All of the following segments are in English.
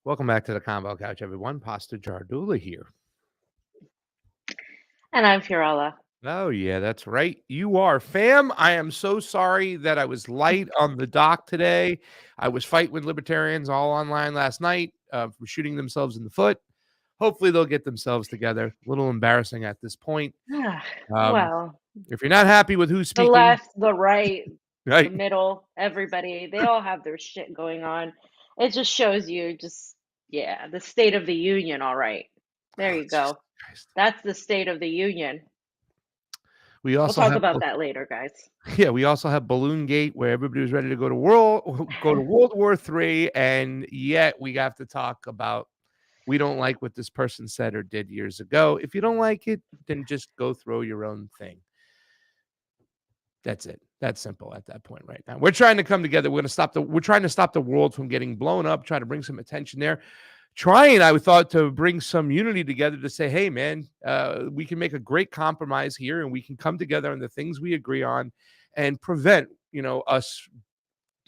Welcome back to the Combo Couch, everyone. Pasta Jardula here. And I'm Fiorella. Oh, yeah, that's right. You are, fam. I am so sorry that I was light on the dock today. I was fighting with libertarians all online last night for shooting themselves in the foot. Hopefully, they'll get themselves together. A little embarrassing at this point. Um, Well, if you're not happy with who's the speaking, left, the right, the right? middle, everybody, they all have their shit going on. It just shows you the state of the union, all right. There Oh, you Jesus go. Christ. That's the state of the union. We We'll also talk have about that later, guys. Yeah, we also have Balloon Gate, where everybody was ready to go to World War III, and yet we have to talk about we don't like what this person said or did years ago. If you don't like it, then just go throw your own thing. That's it. That's simple at that point right now. We're trying to come together. We're trying to stop the world from getting blown up, try to bring some attention there. I thought, to bring some unity together to say, hey, man, we can make a great compromise here and we can come together on the things we agree on and prevent, us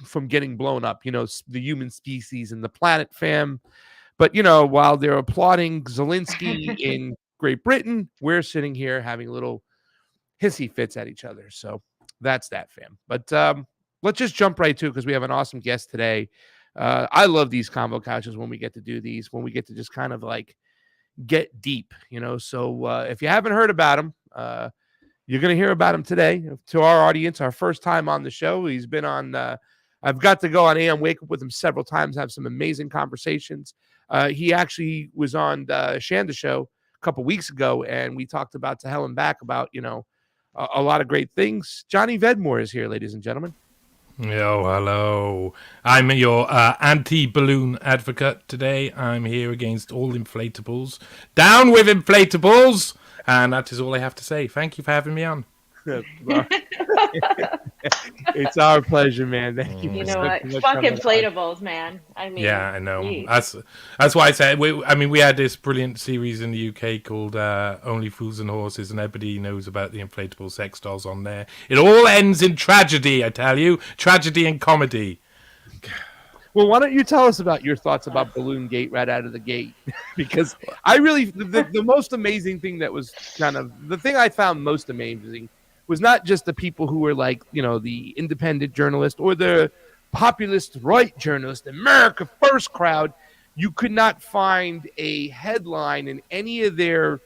from getting blown up, the human species and the planet, fam. But, while they're applauding Zelensky in Great Britain, we're sitting here having little hissy fits at each other. So that's that, fam. But let's just jump right to it because we have an awesome guest today. I love these combo couches when we get to do these, when we get to just kind of like get deep, So if you haven't heard about him, you're going to hear about him today. To our audience, our first time on the show. He's been on, I've got to go on AM Wake Up with him several times, have some amazing conversations. He actually was on the Shanda show a couple weeks ago, and we talked about to hell and back about, a lot of great things. Johnny Vedmore is here, ladies and gentlemen. Yo, hello. I'm your anti-balloon advocate today. I'm here against all inflatables. Down with inflatables! And that is all I have to say. Thank you for having me on. It's our pleasure, man. Thank you. You know what? Fuck inflatables, man. I mean, yeah, I know. Geez. That's why I said. We had this brilliant series in the UK called "Only Fools and Horses," and everybody knows about the inflatable sex dolls on there. It all ends in tragedy, I tell you, tragedy and comedy. Well, why don't you tell us about your thoughts about Balloon Gate right out of the gate? Because I really, the most amazing thing that was kind of the thing I found most amazing was not just the people who were like, the independent journalist or the populist right journalist, America First crowd. You could not find a headline in any of their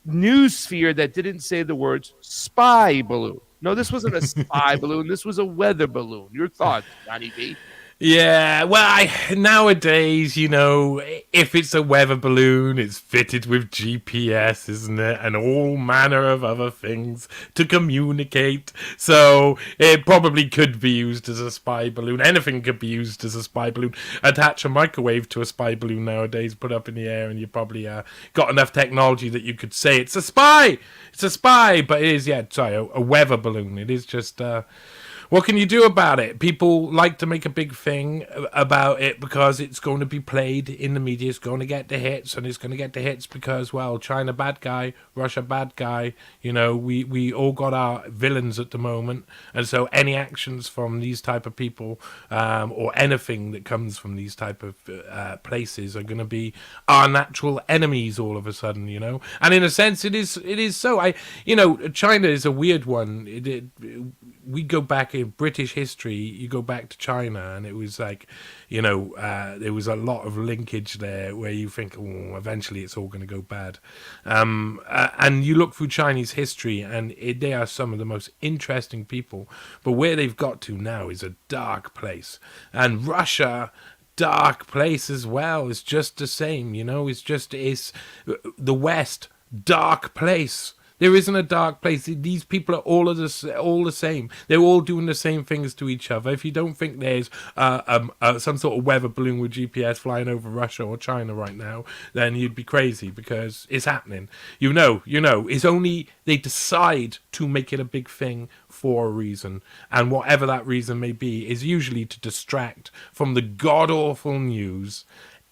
news sphere that didn't say the words spy balloon. No, this wasn't a spy balloon. This was a weather balloon. Your thoughts, Johnny B? Yeah, well, nowadays, if it's a weather balloon, it's fitted with GPS, isn't it? And all manner of other things to communicate. So it probably could be used as a spy balloon. Anything could be used as a spy balloon. Attach a microwave to a spy balloon nowadays, put up in the air, and you probably got enough technology that you could say it's a spy! It's a spy! But it is, a weather balloon. It is just... what can you do about it? People like to make a big thing about it because it's going to be played in the media. It's going to get the hits, and it's going to get the hits because, well, China bad guy, Russia bad guy. We all got our villains at the moment, and so any actions from these type of people or anything that comes from these type of places are going to be our natural enemies all of a sudden. And in a sense, it is so. China is a weird one. We go back in British history, you go back to China, and it was like, there was a lot of linkage there where you think, oh, eventually it's all going to go bad. And you look through Chinese history, and they are some of the most interesting people. But where they've got to now is a dark place. And Russia... dark place as well. It's just the same, it's the West, dark place. There isn't a dark place. These people are all the same. They're all doing the same things to each other. If you don't think there's some sort of weather balloon with GPS flying over Russia or China right now, then you'd be crazy because it's happening. It's only they decide to make it a big thing for a reason. And whatever that reason may be is usually to distract from the god-awful news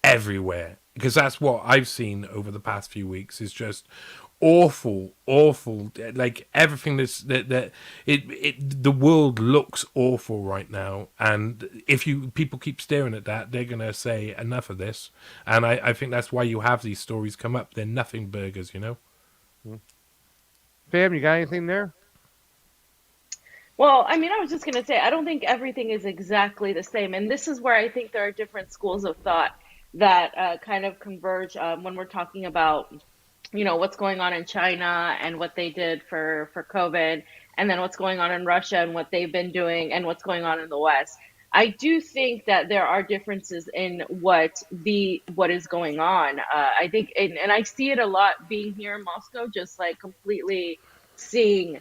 everywhere. Because that's what I've seen over the past few weeks is just awful. Like everything the world looks awful right now, and if people keep staring at that, they're gonna say enough of this. And I think that's why you have these stories come up. They're nothing burgers, you know. Pam, you got anything there? Well, I mean, I was just going to say, I don't think everything is exactly the same. And this is where I think there are different schools of thought that kind of converge when we're talking about, what's going on in China and what they did for COVID, and then what's going on in Russia and what they've been doing and what's going on in the West. I do think that there are differences in what is going on. I think, and I see it a lot being here in Moscow, just like completely seeing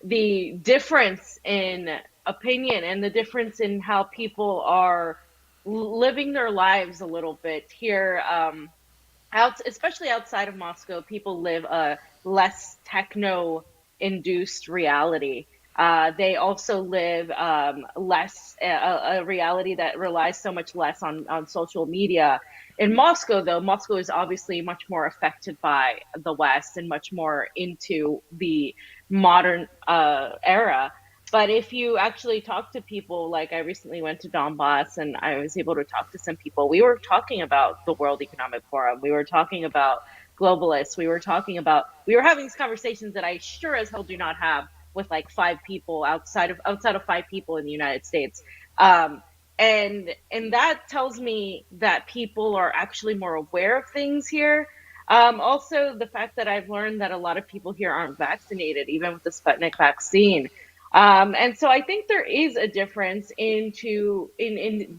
the difference in opinion and the difference in how people are living their lives a little bit here. Especially outside of Moscow, people live a less techno-induced reality. They also live less a reality that relies so much less on social media. In Moscow, though, Moscow is obviously much more affected by the West and much more into the modern era. But if you actually talk to people, like I recently went to Donbass and I was able to talk to some people, we were talking about the World Economic Forum. We were talking about globalists. We were having these conversations that I sure as hell do not have with like five people outside of five people in the United States. And that tells me that people are actually more aware of things here. Also, the fact that I've learned that a lot of people here aren't vaccinated, even with the Sputnik vaccine. And so I think there is a difference in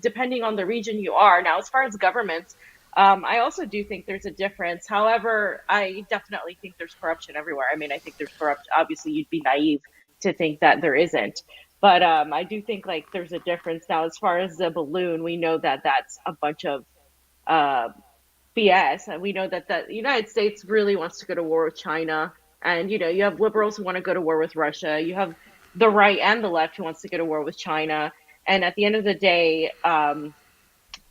depending on the region you are. Now, as far as governments, I also do think there's a difference. However, I definitely think there's corruption everywhere. I mean, I think there's corruption. Obviously, you'd be naive to think that there isn't. But I do think like there's a difference. Now, as far as the balloon, we know that that's a bunch of BS. And we know that the United States really wants to go to war with China. And, you have liberals who want to go to war with Russia. You have the right and the left who wants to go to war with China. And at the end of the day,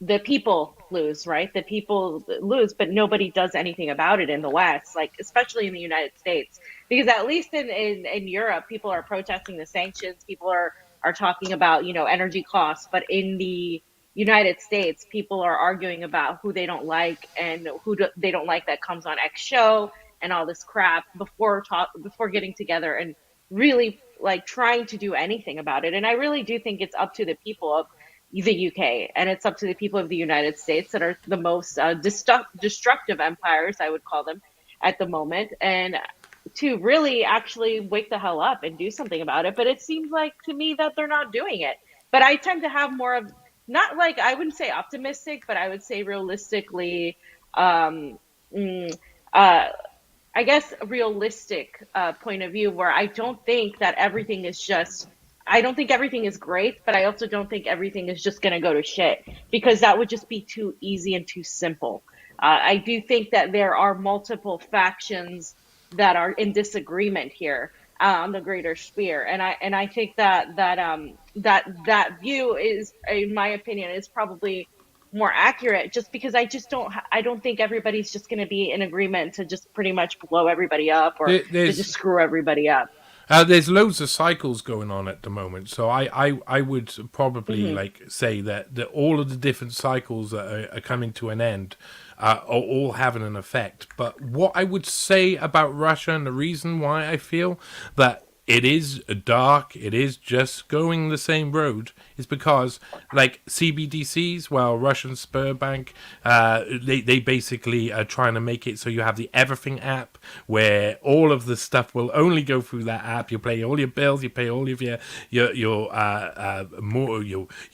the people lose, right? The people lose, but nobody does anything about it in the West, like especially in the United States, because at least in Europe, people are protesting the sanctions. People are talking about, energy costs, but in the United States, people are arguing about who they don't like and they don't like that comes on X show and all this crap before getting together and really like trying to do anything about it. And I really do think it's up to the people of the UK and it's up to the people of the United States that are the most destructive empires, I would call them, at the moment, and to really actually wake the hell up and do something about it. But it seems like to me that they're not doing it. But I tend to have more of, not like, I wouldn't say optimistic, but I would say realistically, I guess a realistic point of view where I don't think that everything is just, I don't think everything is great, but I also don't think everything is just going to go to shit because that would just be too easy and too simple. I do think that there are multiple factions that are in disagreement here on the greater sphere, and I think that view is, in my opinion, is probably more accurate just because I don't think everybody's just going to be in agreement to just pretty much blow everybody up or to just screw everybody up. There's loads of cycles going on at the moment, so I would probably like say that all of the different cycles that are coming to an end are all having an effect. But what I would say about Russia and the reason why I feel that it is dark, it is just going the same road, is because like CBDCs, well, Russian Sberbank, they basically are trying to make it so you have the Everything app where all of the stuff will only go through that app. You pay all your bills, you pay all of your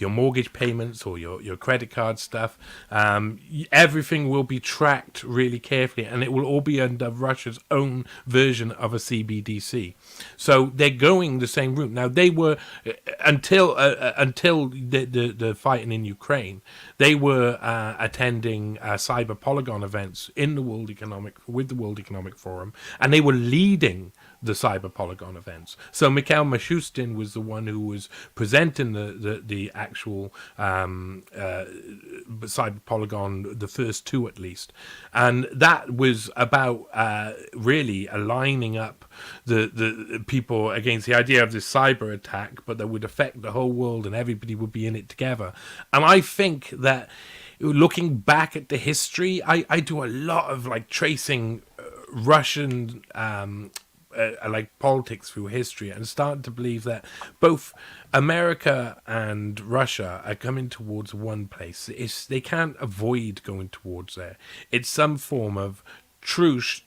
mortgage payments or your credit card stuff. Everything will be tracked really carefully, and it will all be under Russia's own version of a CBDC. So they're going the same route. Now they were until the fighting in Ukraine, they were attending cyber polygon events in the World Economic Forum, and they were leading the Cyber Polygon events. So Mikhail Mishustin was the one who was presenting the actual Cyber Polygon, the first two at least, and that was about really aligning up the people against the idea of this cyber attack, but that would affect the whole world and everybody would be in it together. And I think that looking back at the history, I do a lot of like tracing Russian like politics through history, and starting to believe that both America and Russia are coming towards one place. They can't avoid going towards there. It's some form of truce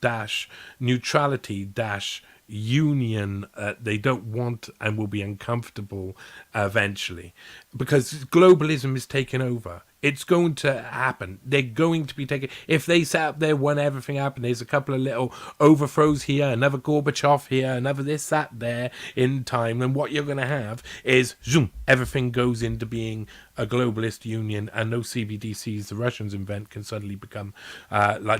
dash neutrality dash union they don't want and will be uncomfortable eventually, because globalism is taking over. It's going to happen. They're going to be taken. If they sat up there when everything happened, there's a couple of little overthrows here, another Gorbachev here, another this, that, there in time, then what you're going to have is, zoom, everything goes into being a globalist union, and no CBDCs the Russians invent can suddenly become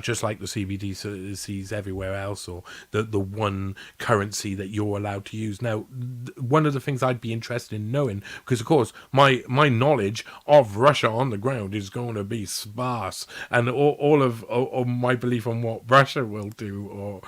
just like the CBDCs everywhere else, or the one currency that you're allowed to use. Now, one of the things I'd be interested in knowing, because of course my knowledge of Russia on the ground is going to be sparse, and all of my belief on what Russia will do or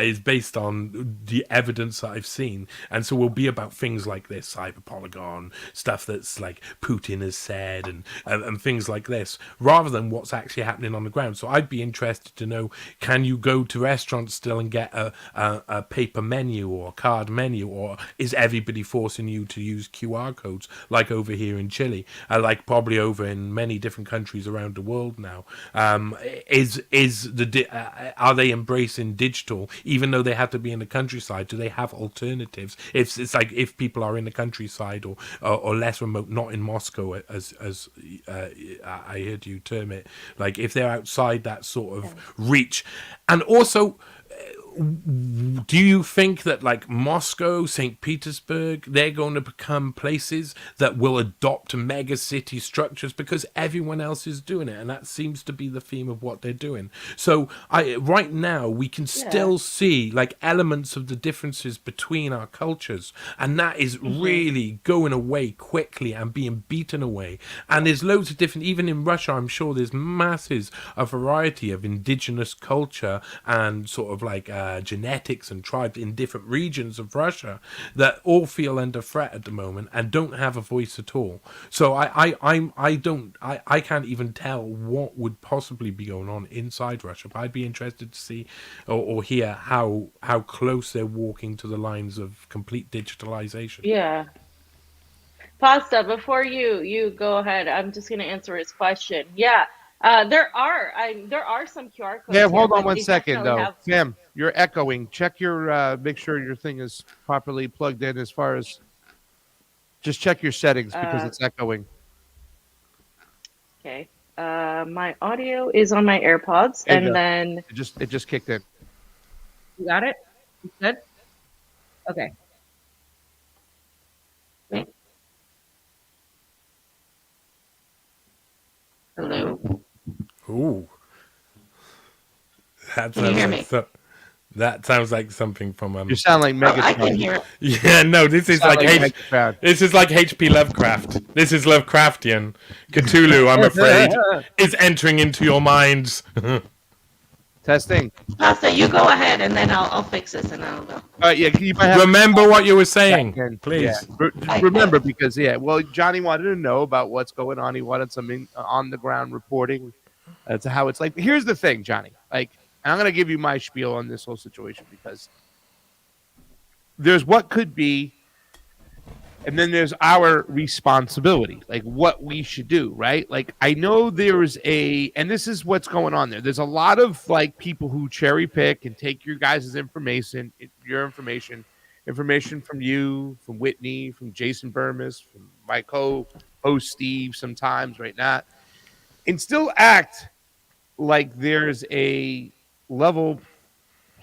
is based on the evidence that I've seen, and so will be about things like this Cyber Polygon stuff that's like Putin has said, and things like this, rather than what's actually happening on the ground. So I'd be interested to know, can you go to restaurants still and get a paper menu or a card menu, or is everybody forcing you to use QR codes like over here in Chile, like probably over in many different countries around the world now? Are they embracing digital even though they have to be in the countryside? Do they have alternatives? It's like if people are in the countryside or less remote, not in Moscow, as I heard you term it, like if they're outside that sort of reach. And also, do you think that like Moscow, St. Petersburg, they're going to become places that will adopt mega city structures because everyone else is doing it? And that seems to be the theme of what they're doing. So right now we can still see like elements of the differences between our cultures, and that is really going away quickly and being beaten away. And there's loads of different, even in Russia, I'm sure there's masses of variety of indigenous culture and sort of like genetics and tribes in different regions of Russia that all feel under threat at the moment and don't have a voice at all. So I can't even tell what would possibly be going on inside Russia, but I'd be interested to see or hear how close they're walking to the lines of complete digitalization. Yeah. Pasta, before you go ahead, I'm just going to answer his question. Yeah. There are some QR codes. Yeah, here, hold on but one they second definitely though. have- Sam, you're echoing. Check your make sure your thing is properly plugged in. As far as just check your settings because it's echoing. Okay. My audio is on my AirPods, There you and go. then It just kicked in. you got it. You good? Okay. Wait. Hello. Ooh. That Can you hear me? That sounds like something from You sound like Megatron. I can hear it. Yeah, no, this is like Megatron. this is like H.P. Lovecraft. This is Lovecraftian. Cthulhu, I'm afraid, is entering into your minds. Testing. Pasta, you go ahead, and then I'll fix this, and I'll go. Yeah, you might have Remember what you were saying, please. Yeah. Remember, because well, Johnny wanted to know about what's going on. He wanted some on the ground reporting to how it's like. Here's the thing, Johnny. Like, and I'm going to give you my spiel on this whole situation, because there's what could be, and then there's our responsibility, like what we should do, right? Like, I know there's and this is what's going on there. There's a lot of like people who cherry pick and take your guys' information, information from you, from Whitney, from Jason Burmis, from my co-host Steve sometimes, right now, and still act like there's a level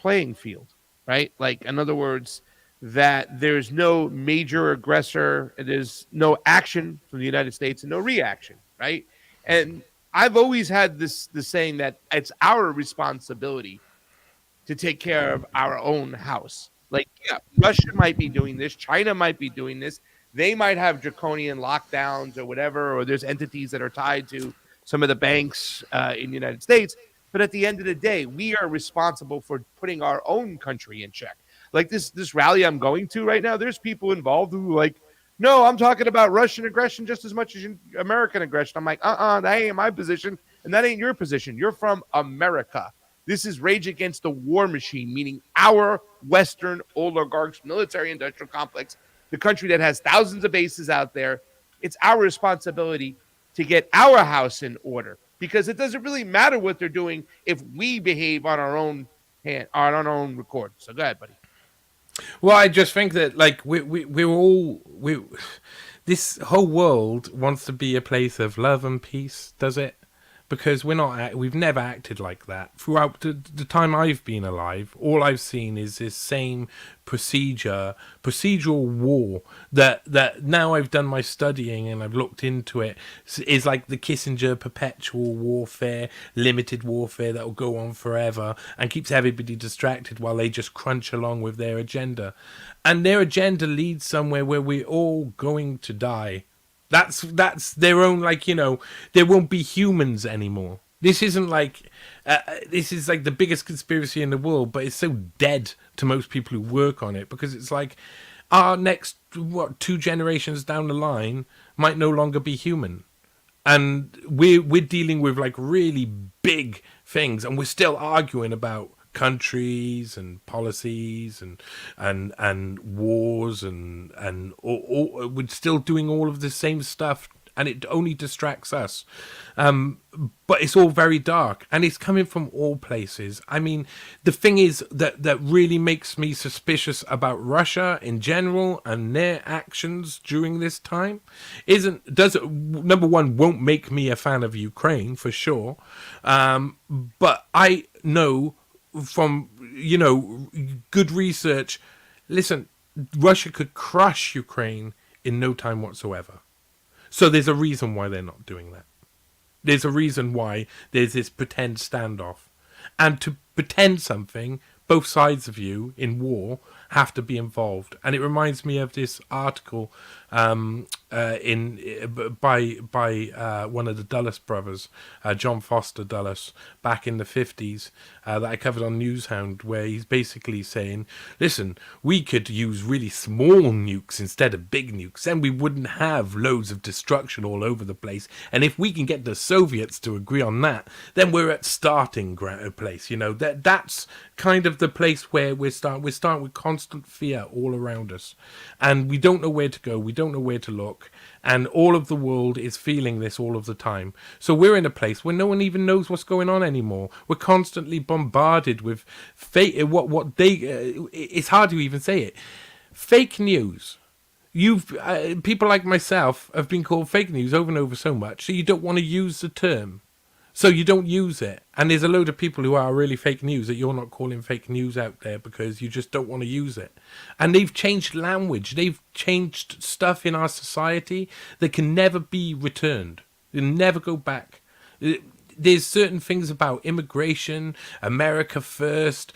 playing field, right? Like, in other words, that there's no major aggressor, and there's no action from the United States and no reaction, right? And I've always had the saying that it's our responsibility to take care of our own house. Like, yeah, Russia might be doing this, China might be doing this. They might have draconian lockdowns or whatever, or there's entities that are tied to some of the banks in the United States. But at the end of the day, we are responsible for putting our own country in check. Like this rally I'm going to right now, there's people involved who like, no, I'm talking about Russian aggression just as much as American aggression. I'm like, that ain't my position, and that ain't your position. You're from America. This is rage against the war machine, meaning our Western oligarchs, military industrial complex, the country that has thousands of bases out there. It's our responsibility to get our house in order, because it doesn't really matter what they're doing if we behave on our own hand, on our own record. So go ahead, buddy. Well, I just think that like this whole world wants to be a place of love and peace, does it? Because we've never acted like that throughout the time I've been alive. All I've seen is this same procedural war that now I've done my studying and I've looked into it, is like the Kissinger perpetual warfare, limited warfare that will go on forever and keeps everybody distracted while they just crunch along with their agenda. And their agenda leads somewhere where we're all going to die. That's their own, like, you know, there won't be humans anymore. This isn't like, this is like the biggest conspiracy in the world, but it's so dead to most people who work on it, because it's like our next, 2 generations down the line might no longer be human. And we're dealing with like really big things, and we're still arguing about countries and policies and wars and we're still doing all of the same stuff, and it only distracts us. But it's all very dark, and it's coming from all places. I mean, the thing is that really makes me suspicious about Russia in general and their actions during this time number one, won't make me a fan of Ukraine for sure. But I know from, you know, good research, listen, Russia could crush Ukraine in no time whatsoever. So there's a reason why they're not doing that. There's a reason why there's this pretend standoff. And to pretend something, both sides of you in war have to be involved. And it reminds me of this article by one of the Dulles brothers, John Foster Dulles, back in the 50s, that I covered on Newshound, where he's basically saying, listen, we could use really small nukes instead of big nukes, then we wouldn't have loads of destruction all over the place. And if we can get the Soviets to agree on that, then we're at starting place. You know, that's kind of the place where we're starting with constant fear all around us, and we don't know where to go, we don't know where to look, and all of the world is feeling this all of the time. So we're in a place where no one even knows what's going on anymore. We're constantly bombarded with fake, it's hard to even say it, fake news. People like myself have been called fake news over and over so much, so you don't want to use the term. So you don't use it. And there's a load of people who are really fake news that you're not calling fake news out there because you just don't want to use it. And they've changed language. They've changed stuff in our society that can never be returned. They'll never go back. There's certain things about immigration, America first,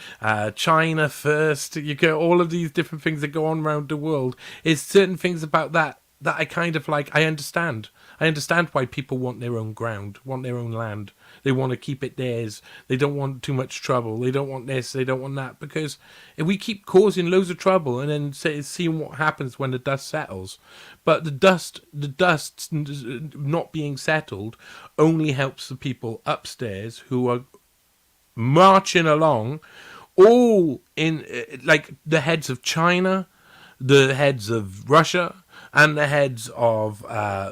China first. You get all of these different things that go on around the world. There's certain things about that I kind of like, I understand. I understand why people want their own ground, want their own land. They want to keep it theirs. They don't want too much trouble. They don't want this. They don't want that. Because if we keep causing loads of trouble and then seeing what happens when the dust settles, but the dust not being settled only helps the people upstairs who are marching along, all in like the heads of China, the heads of Russia, and the heads of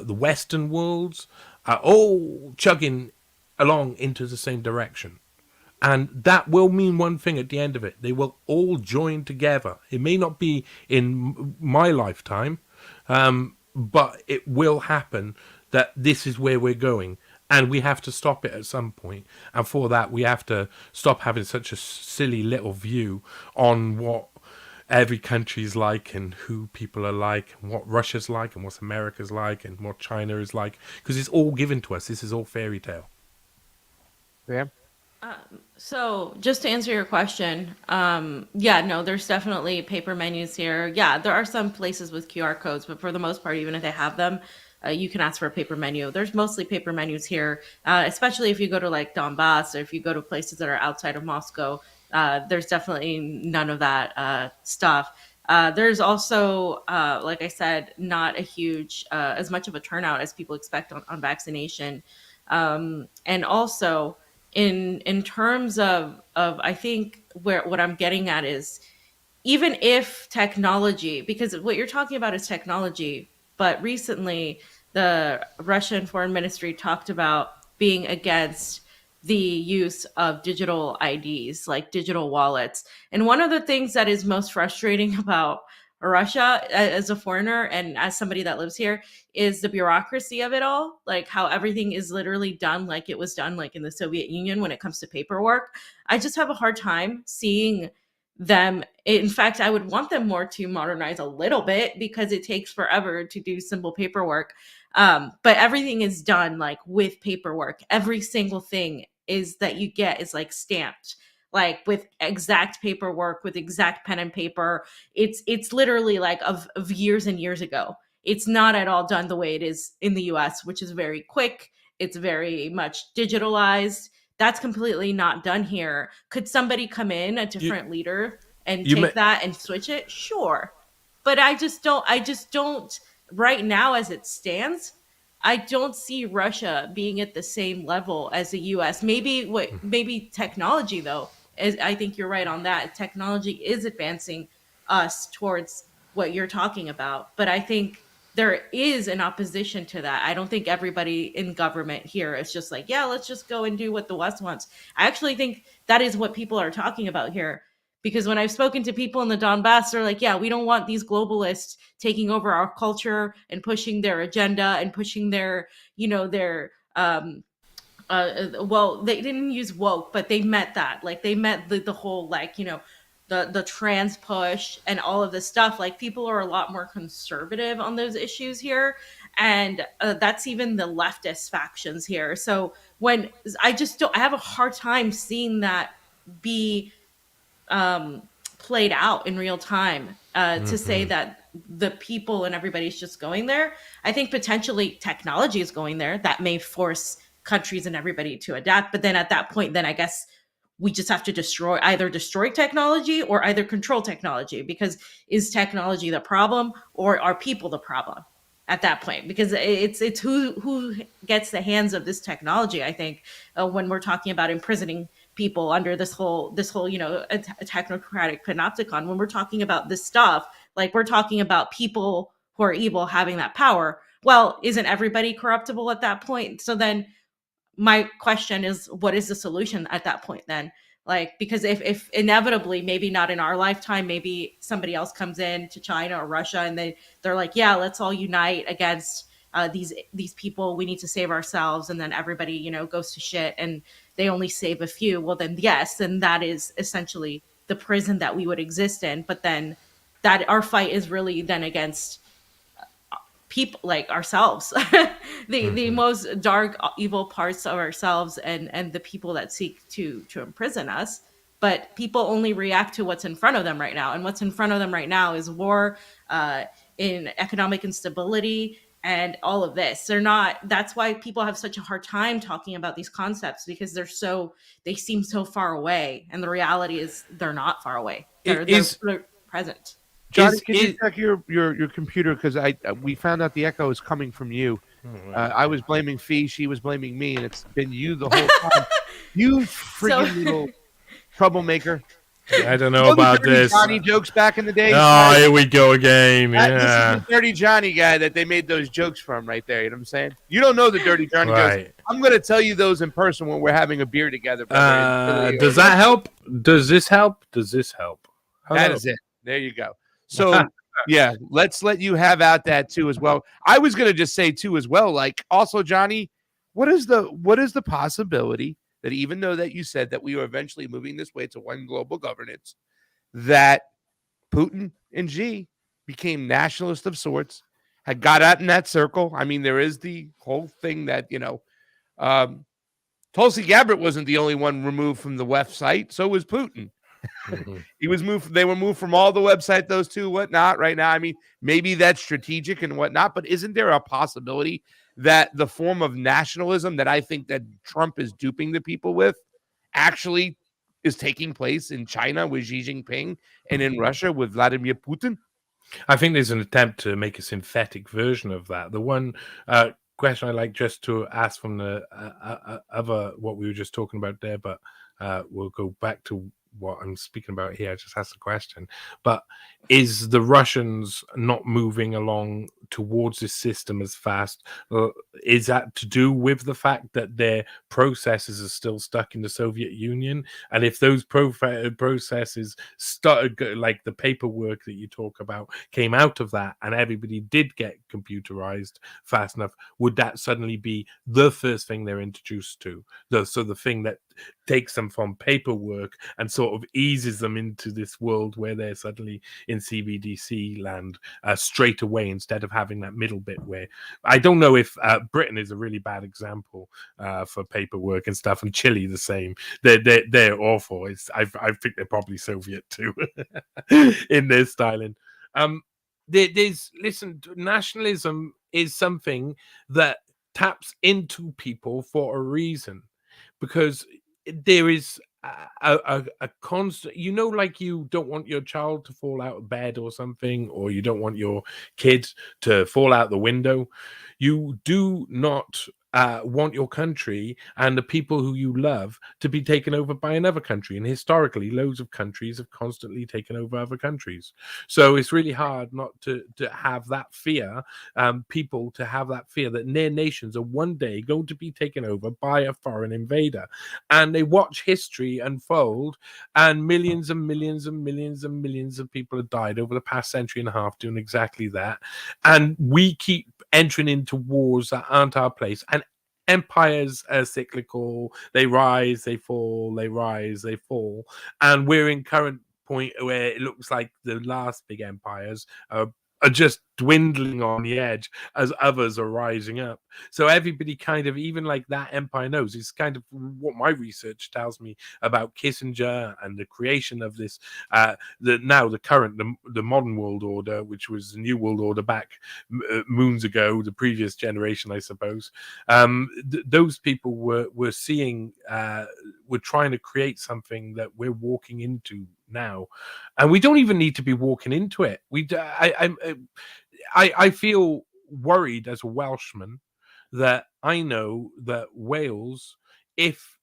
the Western worlds are all chugging along into the same direction. And that will mean one thing at the end of it. They will all join together. It may not be in my lifetime, but it will happen that this is where we're going. And we have to stop it at some point. And for that, we have to stop having such a silly little view on what every country's like and who people are like and what Russia's like and what America's like and what China is like, because it's all given to us. This is all fairy tale. Yeah. So just to answer your question, yeah, no, there's definitely paper menus here. Yeah, there are some places with QR codes, but for the most part, even if they have them, you can ask for a paper menu. There's mostly paper menus here, especially if you go to like Donbass or if you go to places that are outside of Moscow. There's definitely none of that stuff. There's also, like I said, not a huge, as much of a turnout as people expect on vaccination. And also, in terms of I think where what I'm getting at is, even if technology, because what you're talking about is technology, but recently the Russian foreign ministry talked about being against the use of digital IDs, like digital wallets. And one of the things that is most frustrating about Russia as a foreigner and as somebody that lives here is the bureaucracy of it all, like how everything is literally done like it was done like in the Soviet Union when it comes to paperwork. I just have a hard time seeing them. In fact, I would want them more to modernize a little bit because it takes forever to do simple paperwork. But everything is done like with paperwork. Every single thing is that you get is like stamped, like with exact paperwork, with exact pen and paper. It's literally like of years and years ago. It's not at all done the way it is in the US, which is very quick. It's very much digitalized. That's completely not done here. Could somebody come in, a You, different leader, and you, take ma- that and switch it? Sure. But I just don't right now as it stands, I don't see Russia being at the same level as the US. Maybe technology though. I think you're right on that. Technology is advancing us towards what you're talking about, but I think there is an opposition to that. I don't think everybody in government here is just like, yeah, let's just go and do what the West wants. I actually think that is what people are talking about here. Because when I've spoken to people in the Donbass, they're like, yeah, we don't want these globalists taking over our culture and pushing their agenda and pushing their, their well, they didn't use woke, but they meant that. Like they meant the whole, like, the trans push and all of this stuff. Like people are a lot more conservative on those issues here, and that's even the leftist factions here. So when I just don't, I have a hard time seeing that be um, played out in real time, to say Mhm. that the people and everybody's just going there. I think potentially technology is going there that may force countries and everybody to adapt. But then at that point, then I guess we just have to destroy technology or either control technology, because is technology the problem or are people the problem at that point? Because it's who gets the hands of this technology. I think when we're talking about imprisoning people under this whole a technocratic panopticon, when we're talking about this stuff, like we're talking about people who are evil having that power. Well, isn't everybody corruptible at that point? So then my question is, what is the solution at that point then? Like, because if inevitably, maybe not in our lifetime, maybe somebody else comes in to China or Russia and they're like, yeah, let's all unite against these people. We need to save ourselves, and then everybody goes to shit and they only save a few. Well, then yes, then that is essentially the prison that we would exist in. But then that our fight is really then against people like ourselves, the Mhm. most dark evil parts of ourselves, and the people that seek to imprison us. But people only react to what's in front of them right now, and what's in front of them right now is war, uh, in economic instability, and all of this. They're not That's why people have such a hard time talking about these concepts, because they seem so far away, and the reality is they're not far away. I- They're present. Johnny, is can you is check your computer? Because we found out the echo is coming from you. I was blaming Fee, she was blaming me, and it's been you the whole time. You So friggin' little troublemaker. I don't You know know the about Dirty this. Johnny jokes back in the day, Oh, guys? here we go again. This is the Yeah. Dirty Johnny guy that they made those jokes from right there. You know what I'm saying? You don't know the Dirty Johnny jokes. Right. I'm going to tell you those in person when we're having a beer together, brother. Does that help? Does this help? Does this help? That Hello. is it. There you go. So, yeah, let's let you have out that too as well. I was going to just say too as well, like also, Johnny, what is the possibility that even though that you said that we are eventually moving this way to one global governance, that Putin and Xi became nationalists of sorts, had got out in that circle? I mean, there is the whole thing that, um, Tulsi Gabbard wasn't the only one removed from the WEF site. So was Putin. Mhm. He was moved. They were moved from all the website, those two, whatnot. Right now, I mean, maybe that's strategic and whatnot, but isn't there a possibility that the form of nationalism that I think that Trump is duping the people with actually is taking place in China with Xi Jinping and in Russia with Vladimir Putin? I think there's an attempt to make a synthetic version of that. The one question I like just to ask from the other what we were just talking about there, but we'll go back to what I'm speaking about here. I just asked the question, but is the Russians not moving along towards this system as fast? Is that to do with the fact that their processes are still stuck in the Soviet Union? And if those processes started, like the paperwork that you talk about, came out of that, and everybody did get computerized fast enough, would that suddenly be the first thing they're introduced to? So the thing that takes them from paperwork and sort of eases them into this world where they're suddenly in CBDC land straight away, instead of having that middle bit where I don't know if Britain is a really bad example for paperwork and stuff, and Chile the same. They're awful. I think they're probably Soviet too in their styling. Listen, nationalism is something that taps into people for a reason, because there is a constant, like you don't want your child to fall out of bed or something, or you don't want your kids to fall out the window. You do not want your country and the people who you love to be taken over by another country. And historically, loads of countries have constantly taken over other countries. So it's really hard not to have that fear, people to have that fear that their nations are one day going to be taken over by a foreign invader. And they watch history unfold, and millions and millions and millions and millions of people have died over the past century and a half doing exactly that. And we keep entering into wars that aren't our place. And empires are cyclical. They rise, they fall, they rise, they fall. And we're in current point where it looks like the last big empires are just dwindling on the edge as others are rising up. So everybody kind of, even like that empire knows, it's kind of what my research tells me about Kissinger and the creation of this, the modern world order, which was the new world order back moons ago, the previous generation, I suppose. Those people were seeing, were trying to create something that we're walking into now, and we don't even need to be walking into it. I feel worried as a Welshman that I know that Wales, if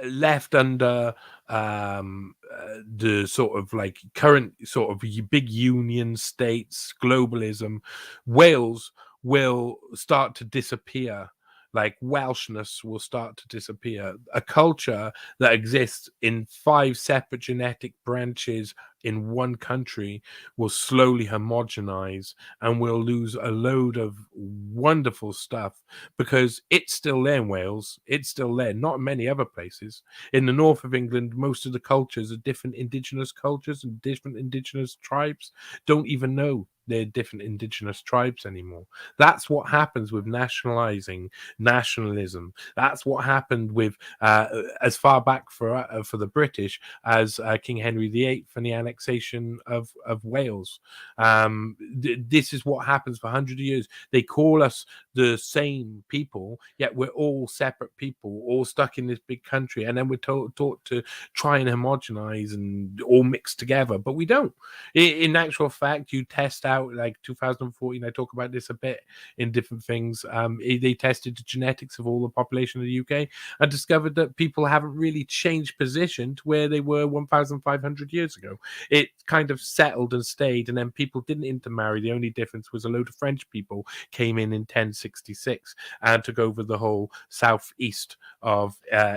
left under the sort of like current sort of big union states, globalism, Wales will start to disappear. Like Welshness will start to disappear. A culture that exists in 5 separate genetic branches in one country will slowly homogenize, and we'll lose a load of wonderful stuff, because it's still there in Wales. It's still there, not in many other places. In the north of England, most of the cultures are different indigenous cultures, and different indigenous tribes don't even know they're different indigenous tribes anymore. That's what happens with nationalizing nationalism. That's what happened with as far back for the British as King Henry VIII and the annexation of Wales. This is what happens for 100 years. They call us the same people, yet we're all separate people, all stuck in this big country, and then we're taught to try and homogenize and all mix together, but we don't. In actual fact, you test out, like 2014, I talk about this a bit in different things. They tested the genetics of all the population of the UK and discovered that people haven't really changed position to where they were 1,500 years ago. It kind of settled and stayed, and then people didn't intermarry. The only difference was a load of French people came in 1066 and took over the whole southeast of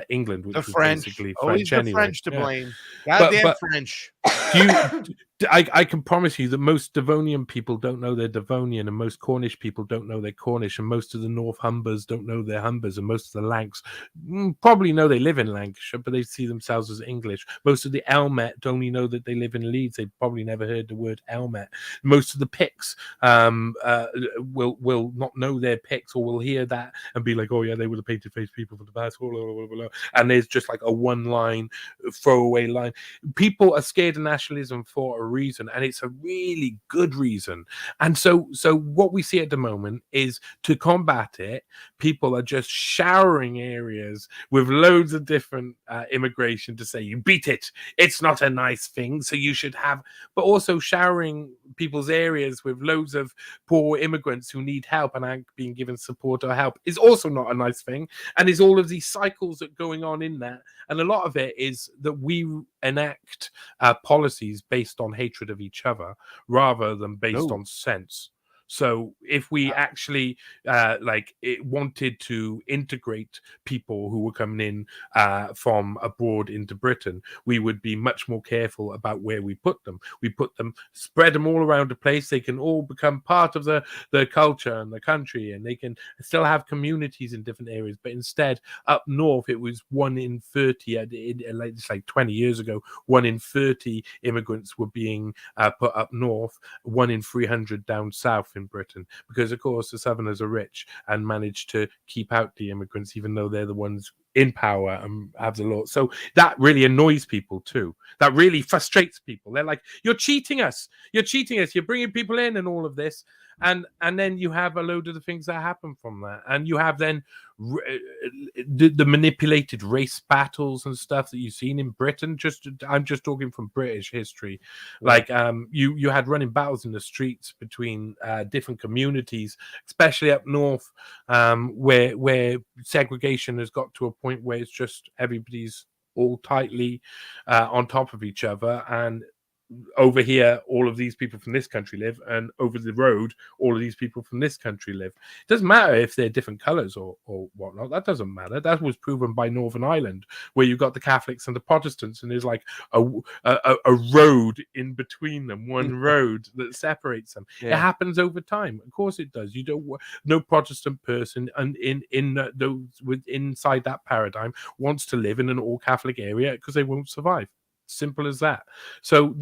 England, which The was French, basically always French the anyway. French to blame. Goddamn French. I can promise you that most Devonian people don't know they're Devonian, and most Cornish people don't know they're Cornish, and most of the North Humbers don't know they're Humbers, and most of the Lancs probably know they live in Lancashire, but they see themselves as English. Most of the Elmet only know that they live in Leeds. They've probably never heard the word Elmet. Most of the Picts will not know they're Picts, or will hear that and be like, oh yeah, they were the painted-faced people from the past, blah, blah, blah, blah. And there's just like a one-line, throwaway line. People are scared of nationalism for a reason, and it's a really good reason. And so what we see at the moment is, to combat it, people are just showering areas with loads of different immigration to say, you beat it, it's not a nice thing, so you should have, but also showering people's areas with loads of poor immigrants who need help and aren't being given support or help is also not a nice thing. And there's all of these cycles that are going on in that, and a lot of it is that we enact policies based on hatred of each other rather than based on sense. So if we actually wanted to integrate people who were coming in from abroad into Britain, we would be much more careful about where we put them. We put them, spread them all around the place. They can all become part of the culture and the country, and they can still have communities in different areas. But instead, up north, it was 1 in 30. It's like 20 years ago, 1 in 30 immigrants were being put up north, 1 in 300 down south in Britain, because of course the Southerners are rich and manage to keep out the immigrants, even though they're the ones in power and have the law. So that really annoys people too. That really frustrates people. They're like, you're cheating us, you're bringing people in and all of this. And then you have a load of the things that happen from that, and you have then the manipulated race battles and stuff that you've seen in Britain. I'm just talking from British history. Like you had running battles in the streets between different communities, especially up north, where segregation has got to a point where it's just everybody's all tightly on top of each other. And over here, all of these people from this country live, and over the road, all of these people from this country live. It doesn't matter if they're different colors or whatnot. That doesn't matter. That was proven by Northern Ireland, where you've got the Catholics and the Protestants, and there's like a road in between them, one road that separates them. Yeah. It happens over time. Of course it does. You don't, no Protestant person and inside that paradigm wants to live in an all Catholic area, because they won't survive. Simple as that. So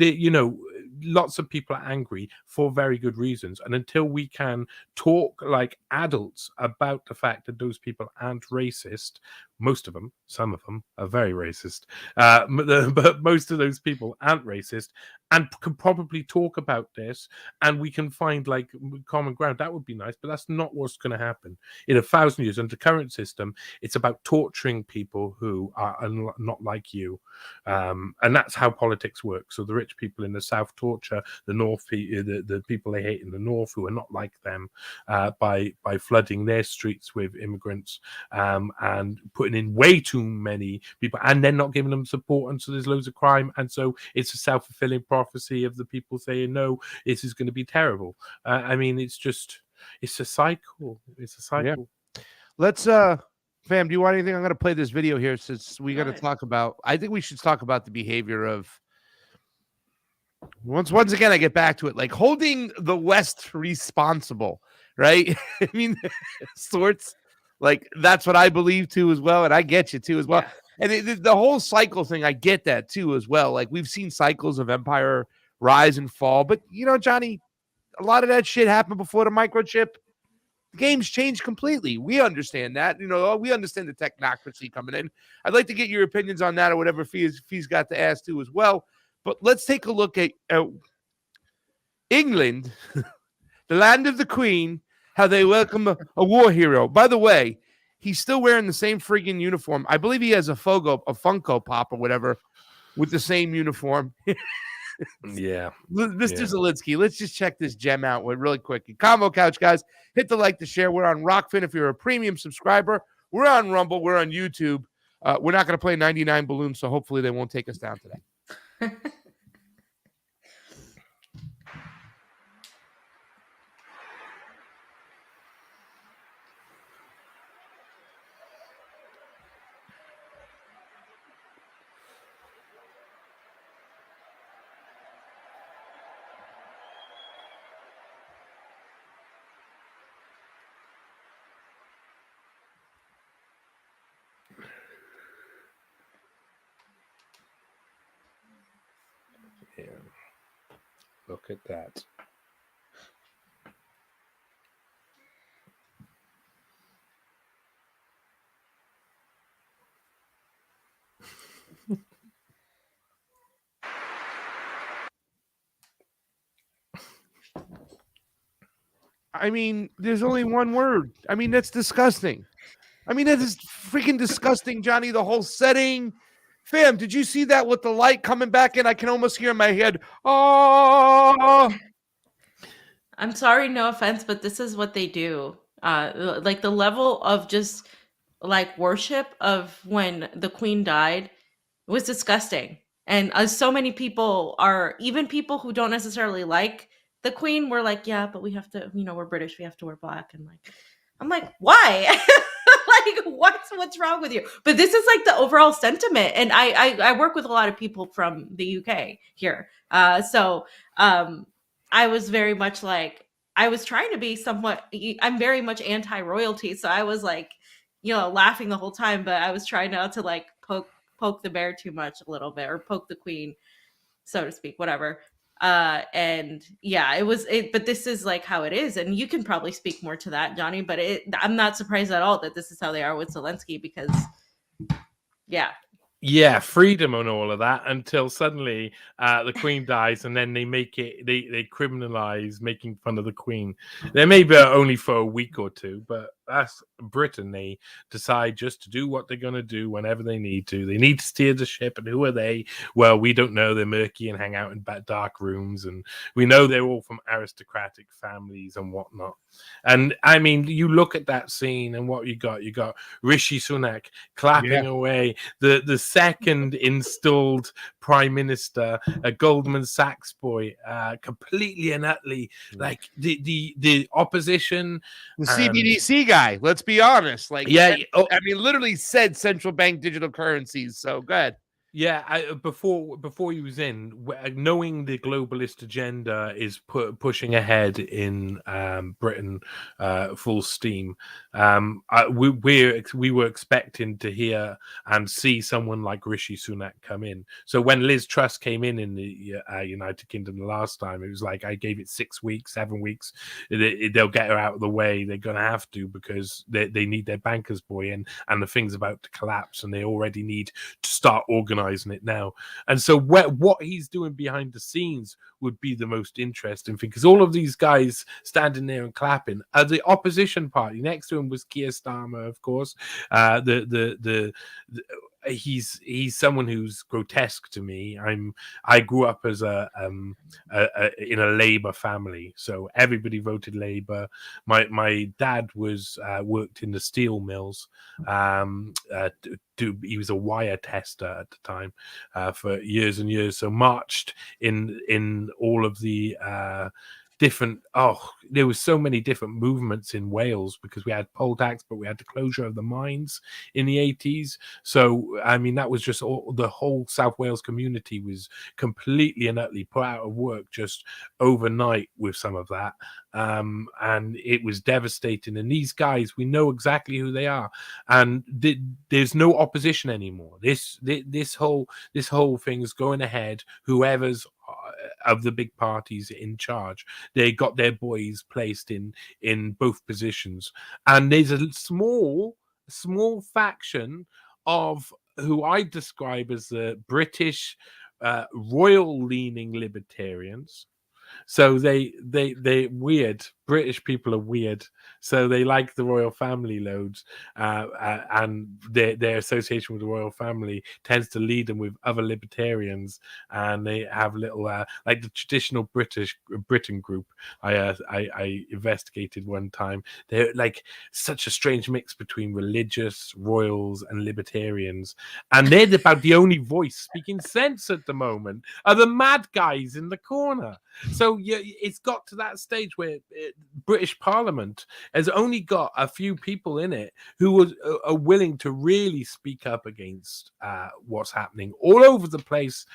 lots of people are angry for very good reasons, and until we can talk like adults about the fact that those people aren't racist, most of them, some of them are very racist, but most of those people aren't racist and can probably talk about this, and we can find like common ground, that would be nice. But that's not what's going to happen in 1,000 years. Under the current system, it's about torturing people who are not like you, and that's how politics works. So the rich people in the south torture the north, the people they hate in the north who are not like them, by flooding their streets with immigrants, and putting in way too many people, and then not giving them support, and so there's loads of crime, and so it's a self-fulfilling prophecy of the people saying, no, this is going to be terrible. I mean, it's a cycle. It's a cycle. Yeah. Let's fam, do you want anything? I'm going to play this video here, since we got to talk about, I think we should talk about the behavior of, once again I get back to it, like holding the West responsible, right? I mean, sorts, like that's what I believe too as well, and I get you too as well. Yeah. And the whole cycle thing, I get that too as well. Like we've seen cycles of empire rise and fall, but Johnny, a lot of that shit happened before the microchip. The game's changed completely. We understand that. We understand the technocracy coming in. I'd like to get your opinions on that, or whatever Fee's got to ask too as well. But let's take a look at England, the land of the Queen, how they welcome a war hero. By the way, he's still wearing the same friggin' uniform. I believe he has a Funko Pop or whatever with the same uniform. Yeah. Mr. Zelensky, let's just check this gem out really quick. Combo Couch, guys, hit the like, the share. We're on Rockfin if you're a premium subscriber. We're on Rumble. We're on YouTube. We're not going to play 99 Balloons, so hopefully they won't take us down today. here. Look at that. I mean, there's only one word. I mean, that's disgusting. I mean, that is freaking disgusting, Johnny. The whole setting. Fam, did you see that with the light coming back in? I can almost hear in my head. Oh, I'm sorry, no offense, but this is what they do. Like the level of just like worship of when the queen died was disgusting. And so many people are, even people who don't necessarily like the queen, were like, yeah, but we have to, we're British, we have to wear black. And like, I'm like, why? Like, what's wrong with you? But this is like the overall sentiment. And I work with a lot of people from the UK here. So I was very much like, I was trying to be somewhat, I'm very much anti-royalty. So I was like, laughing the whole time, but I was trying not to like poke the bear too much a little bit, or poke the queen, so to speak, whatever. And yeah, but this is like how it is. And you can probably speak more to that, Johnny, but I'm not surprised at all that this is how they are with Zelensky, because yeah, freedom and all of that, until suddenly the queen dies, and then they make it, they criminalize making fun of the queen. They may be only for a week or two, but that's Britain. They decide just to do what they're going to do whenever they need to. They need to steer the ship, and who are they? Well, we don't know. They're murky and hang out in dark rooms, and we know they're all from aristocratic families and whatnot. And I mean, you look at that scene, and what you got Rishi Sunak clapping away, the second installed prime minister, a Goldman Sachs boy, completely and utterly like the opposition, the CBDC guy. Let's be honest. Like, yeah, I mean, literally said central bank digital currencies. So go ahead. Yeah, before he was in, knowing the globalist agenda is pushing ahead in Britain, full steam. We were expecting to hear and see someone like Rishi Sunak come in. So when Liz Truss came in the United Kingdom the last time, it was like, I gave it 6 weeks, 7 weeks. They'll get her out of the way. They're going to have to, because they need their banker's boy in, and the thing's about to collapse, and they already need to start organizing it now. And so what he's doing behind the scenes would be the most interesting thing, because all of these guys standing there and clapping are the opposition party. Next to him was Keir Starmer, of course. He's someone who's grotesque to me. I grew up as in a Labour family, so everybody voted Labour. My dad was worked in the steel mills. He was a wire tester at the time for years and years. So marched in all of the different, there was so many different movements in Wales, because we had poll tax, but we had the closure of the mines in the 80s. So I mean, that was just the whole South Wales community was completely and utterly put out of work just overnight with some of that. And it was devastating. And these guys, we know exactly who they are, and there's no opposition anymore. This whole thing is going ahead. Whoever's of the big parties in charge, they got their boys placed in both positions, and there's a small faction of who I describe as the British royal leaning libertarians. So they weird. British people are weird, so they like the royal family loads, and their association with the royal family tends to lead them with other libertarians, and they have little like the traditional Britain group. I investigated one time. They're like such a strange mix between religious royals and libertarians, and they're about the only voice speaking sense at the moment are the mad guys in the corner. So yeah, it's got to that stage where British Parliament has only got a few people in it who are willing to really speak up against what's happening all over the place,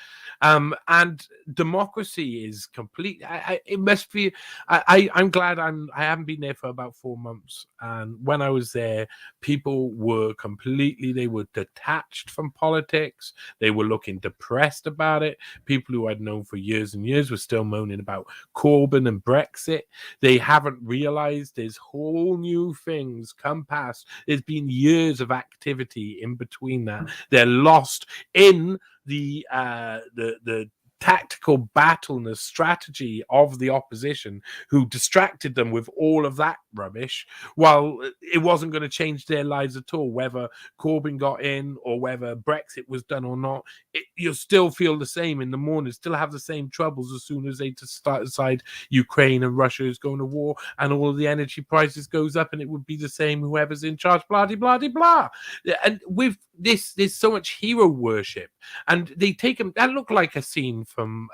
and democracy is complete. It must be. I'm glad I haven't been there for about 4 months, and when I was there, people were they were detached from politics. They were looking depressed about it. People who I'd known for years and years were still moaning about Corbyn and Brexit. They haven't realized there's whole new things come past. There's been years of activity in between that. They're lost in the tactical battle and the strategy of the opposition, who distracted them with all of that rubbish, while it wasn't going to change their lives at all, whether Corbyn got in or whether Brexit was done or not. You'll still feel the same in the morning, still have the same troubles as soon as they decide Ukraine and Russia is going to war and all of the energy prices goes up, and it would be the same whoever's in charge, blah, blah, blah, blah. And with this, there's so much hero worship, and they take them. That looked like a scene from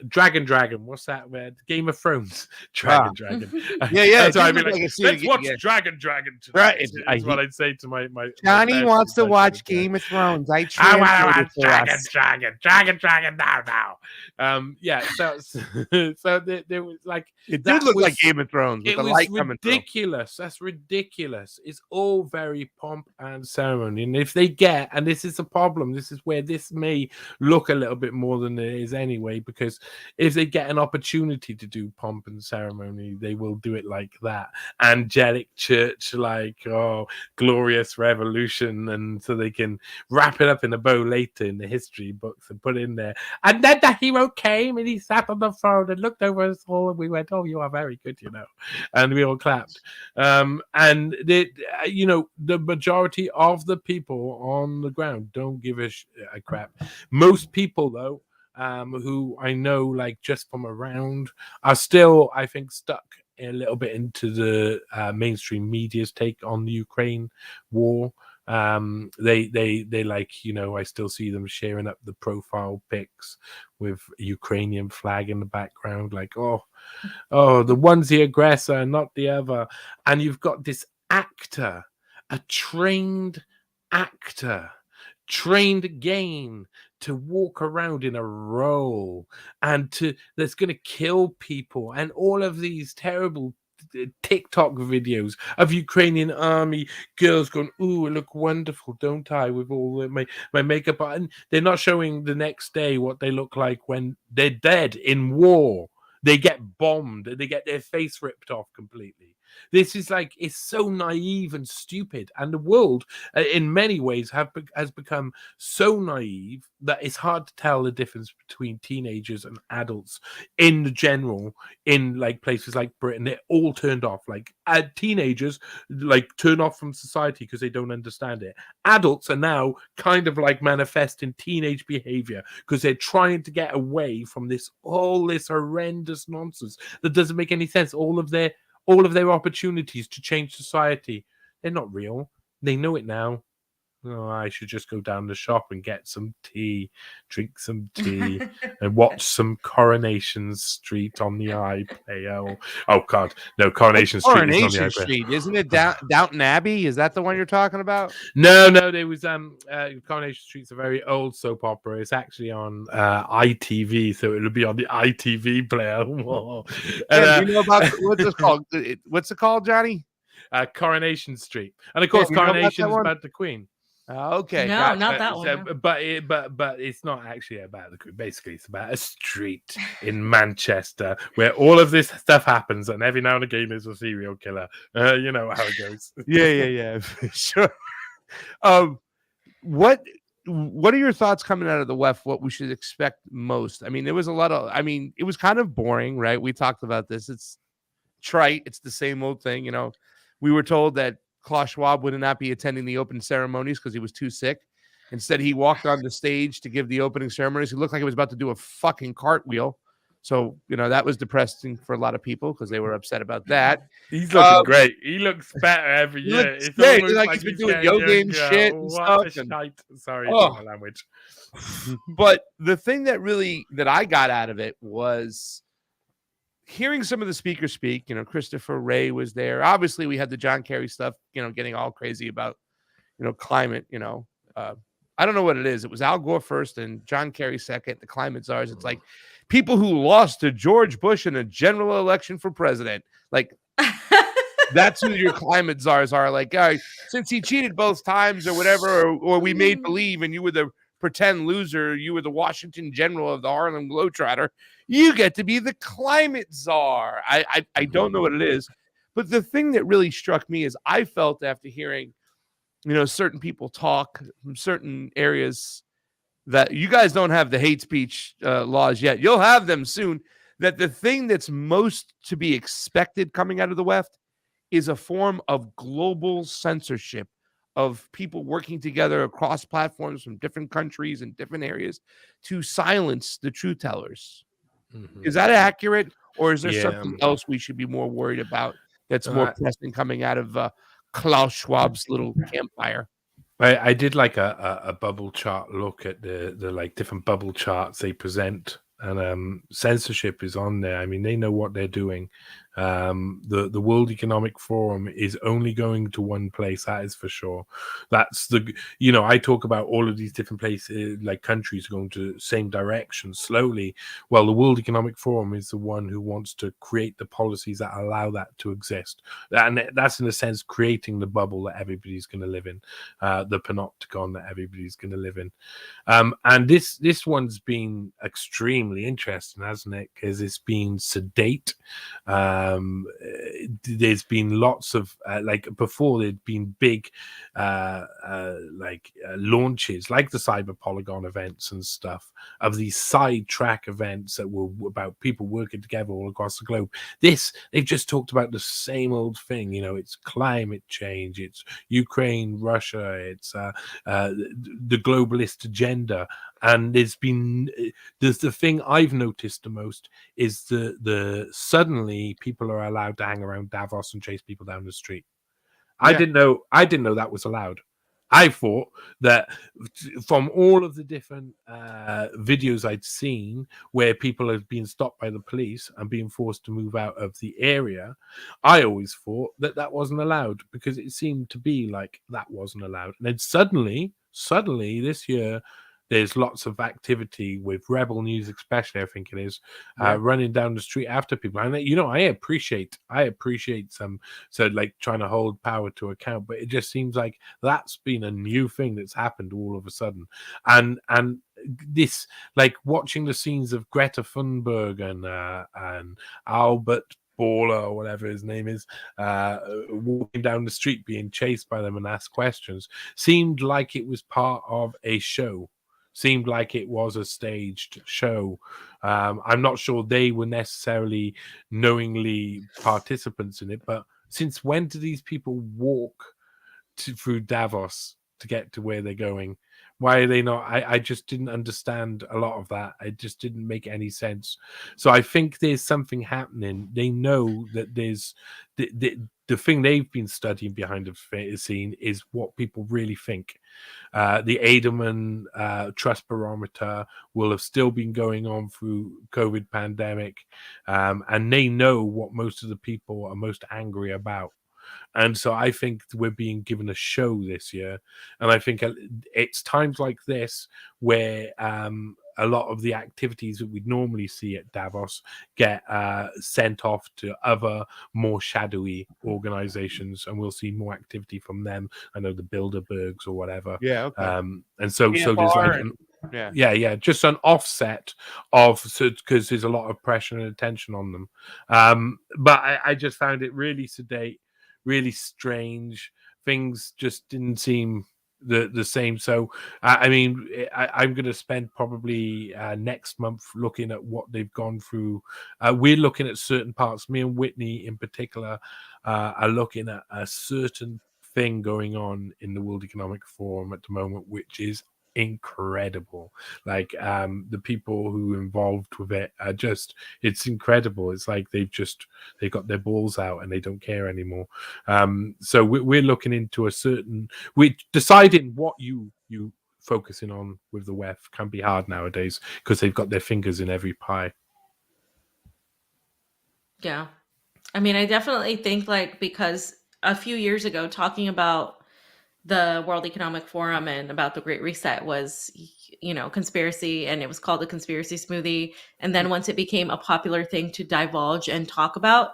Dragon. What's that? Game of Thrones. Dragon. Yeah. That's what I mean. Like Let's watch Dragon tonight. Right. That's what I'd say to my Johnny wants to watch Game of Thrones. I want Dragon now. Yeah. So there was like it did look like Game of Thrones. With it the was light ridiculous. That's ridiculous. It's all very pomp and ceremony, and if they get, and this is a problem. This is where this may look a little bit more than it is anyway, because if they get an opportunity to do pomp and ceremony, they will do it like that. Angelic church, like, glorious revolution. And so they can wrap it up in a bow later in the history books and put it in there. And then the hero came and he sat on the throne and looked over us all, and we went, "Oh, you are very good, you know." And we all clapped. And the majority of the people on the ground don't give a crap. Most people, though, who I know, like, just from around, are still, I think, stuck a little bit into the mainstream media's take on the Ukraine war. They like, I still see them sharing up the profile pics with Ukrainian flag in the background, like, oh, the one's the aggressor, not the other. And you've got this actor, a trained actor, trained again to walk around in a role and that's going to kill people, and all of these terrible TikTok videos of Ukrainian army girls going, "Ooh, I look wonderful, don't I?" with all my makeup on. And they're not showing the next day what they look like when they're dead in war. They get bombed, they get their face ripped off completely. This is like, it's so naive and stupid, and the world in many ways has become so naive that it's hard to tell the difference between teenagers and adults in the general. In like places like Britain, they're all turned off. Like teenagers like turn off from society because they don't understand it. Adults are now kind of like manifesting teenage behavior because they're trying to get away from this horrendous nonsense that doesn't make any sense. All of their opportunities to change society, they're not real. They know it now. Oh, I should just go down the shop and get some tea, drink some tea, and watch some Coronation Street on the iPlayer. Oh God, no, Coronation Street is on the iPlayer. Street, isn't it? Downton Abbey? Is that the one you're talking about? No, there was Coronation Street's a very old soap opera. It's actually on ITV, so it'll be on the ITV player. And you know about what's it called? What's it called, Johnny? Coronation Street, and of course, Coronation is about the Queen. Okay, no, not that one. But it's not actually about the Queen. Basically, it's about a street in Manchester where all of this stuff happens, and every now and again there's a serial killer. You know how it goes. Yeah, sure. What are your thoughts coming out of the WEF? What we should expect most? I mean, there was a lot of. I mean, it was kind of boring, right? We talked about this. It's trite. It's the same old thing. You know, we were told that Klaus Schwab would not be attending the open ceremonies because he was too sick. Instead, he walked on the stage to give the opening ceremonies. He looked like he was about to do a fucking cartwheel. So, that was depressing for a lot of people because they were upset about that. He's looking great. He looks better every He year. looks It's great. almost Like like he's been he's doing getting yoga and younger. shit and What stuff. a shite. Sorry Oh. for my language. But the thing that I got out of it was hearing some of the speakers speak. Christopher Wray was there. Obviously, we had the John Kerry stuff, getting all crazy about, climate, I don't know what it is. It was Al Gore first and John Kerry second, the climate czars. It's like people who lost to George Bush in a general election for president. Like, that's who your climate czars are. Like, since he cheated both times or whatever, or we made believe and you were the pretend loser, you were the Washington General of the Harlem Globetrotter, you get to be the climate czar. I don't know what it is. But the thing that really struck me is I felt after hearing, certain people talk from certain areas that you guys don't have the hate speech laws yet. You'll have them soon. That the thing that's most to be expected coming out of the WEF is a form of global censorship of people working together across platforms from different countries and different areas to silence the truth tellers. Is that accurate? Or is there something else we should be more worried about that's more pressing coming out of Klaus Schwab's little campfire? I did like a bubble chart look at the like different bubble charts they present, and censorship is on there. I mean, they know what they're doing. The World Economic Forum is only going to one place, that is for sure. That's I talk about all of these different places, like countries going to the same direction slowly. Well, the World Economic Forum is the one who wants to create the policies that allow that to exist. And that's, in a sense, creating the bubble that everybody's going to live in, the panopticon that everybody's going to live in. And this one's been extremely interesting, hasn't it? Because it's been sedate. There's been lots of like before there'd been big launches like the Cyber Polygon events and stuff of these side track events that were about people working together all across the globe. They've just talked about the same old thing. It's climate change, it's Ukraine, Russia, it's the globalist agenda. And there's the thing I've noticed the most is the suddenly people are allowed to hang around Davos and chase people down the street. I didn't know that was allowed. I thought that from all of the different videos I'd seen where people have been stopped by the police and being forced to move out of the area, I always thought that wasn't allowed, because it seemed to be like that wasn't allowed. And then suddenly this year, there's lots of activity with Rebel News, especially, I think it is, running down the street after people. And I appreciate some, so like trying to hold power to account, but it just seems like that's been a new thing that's happened all of a sudden. And this, like watching the scenes of Greta Thunberg and Albert Baller or whatever his name is, walking down the street being chased by them and asked questions, seemed like it was part of a show. Seemed like it was a staged show. I'm not sure they were necessarily knowingly participants in it, but since when do these people walk through Davos to get to where they're going? Why are they not? I just didn't understand a lot of that. It just didn't make any sense. So I think there's something happening. They know that there's the thing they've been studying behind the scene is what people really think. The Edelman trust barometer will have still been going on through COVID pandemic, and they know what most of the people are most angry about. And so I think we're being given a show this year. And I think it's times like this where a lot of the activities that we'd normally see at Davos get sent off to other more shadowy organizations, and we'll see more activity from them. I know the Bilderbergs or whatever. Yeah, okay. And so there's like just an offset of, because there's a lot of pressure and attention on them. But I just found it really sedate, really strange. Things just didn't seem the same. So I mean, I'm going to spend probably next month looking at what they've gone through. We're looking at certain parts. Me and Whitney in particular are looking at a certain thing going on in the World Economic Forum at the moment, which is incredible. Like the people who are involved with it are just, it's incredible. It's like they've got their balls out and they don't care anymore. So we're looking into we're deciding what you focusing on with the WEF can be hard nowadays because they've got their fingers in every pie. Yeah. I mean, I definitely think like, because a few years ago talking about the World Economic Forum and about the Great Reset was, conspiracy, and it was called the conspiracy smoothie. And then once it became a popular thing to divulge and talk about,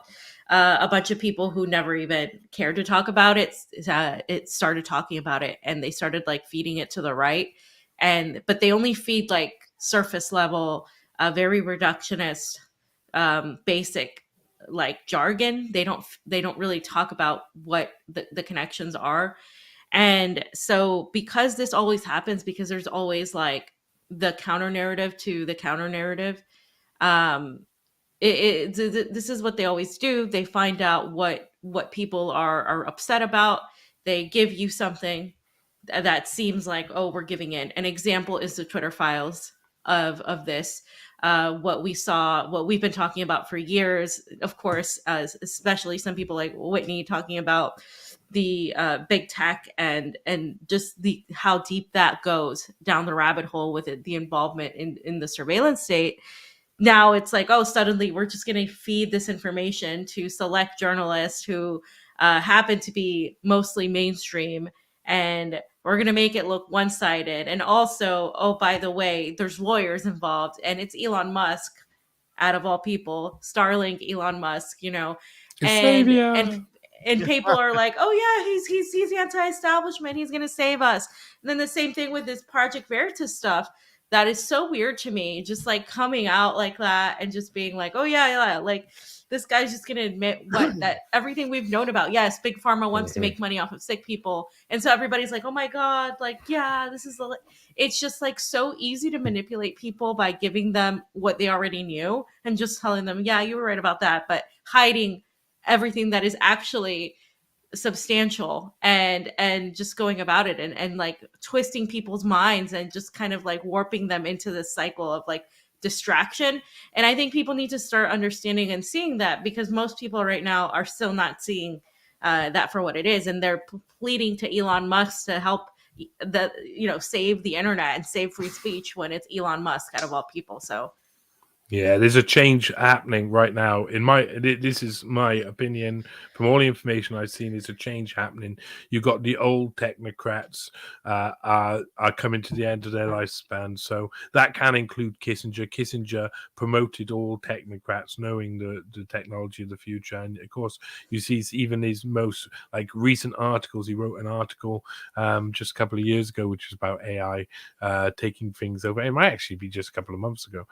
a bunch of people who never even cared to talk about it, it started talking about it, and they started like feeding it to the right. But they only feed like surface level, very reductionist, basic like jargon. They don't really talk about what the connections are. And so because this always happens, because there's always like the counter narrative to the counter narrative, this is what they always do. They find out what people are upset about. They give you something that seems like, oh, we're giving in. An example is the Twitter files of this. What we've been talking about for years, of course, especially some people like Whitney talking about the big tech and just how deep that goes down the rabbit hole with the involvement in the surveillance state. Now it's like, oh, suddenly we're just going to feed this information to select journalists who happen to be mostly mainstream, and we're going to make it look one-sided. And also, oh, by the way, there's lawyers involved, and it's Elon Musk, out of all people, Starlink Elon Musk, and people are like, oh yeah, he's anti-establishment, he's going to save us. And then the same thing with this Project Veritas stuff. That is so weird to me, just like coming out like that and just being like, oh yeah, like this guy's just going to admit that everything we've known about. Yes, big pharma wants to make money off of sick people, and so everybody's like, oh my god, like, yeah, it's just like so easy to manipulate people by giving them what they already knew and just telling them, yeah, you were right about that, but hiding everything that is actually substantial, and just going about it and like twisting people's minds and just kind of like warping them into this cycle of like distraction. And I think people need to start understanding and seeing that, because most people right now are still not seeing that for what it is, and they're pleading to Elon Musk to help save the internet and save free speech, when it's Elon Musk out of all people. So yeah, there's a change happening right now. This is my opinion from all the information I've seen. There's a change happening. You got the old technocrats are coming to the end of their lifespan, so that can include Kissinger. Kissinger promoted all technocrats, knowing the technology of the future, and of course, you see even his most like recent articles. He wrote an article just a couple of years ago, which is about AI taking things over. It might actually be just a couple of months ago.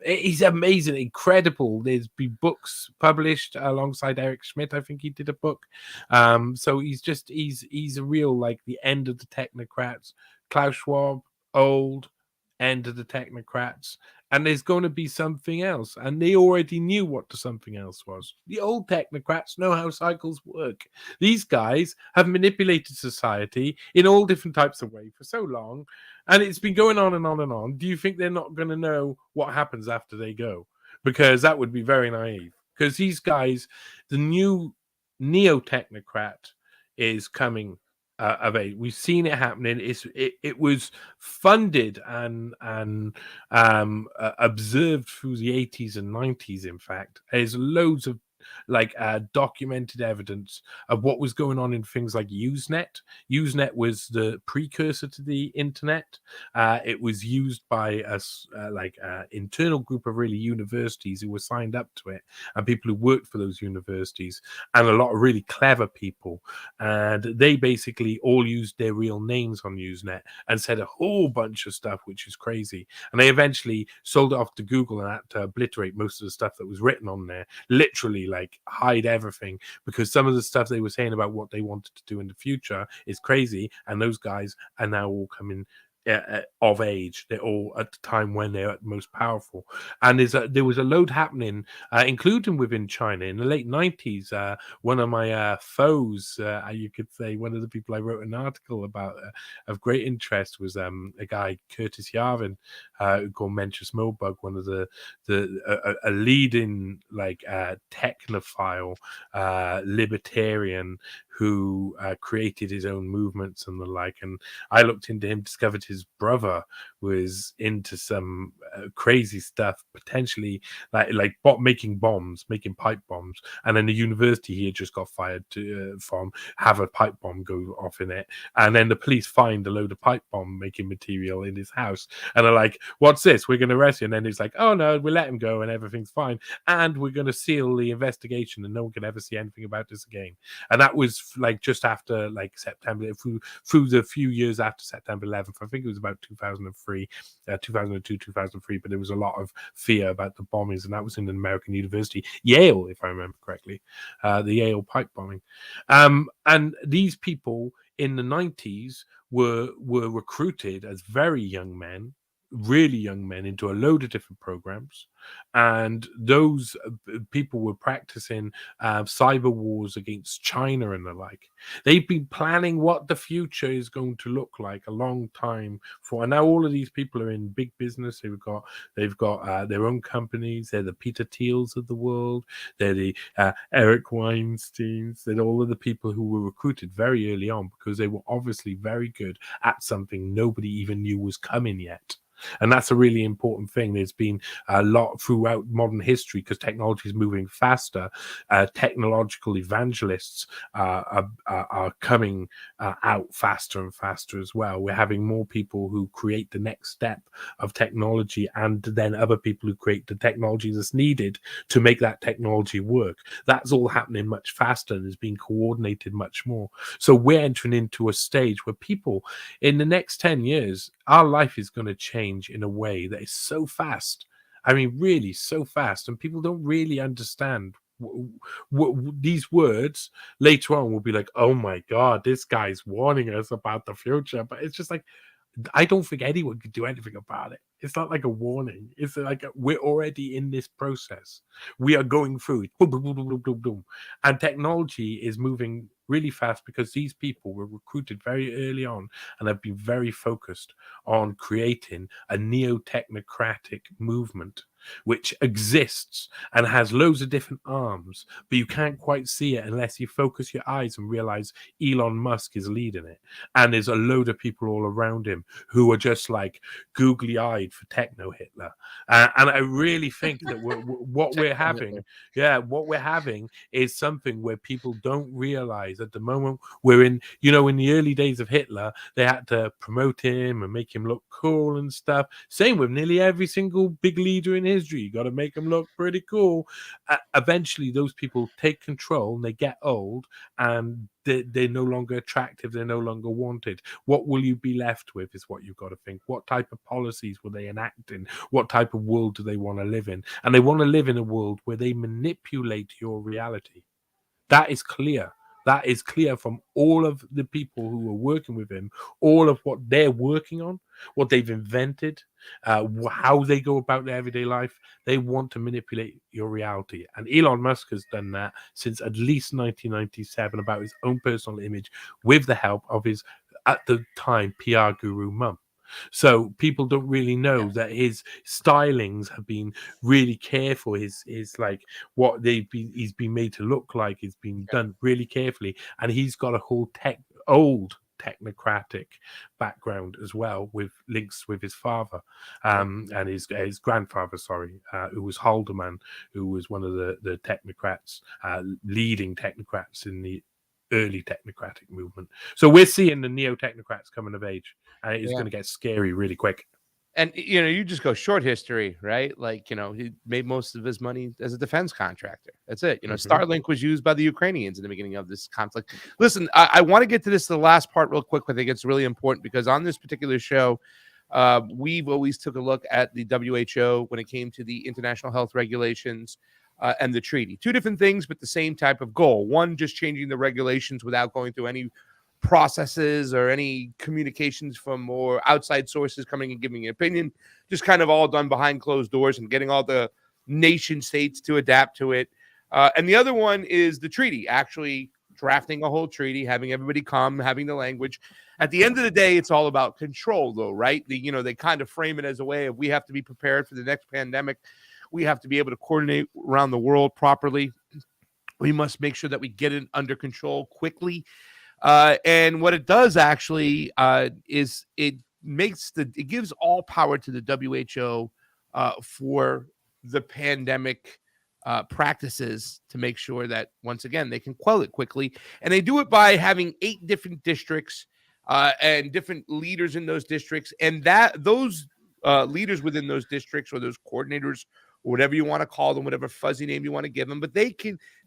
He's amazing, incredible. There's been books published alongside Eric Schmidt. I think he did a book. So he's a real, like, the end of the technocrats. Klaus Schwab, old, end of the technocrats. And there's going to be something else. And they already knew what the something else was. The old technocrats know how cycles work. These guys have manipulated society in all different types of ways for so long. And it's been going on and on and on. Do you think they're not going to know what happens after they go? Because that would be very naive. Because these guys, the new neo-technocrat is coming of age. We've seen it happening. It was funded and observed through the 80s and 90s. In fact, there's loads of documented evidence of what was going on in things like Usenet. Usenet was the precursor to the internet. It was used by an internal group of really universities who were signed up to it, and people who worked for those universities, and a lot of really clever people. And they basically all used their real names on Usenet and said a whole bunch of stuff, which is crazy. And they eventually sold it off to Google and had to obliterate most of the stuff that was written on there, literally like hide everything, because some of the stuff they were saying about what they wanted to do in the future is crazy, and those guys are now all coming of age. They're all at the time when they're at the most powerful. And there was a load happening, including within China in the late 90s. One of my foes, you could say, one of the people I wrote an article about of great interest was a guy, Curtis Yarvin, called Mencius Moldbug, one of a leading technophile libertarian who created his own movements and the like. And I looked into him, discovered his brother was into some crazy stuff, potentially making pipe bombs. And then the university he had just got fired from have a pipe bomb go off in it. And then the police find a load of pipe bomb making material in his house. And they're like, what's this? We're going to arrest you. And then he's like, oh no, we'll let him go and everything's fine. And we're going to seal the investigation and no one can ever see anything about this again. And that was just after September, through the few years after September 11th. I think it was about 2002, 2003, but there was a lot of fear about the bombings, and that was in an American university, Yale, if I remember correctly, the Yale pipe bombing. And these people in the 90s were recruited as very young men, really young men, into a load of different programs, and those people were practicing cyber wars against China and the like. They've been planning what the future is going to look like a long time for, and now all of these people are in big business. They've got their own companies. They're the Peter Thiels of the world. They're the Eric Weinsteins. They're all of the people who were recruited very early on because they were obviously very good at something nobody even knew was coming yet. And that's a really important thing. There's been a lot throughout modern history because technology is moving faster. Technological evangelists are coming out faster and faster as well. We're having more people who create the next step of technology, and then other people who create the technology that's needed to make that technology work. That's all happening much faster and is being coordinated much more. So we're entering into a stage where people in the next 10 years, our life is going to change in a way that is so fast. I mean, really so fast. And people don't really understand these words. Later on will be like, oh my God, this guy's warning us about the future. But it's just like, I don't think anyone could do anything about it. It's not like a warning. It's like we're already in this process. We are going through it. Boom, boom, boom, boom, boom, boom. And technology is moving really fast because these people were recruited very early on and have been very focused on creating a neo-technocratic movement which exists and has loads of different arms, but you can't quite see it unless you focus your eyes and realize Elon Musk is leading it. And there's a load of people all around him who are just like googly-eyed for techno Hitler. And I really think that what we're having is something where people don't realize at the moment we're in, in the early days of Hitler, they had to promote him and make him look cool and stuff. Same with nearly every single big leader in history. You got to make them look pretty cool. Eventually, those people take control and they get old and they're no longer attractive. They're no longer wanted. What will you be left with is what you've got to think. What type of policies will they enact in? What type of world do they want to live in? And they want to live in a world where they manipulate your reality. That is clear. That is clear from all of the people who are working with him, all of what they're working on, what they've invented, how they go about their everyday life. They want to manipulate your reality. And Elon Musk has done that since at least 1997 about his own personal image with the help of his, at the time, PR guru mum. So people don't really know that his stylings have been really careful. His like what he's been made to look like has been done really carefully, and he's got a whole old technocratic background as well, with links with his father and his grandfather, who was Haldeman, who was one of the technocrats, leading technocrats in the early technocratic movement. So we're seeing the neo-technocrats coming of age, and it's going to get scary really quick. And you just go short history, right? Like, he made most of his money as a defense contractor. That's it. Starlink was used by the Ukrainians in the beginning of this conflict. Listen, I want to get to the last part real quick. I think it's really important because on this particular show, we've always took a look at the WHO when it came to the international health regulations and the treaty. Two different things, but the same type of goal. One, just changing the regulations without going through any processes or any communications from more outside sources coming and giving an opinion. Just kind of all done behind closed doors and getting all the nation states to adapt to it. And the other one is the treaty, actually drafting a whole treaty, having everybody come, having the language. At the end of the day, it's all about control, though, right? They kind of frame it as a way of we have to be prepared for the next pandemic. We have to be able to coordinate around the world properly. We must make sure that we get it under control quickly. And what it does actually is it gives all power to the WHO for the pandemic practices to make sure that, once again, they can quell it quickly. And they do it by having 8 different districts and different leaders in those districts. And those leaders within those districts, or those coordinators, or whatever you want to call them, whatever fuzzy name you want to give them, but they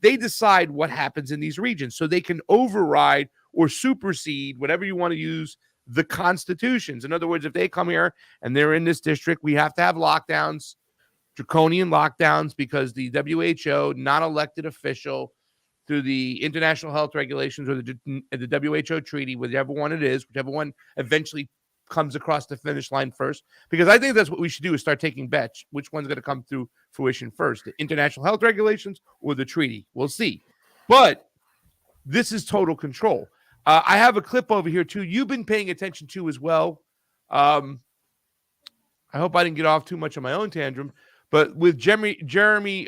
decide what happens in these regions. So they can override or supersede, whatever you want to use, the constitutions. In other words, if they come here and they're in this district, we have to have lockdowns, draconian lockdowns, because the WHO, non-elected official, through the international health regulations or the WHO treaty, whichever one it is, whichever one eventually comes across the finish line first, because I think that's what we should do, is start taking bets. Which one's going to come through fruition first, the international health regulations or the treaty? We'll see. But this is total control. I have a clip over here too. You've been paying attention to as well. I hope I didn't get off too much on my own tantrum, but with Jeremy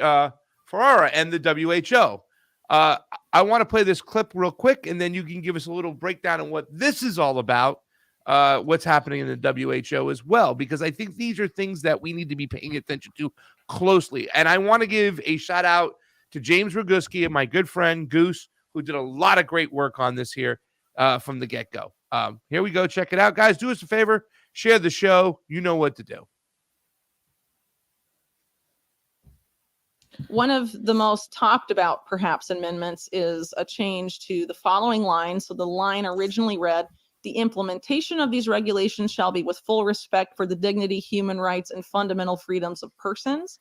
Ferrara and the WHO, I want to play this clip real quick, and then you can give us a little breakdown on what this is all about. What's happening in the WHO as well, because I think these are things that we need to be paying attention to closely. And I want to give a shout out to James Roguski and my good friend Goose, who did a lot of great work on this here from the get-go. Here we go. Check it out, guys. Do us a favor. Share the show. You know what to do. One of the most talked about, perhaps, amendments is a change to the following line. So the line originally read, "The implementation of these regulations shall be with full respect for the dignity, human rights, and fundamental freedoms of persons."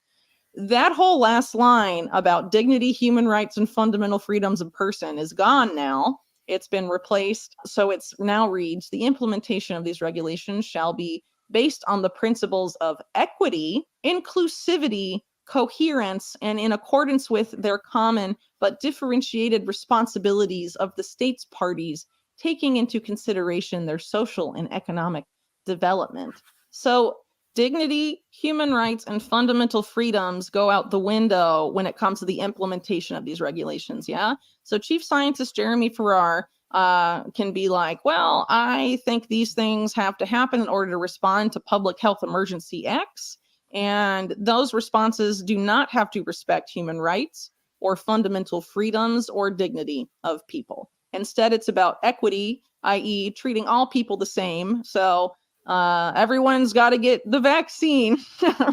That whole last line about dignity, human rights, and fundamental freedoms of person is gone now. It's been replaced. So it's now reads, "The implementation of these regulations shall be based on the principles of equity, inclusivity, coherence, and in accordance with their common but differentiated responsibilities of the states parties, taking into consideration their social and economic development." So dignity, human rights, and fundamental freedoms go out the window when it comes to the implementation of these regulations. Yeah. So Chief Scientist Jeremy Farrar can be like, well, I think these things have to happen in order to respond to public health emergency X. And those responses do not have to respect human rights or fundamental freedoms or dignity of people. Instead, it's about equity, i.e. treating all people the same. So everyone's got to get the vaccine,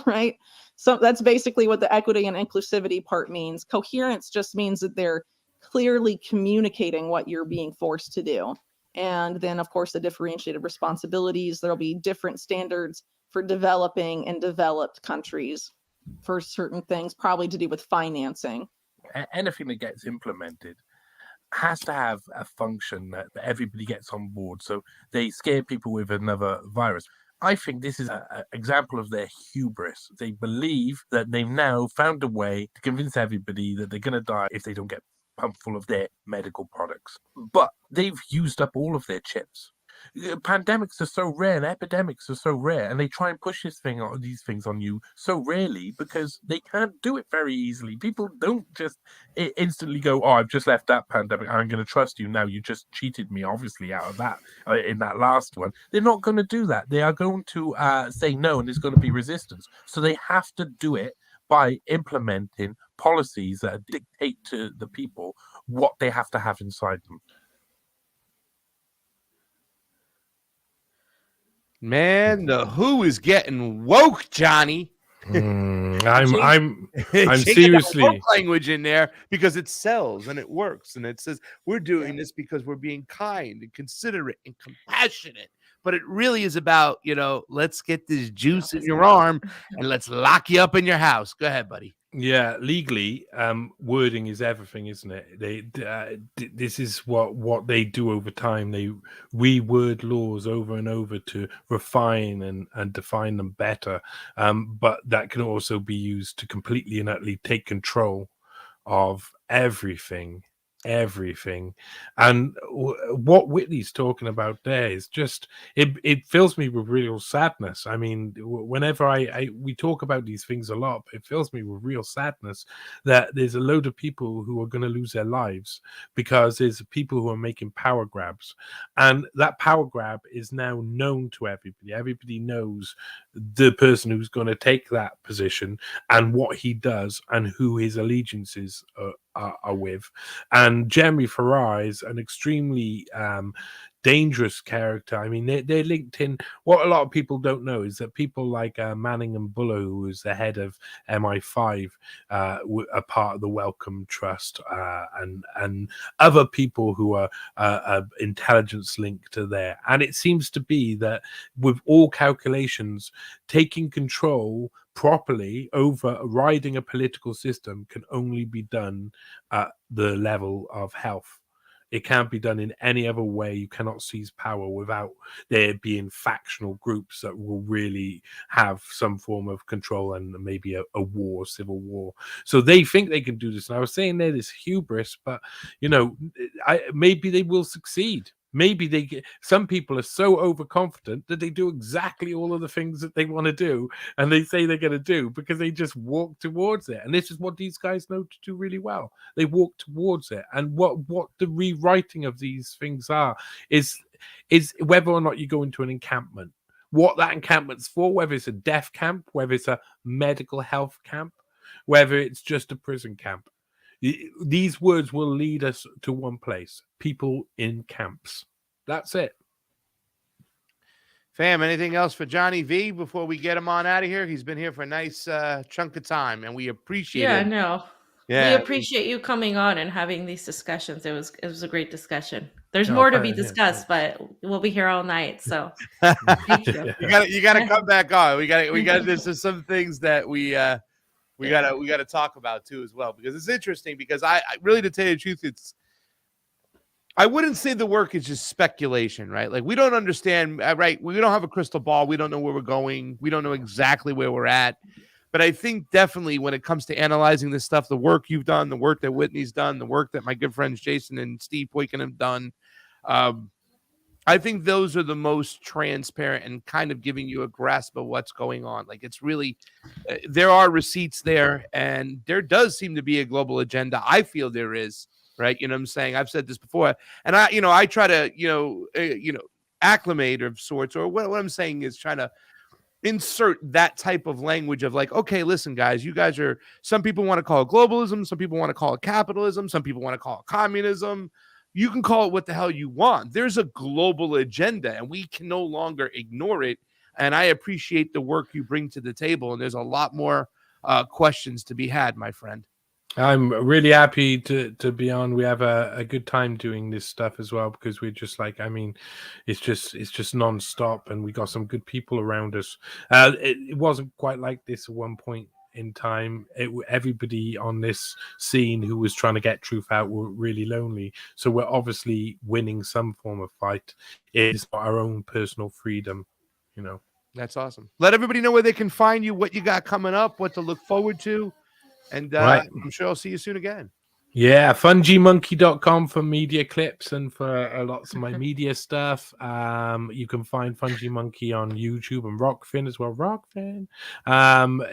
right? So that's basically what the equity and inclusivity part means. Coherence just means that they're clearly communicating what you're being forced to do. And then, of course, the differentiated responsibilities. There'll be different standards for developing and developed countries for certain things, probably to do with financing. Anything that gets implemented has to have a function that everybody gets on board. So they scare people with another virus. I think this is an example of their hubris. They believe that they've now found a way to convince everybody that they're going to die if they don't get pumped full of their medical products. But they've used up all of their chips. Pandemics are so rare and epidemics are so rare, and they try and push these things on you so rarely because they can't do it very easily. People don't just instantly go, "Oh, I've just left that pandemic, I'm going to trust you now. You just cheated me, obviously, out of that in that last one." They're not going to do that. They are going to say no, and there's going to be resistance. So they have to do it by implementing policies that dictate to the people what they have to have inside them. Man, the WHO is getting woke, Johnny. I'm Changing seriously that woke language in there because it sells and it works, and it says we're doing this because we're being kind and considerate and compassionate. But it really is about, let's get this juice in your arm and let's lock you up in your house. Go ahead, buddy. Yeah, legally, wording is everything, isn't it? This is what they do over time. They reword laws over and over to refine and define them better. But that can also be used to completely and utterly take control of everything. And what Whitney's talking about there is just it fills me with real sadness. I mean, whenever we talk about these things a lot, it fills me with real sadness that there's a load of people who are going to lose their lives because there's people who are making power grabs, and that power grab is now known to everybody knows the person who's going to take that position and what he does and who his allegiances are with. And Jeremy Farrar is an extremely dangerous character. I mean, they're linked in. What a lot of people don't know is that people like Manning and Buller, who was the head of MI5, are part of the Wellcome Trust, and other people who are intelligence linked to there. And it seems to be that with all calculations, taking control properly over riding a political system can only be done at the level of health. It can't be done in any other way. You cannot seize power without there being factional groups that will really have some form of control and maybe a war, civil war. So they think they can do this. And I was saying there is hubris, but maybe they will succeed. Maybe some people are so overconfident that they do exactly all of the things that they want to do and they say they're going to do because they just walk towards it. And this is what these guys know to do really well. They walk towards it. And what the rewriting of these things are is whether or not you go into an encampment, what that encampment's for, whether it's a death camp, whether it's a medical health camp, whether it's just a prison camp. These words will lead us to one place: people in camps. That's it. Fam, anything else for Johnny V before we get him on out of here? He's been here for a nice chunk of time, and we appreciate it. Yeah, no. Yeah, We appreciate you coming on and having these discussions. It was a great discussion. There's more to be discussed, but we'll be here all night. So thank you. you gotta come back on. We got there's some things that we gotta talk about too as well, because it's interesting, because I really, to tell you the truth, I wouldn't say the work is just speculation, right? Like, we don't understand, right? We don't have a crystal ball. We don't know where we're going. We don't know exactly where we're at. But I think definitely when it comes to analyzing this stuff, the work you've done, the work that Whitney's done, the work that my good friends Jason and Steve Boykin have done, I think those are the most transparent and kind of giving you a grasp of what's going on. Like, it's really, there are receipts there, and there does seem to be a global agenda. I feel there is, right? You know what I'm saying? I've said this before, and I try to, acclimate of sorts, or what I'm saying is trying to insert that type of language of like, okay, listen, guys, you guys are, some people want to call it globalism. Some people want to call it capitalism. Some people want to call it communism. You can call it what the hell you want. There's a global agenda, and we can no longer ignore it. And I appreciate the work you bring to the table. And there's a lot more questions to be had, my friend. I'm really happy to be on. We have a good time doing this stuff as well, because we're just like, I mean, it's just nonstop, and we got some good people around us. It wasn't quite like this at one point in time. Everybody on this scene who was trying to get truth out were really lonely. So we're obviously winning some form of fight. It's our own personal freedom, That's awesome. Let everybody know where they can find you, what you got coming up, what to look forward to. And right. I'm sure I'll see you soon again. Yeah, fungymonkey.com for media clips and for lots of my media stuff. You can find Fungy Monkey on YouTube and Rockfin as well. Rockfin.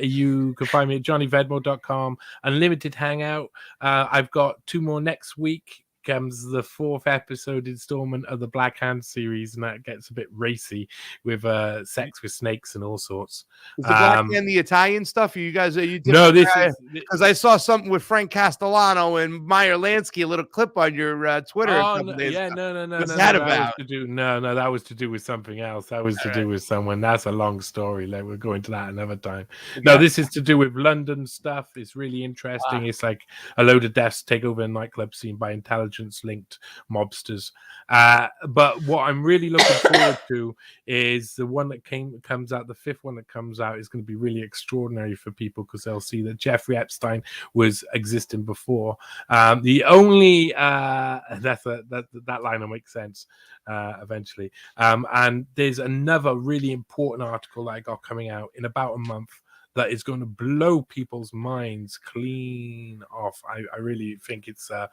You can find me at johnnyvedmore.com. Unlimited Hangout. I've got 2 more next week. Comes the 4th episode installment of the Black Hand series, and that gets a bit racy with sex with snakes and all sorts. Is the Black Hand the Italian stuff? You guys are no, this is because I saw something with Frank Castellano and Meyer Lansky, a little clip on your Twitter. Oh, no, yeah, no. What's that about? That was to do with something else. That was to do with someone. That's a long story. Like, we'll go into that another time. No, this is to do with London stuff. It's really interesting. It's like a load of deaths take over a nightclub scene by intelligence intelligence-linked mobsters. But what I'm really looking forward to is the one that comes out. The fifth one that comes out is going to be really extraordinary for people because they'll see that Jeffrey Epstein was existing before. The only that line will make sense eventually. And there's another really important article that I got coming out in about a month that is going to blow people's minds clean off. I really think it's a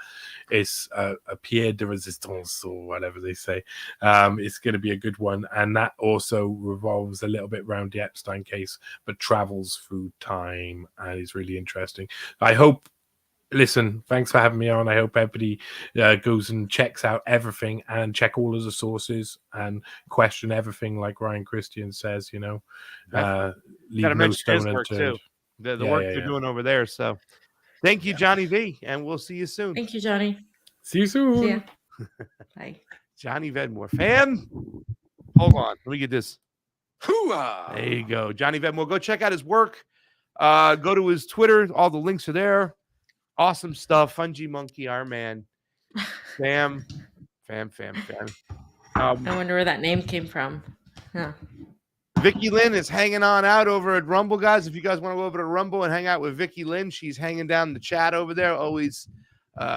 pied de resistance or whatever they say. It's going to be a good one, and that also revolves a little bit around the Epstein case, but travels through time and is really interesting. I hope. Listen, thanks for having me on. I hope everybody goes and checks out everything and check all of the sources and question everything, like Ryan Christian says. You know, leave no stone unturned. The work they're doing over there. So, thank you, Johnny V, and we'll see you soon. Thank you, Johnny. See you soon. See ya. Bye. Johnny Vedmore, fam. Hold on, let me get this. Hoo-ah! There you go, Johnny Vedmore. Go check out his work. Go to his Twitter. All the links are there. Awesome stuff. Fungi Monkey, our man. Fam. I wonder where that name came from. Huh. Vicky Lynn is hanging on out over at Rumble, guys. If you guys want to go over to Rumble and hang out with Vicky Lynn, she's hanging down the chat over there. Always.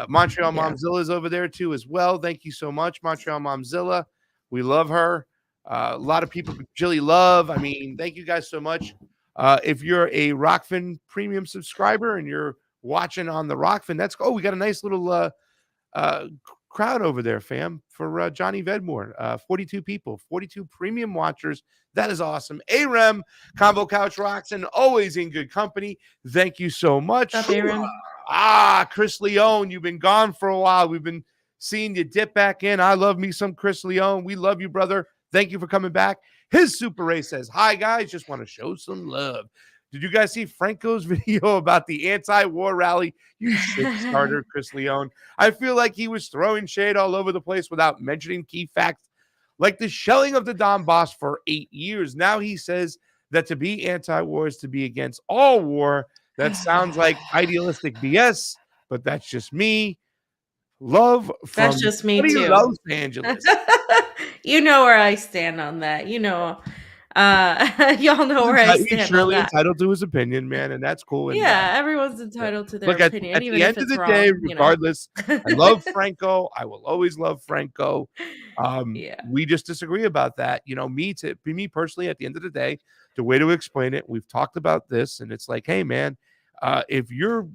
Montreal Momzilla is over there too as well. Thank you so much, Montreal Momzilla. We love her. A lot of people, Jilly Love. I mean, thank you guys so much. If you're a Rockfin premium subscriber and you're watching on the Rockfin, we got a nice little crowd over there, fam, for Johnny Vedmore. 42 people, 42 premium watchers. That is awesome. Arem, Combo Couch Rocks, and always in good company. Thank you so much. What's up, Arem? Chris Leone, you've been gone for a while. We've been seeing you dip back in. I love me some Chris Leone. We love you, brother. Thank you for coming back. His Super Ray says, hi, guys. Just want to show some love. Did you guys see Franco's video about the anti-war rally? You shit starter, Chris Leone. I feel like he was throwing shade all over the place without mentioning key facts, like the shelling of the Donbass for 8 years. Now he says that to be anti-war is to be against all war. That sounds like idealistic BS, but that's just me. Love from that's just me too. Los Angeles. You know where I stand on that. You know. Y'all know where I stand. He's surely entitled to his opinion, man, and that's cool. And everyone's entitled to their opinion. At the end of the day, regardless, I love Franco. I will always love Franco. We just disagree about that. You know, me personally, at the end of the day, the way to explain it, we've talked about this, and it's like, hey, man, if you're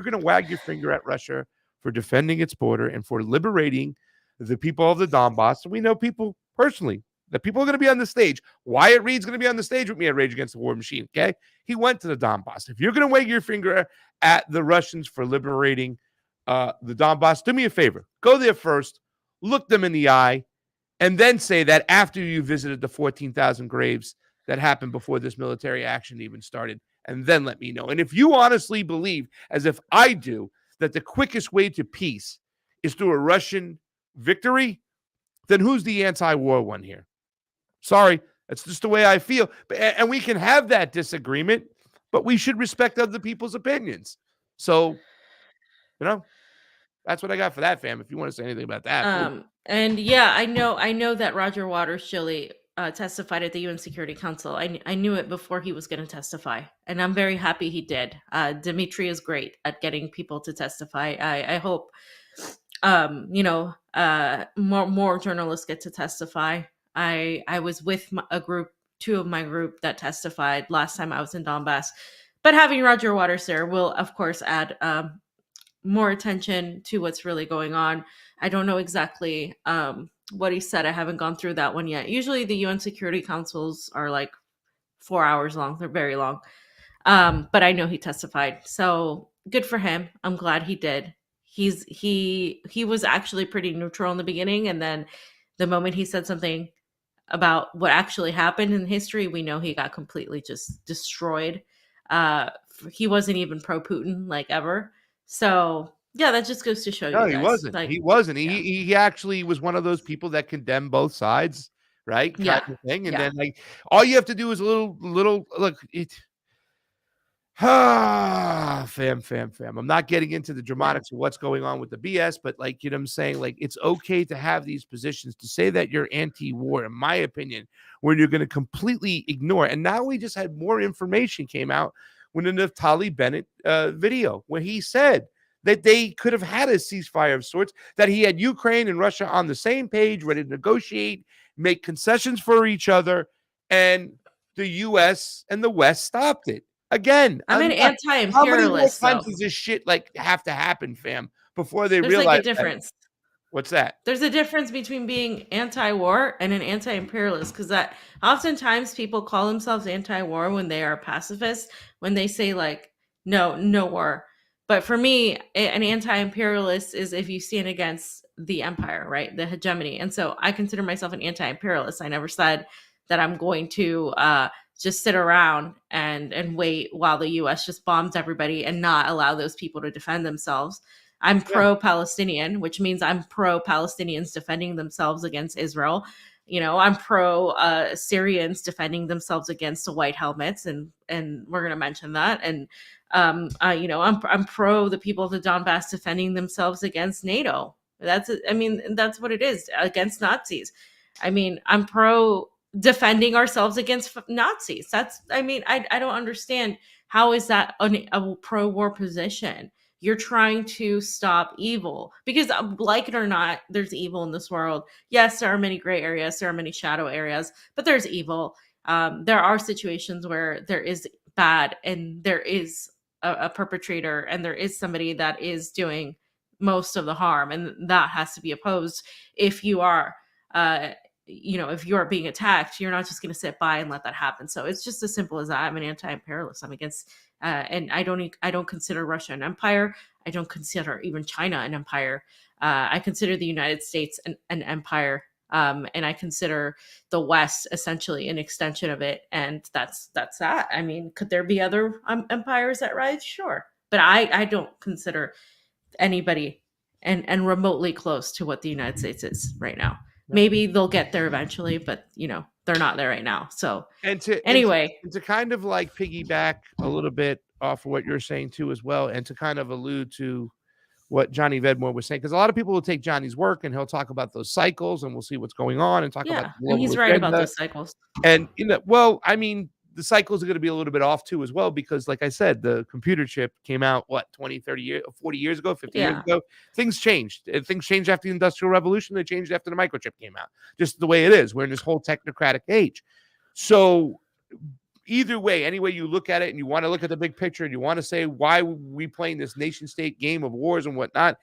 gonna wag your finger at Russia for defending its border and for liberating the people of the Donbass, we know people personally. The people are going to be on the stage. Wyatt Reed's going to be on the stage with me at Rage Against the War Machine, okay? He went to the Donbass. If you're going to wag your finger at the Russians for liberating the Donbass, do me a favor. Go there first, look them in the eye, and then say that after you visited the 14,000 graves that happened before this military action even started, and then let me know. And if you honestly believe, as if I do, that the quickest way to peace is through a Russian victory, then who's the anti-war one here? Sorry, that's just the way I feel. And we can have that disagreement, but we should respect other people's opinions. So, you know, that's what I got for that, fam. If you want to say anything about that. And yeah, I know that Roger Waters Shilley testified at the UN Security Council. I knew it before he was going to testify, and I'm very happy he did. Dimitri is great at getting people to testify. I hope, more journalists get to testify. I was with two of my group that testified last time I was in Donbass, but having Roger Waters there will, of course, add more attention to what's really going on. I don't know exactly what he said. I haven't gone through that one yet. Usually the UN Security Councils are like 4 hours long. They're very long. But I know he testified. So good for him. I'm glad he did. He was actually pretty neutral in the beginning, and then the moment he said something about what actually happened in history, we know he got completely just destroyed. He wasn't even pro-Putin, like, ever. So yeah, that just goes to show you. No, he wasn't. He wasn't. Yeah. He actually was one of those people that condemned both sides, right? Kind of thing. And then, like, all you have to do is a little look. Fam. I'm not getting into the dramatics of what's going on with the BS, but like, you know what I'm saying? Like, it's okay to have these positions, to say that you're anti-war, in my opinion, when you're going to completely ignore. And now we just had more information came out when the Naftali Bennett video, where he said that they could have had a ceasefire of sorts, that he had Ukraine and Russia on the same page, ready to negotiate, make concessions for each other, and the U.S. and the West stopped it. Again, I'm an how many more anti-imperialist, times though. does this shit like have to happen, fam, before they There's realize like a that? difference. What's that? There's a difference between being anti-war and an anti-imperialist, because that oftentimes people call themselves anti-war when they are pacifists, when they say like no war. But for me, an anti-imperialist is if you stand against the empire, right? The hegemony. And so I consider myself an anti-imperialist. I never said that I'm going to just sit around and wait while the US just bombs everybody and not allow those people to defend themselves. I'm pro-Palestinian, which means I'm pro-Palestinians defending themselves against Israel. You know, I'm pro-Syrians defending themselves against the white helmets, and we're going to mention that. And you know, I'm pro the people of the Donbass defending themselves against NATO. That's what it is, against Nazis. I mean, I'm pro defending ourselves against Nazis. I don't understand, how is that a pro-war position? You're trying to stop evil, because like it or not, there's evil in this world. Yes, there are many gray areas, there are many shadow areas, but there's evil. There are situations where there is bad and there is a perpetrator and there is somebody that is doing most of the harm, and that has to be opposed. If you are if you're being attacked, you're not just going to sit by and let that happen. So it's just as simple as that. I'm an anti-imperialist. I'm against and I don't consider Russia an empire. I don't consider even China an empire. I consider the United States an empire, and I consider the West essentially an extension of it. And that's that. I mean, could there be other empires that rise? Sure, but I don't consider anybody and remotely close to what the United States is right now. Maybe they'll get there eventually, but they're not there right now. So anyway, and to kind of like piggyback a little bit off of what you're saying too as well, and to kind of allude to what Johnny Vedmore was saying, because a lot of people will take Johnny's work and he'll talk about those cycles, and we'll see what's going on and talk about the and he's global right about agenda. those cycles. And well, I mean, the cycles are going to be a little bit off too as well, because like I said, the computer chip came out 20, 30 years, 40 years ago, 50 years ago. Things changed. Things changed after the Industrial Revolution. They changed after the microchip came out. Just the way it is. We're in this whole technocratic age. So either way, any way you look at it, and you want to look at the big picture, and you want to say, why are we playing this nation state game of wars and whatnot?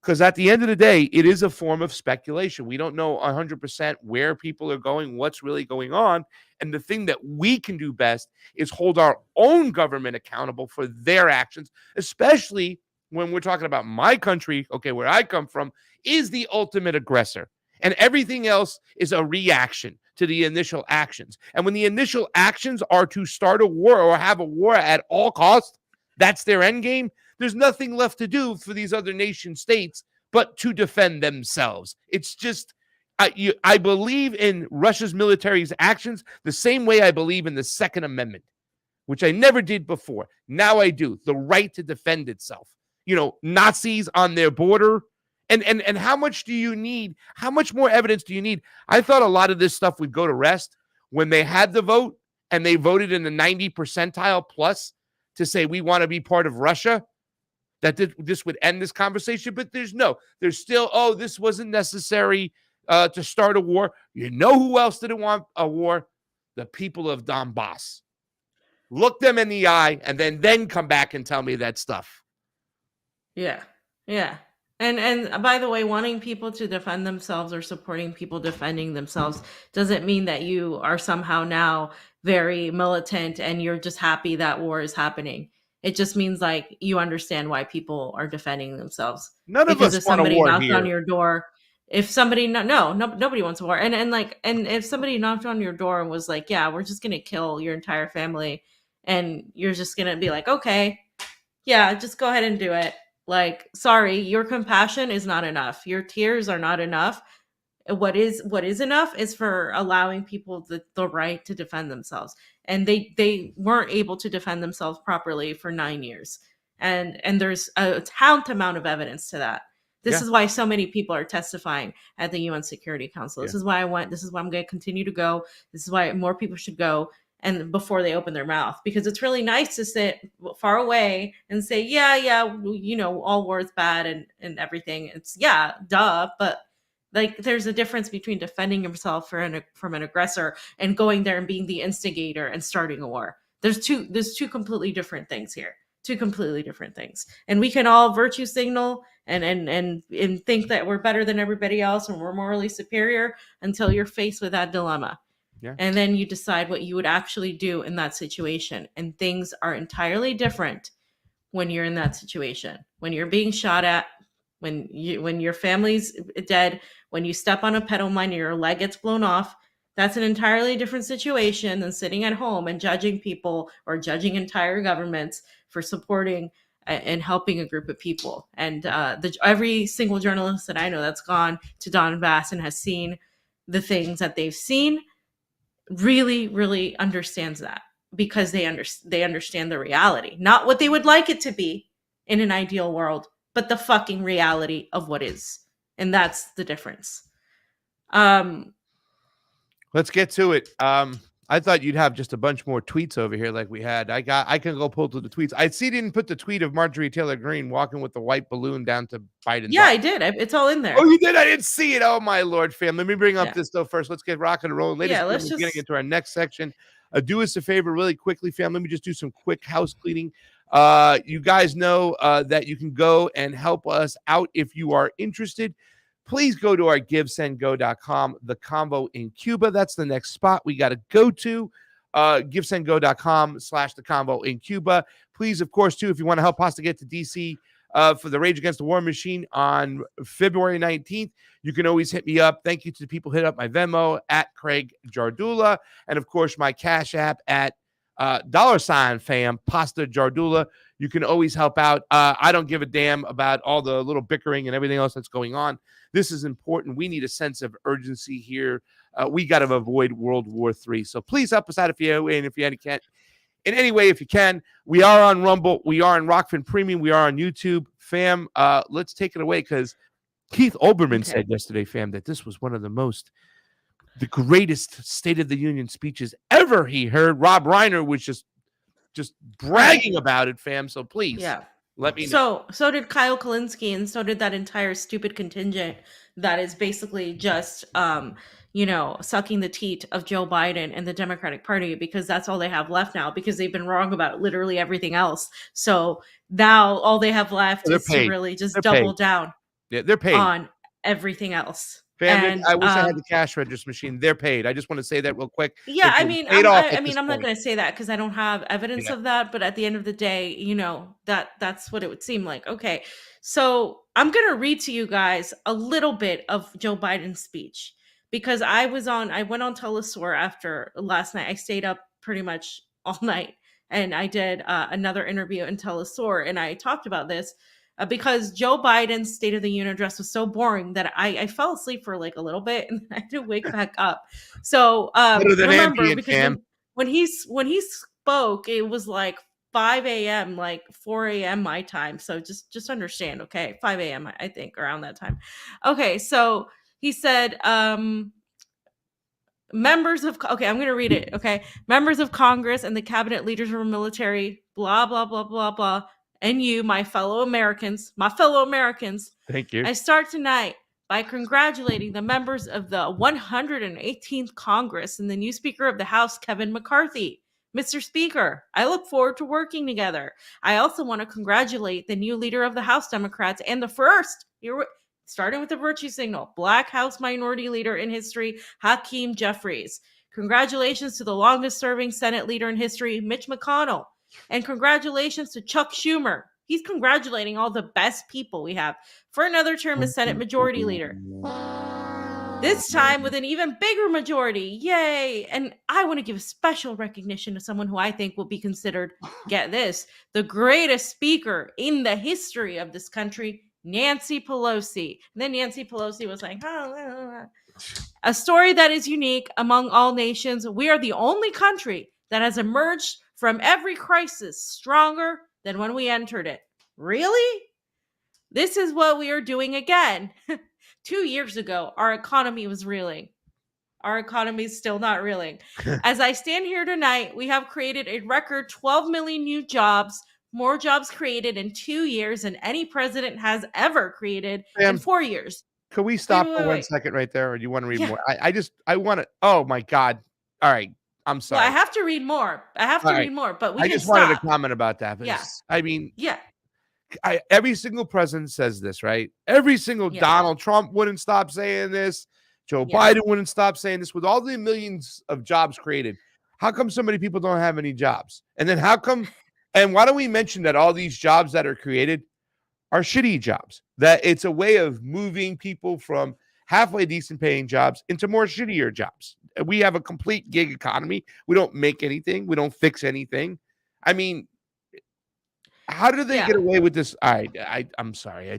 Because at the end of the day, it is a form of speculation. We don't know 100% where people are going, what's really going on. And the thing that we can do best is hold our own government accountable for their actions, especially when we're talking about my country, okay, where I come from, is the ultimate aggressor. And everything else is a reaction to the initial actions. And when the initial actions are to start a war or have a war at all costs, that's their end game. There's nothing left to do for these other nation states but to defend themselves. It's just, I believe in Russia's military's actions the same way I believe in the Second Amendment, which I never did before. Now I do. The right to defend itself. Nazis on their border. And how much do you need? How much more evidence do you need? I thought a lot of this stuff would go to rest when they had the vote and they voted in the 90 percentile plus to say we want to be part of Russia, that this would end this conversation. But there's still, this wasn't necessary to start a war. You know who else didn't want a war? The people of Donbass. Look them in the eye and then come back and tell me that stuff. Yeah. And by the way, wanting people to defend themselves or supporting people defending themselves doesn't mean that you are somehow now very militant and you're just happy that war is happening. It just means like you understand why people are defending themselves. None of us want a war knocked here. on your door, if somebody nobody wants a war, and if somebody knocked on your door and was like, yeah, we're just gonna kill your entire family, and you're just gonna be like, okay, yeah, just go ahead and do it. Like, sorry, your compassion is not enough. Your tears are not enough. What is enough is for allowing people the right to defend themselves, and they weren't able to defend themselves properly for 9 years, and there's a count amount of evidence to that. This Yeah. is why so many people are testifying at the UN Security Council. This Yeah. is why I went. This is why I'm going to continue to go. This is why more people should go, and before they open their mouth, because it's really nice to sit far away and say, yeah, all war is bad and everything. It's duh, but like there's a difference between defending yourself from an aggressor and going there and being the instigator and starting a war. There's two completely different things here. Two completely different things. And we can all virtue signal and think that we're better than everybody else and we're morally superior until you're faced with that dilemma. Yeah. And then you decide what you would actually do in that situation. And things are entirely different when you're in that situation. When you're being shot at, when your family's dead, when you step on a pedal mine and your leg gets blown off, that's an entirely different situation than sitting at home and judging people or judging entire governments for supporting and helping a group of people. And every single journalist that I know that's gone to Donbass and has seen the things that they've seen really, really understands that, because they understand the reality, not what they would like it to be in an ideal world, but the fucking reality of what is. And that's the difference. Let's get to it. I thought you'd have just a bunch more tweets over here like we had. I can go pull to the tweets. I see you didn't put the tweet of Marjorie Taylor Greene walking with the white balloon down to Biden's Yeah, office. I did. It's all in there. Oh, you did? I didn't see it. Oh, my Lord, fam. Let me bring up Yeah. this, though, first. Let's get rocking and rolling. Ladies and let's gentlemen, just getting into our next section. Do us a favor really quickly, fam. Let me just do some quick house cleaning. You guys know that you can go and help us out if you are interested. Please go to our givesendgo.com, the convo in Cuba. That's the next spot we got to go to. Givesendgo.com/the convo in Cuba. Please, of course, too, if you want to help Pasta get to DC for the Rage Against the War Machine on February 19th, you can always hit me up. Thank you to the people who hit up my Venmo at Craig Jardula, and of course my Cash App at $fam Pasta Jardula. You can always help out. I don't give a damn about all the little bickering and everything else that's going on. This is important. We need a sense of urgency here. We got to avoid World War III. So please help us out if you can't. In any way, if you can. We are on Rumble. We are on Rockfin Premium. We are on YouTube. Fam, let's take it away, because Keith Olbermann said yesterday, fam, that this was one of the greatest State of the Union speeches ever he heard. Rob Reiner was just bragging about it, fam. So please, let me know. So did Kyle Kalinske, and so did that entire stupid contingent that is basically just sucking the teat of Joe Biden and the Democratic Party, because that's all they have left now, because they've been wrong about literally everything else. So now all they have left is to really just double down. Yeah, they're paid on everything else. Fam, I wish I had the cash register machine. They're paid. I just want to say that real quick. Yeah, I'm not going to say that because I don't have evidence of that. But at the end of the day, that's what it would seem like. Okay, so I'm going to read to you guys a little bit of Joe Biden's speech, because I went on Telesur after last night. I stayed up pretty much all night, and I did another interview in Telesur, and I talked about this. Because Joe Biden's State of the Union address was so boring that I fell asleep for like a little bit and I had to wake back up. So remember, because when he spoke, it was like 5 a.m., like 4 a.m. my time. So just understand, okay? 5 a.m. I think, around that time. Okay, so he said, I'm going to read it, okay? Members of Congress and the cabinet leaders of military, blah, blah, blah, blah, blah. And you, my fellow Americans, thank you. I start tonight by congratulating the members of the 118th Congress and the new Speaker of the House, Kevin McCarthy. Mr. Speaker, I look forward to working together. I also want to congratulate the new leader of the House Democrats and the first, starting with the virtue signal, Black House Minority Leader in history, Hakeem Jeffries. Congratulations to the longest serving Senate leader in history, Mitch McConnell. And congratulations to Chuck Schumer. He's congratulating all the best people we have for another term as Senate Majority Leader. This time with an even bigger majority. Yay! And I want to give special recognition to someone who I think will be considered, get this, the greatest speaker in the history of this country, Nancy Pelosi. And then Nancy Pelosi was like, A story that is unique among all nations. We are the only country that has emerged from every crisis stronger than when we entered it. Really? This is what we are doing again. 2 years ago, our economy was reeling. Our economy is still not reeling. As I stand here tonight, we have created a record 12 million new jobs, more jobs created in 2 years than any president has ever created in 4 years. Can we stop wait, for one wait. second right there, or do you want to read Yeah. more? I want to. Oh my God! All right, I'm Well, sorry. I have to read more. All right. But we I can just wanted to stop. comment about that. Yeah. Because, I mean, Yeah. every single president says this, right? Every single Yeah. Donald Trump wouldn't stop saying this. Joe Yeah. Biden wouldn't stop saying this. With all the millions of jobs created, how come so many people don't have any jobs? And then how come? And why don't we mention that all these jobs that are created are shitty jobs? That it's a way of moving people from halfway decent paying jobs into more shittier jobs. We have a complete gig economy. We don't make anything. We don't fix anything. I mean, how do they Yeah. get away with this? I'm sorry.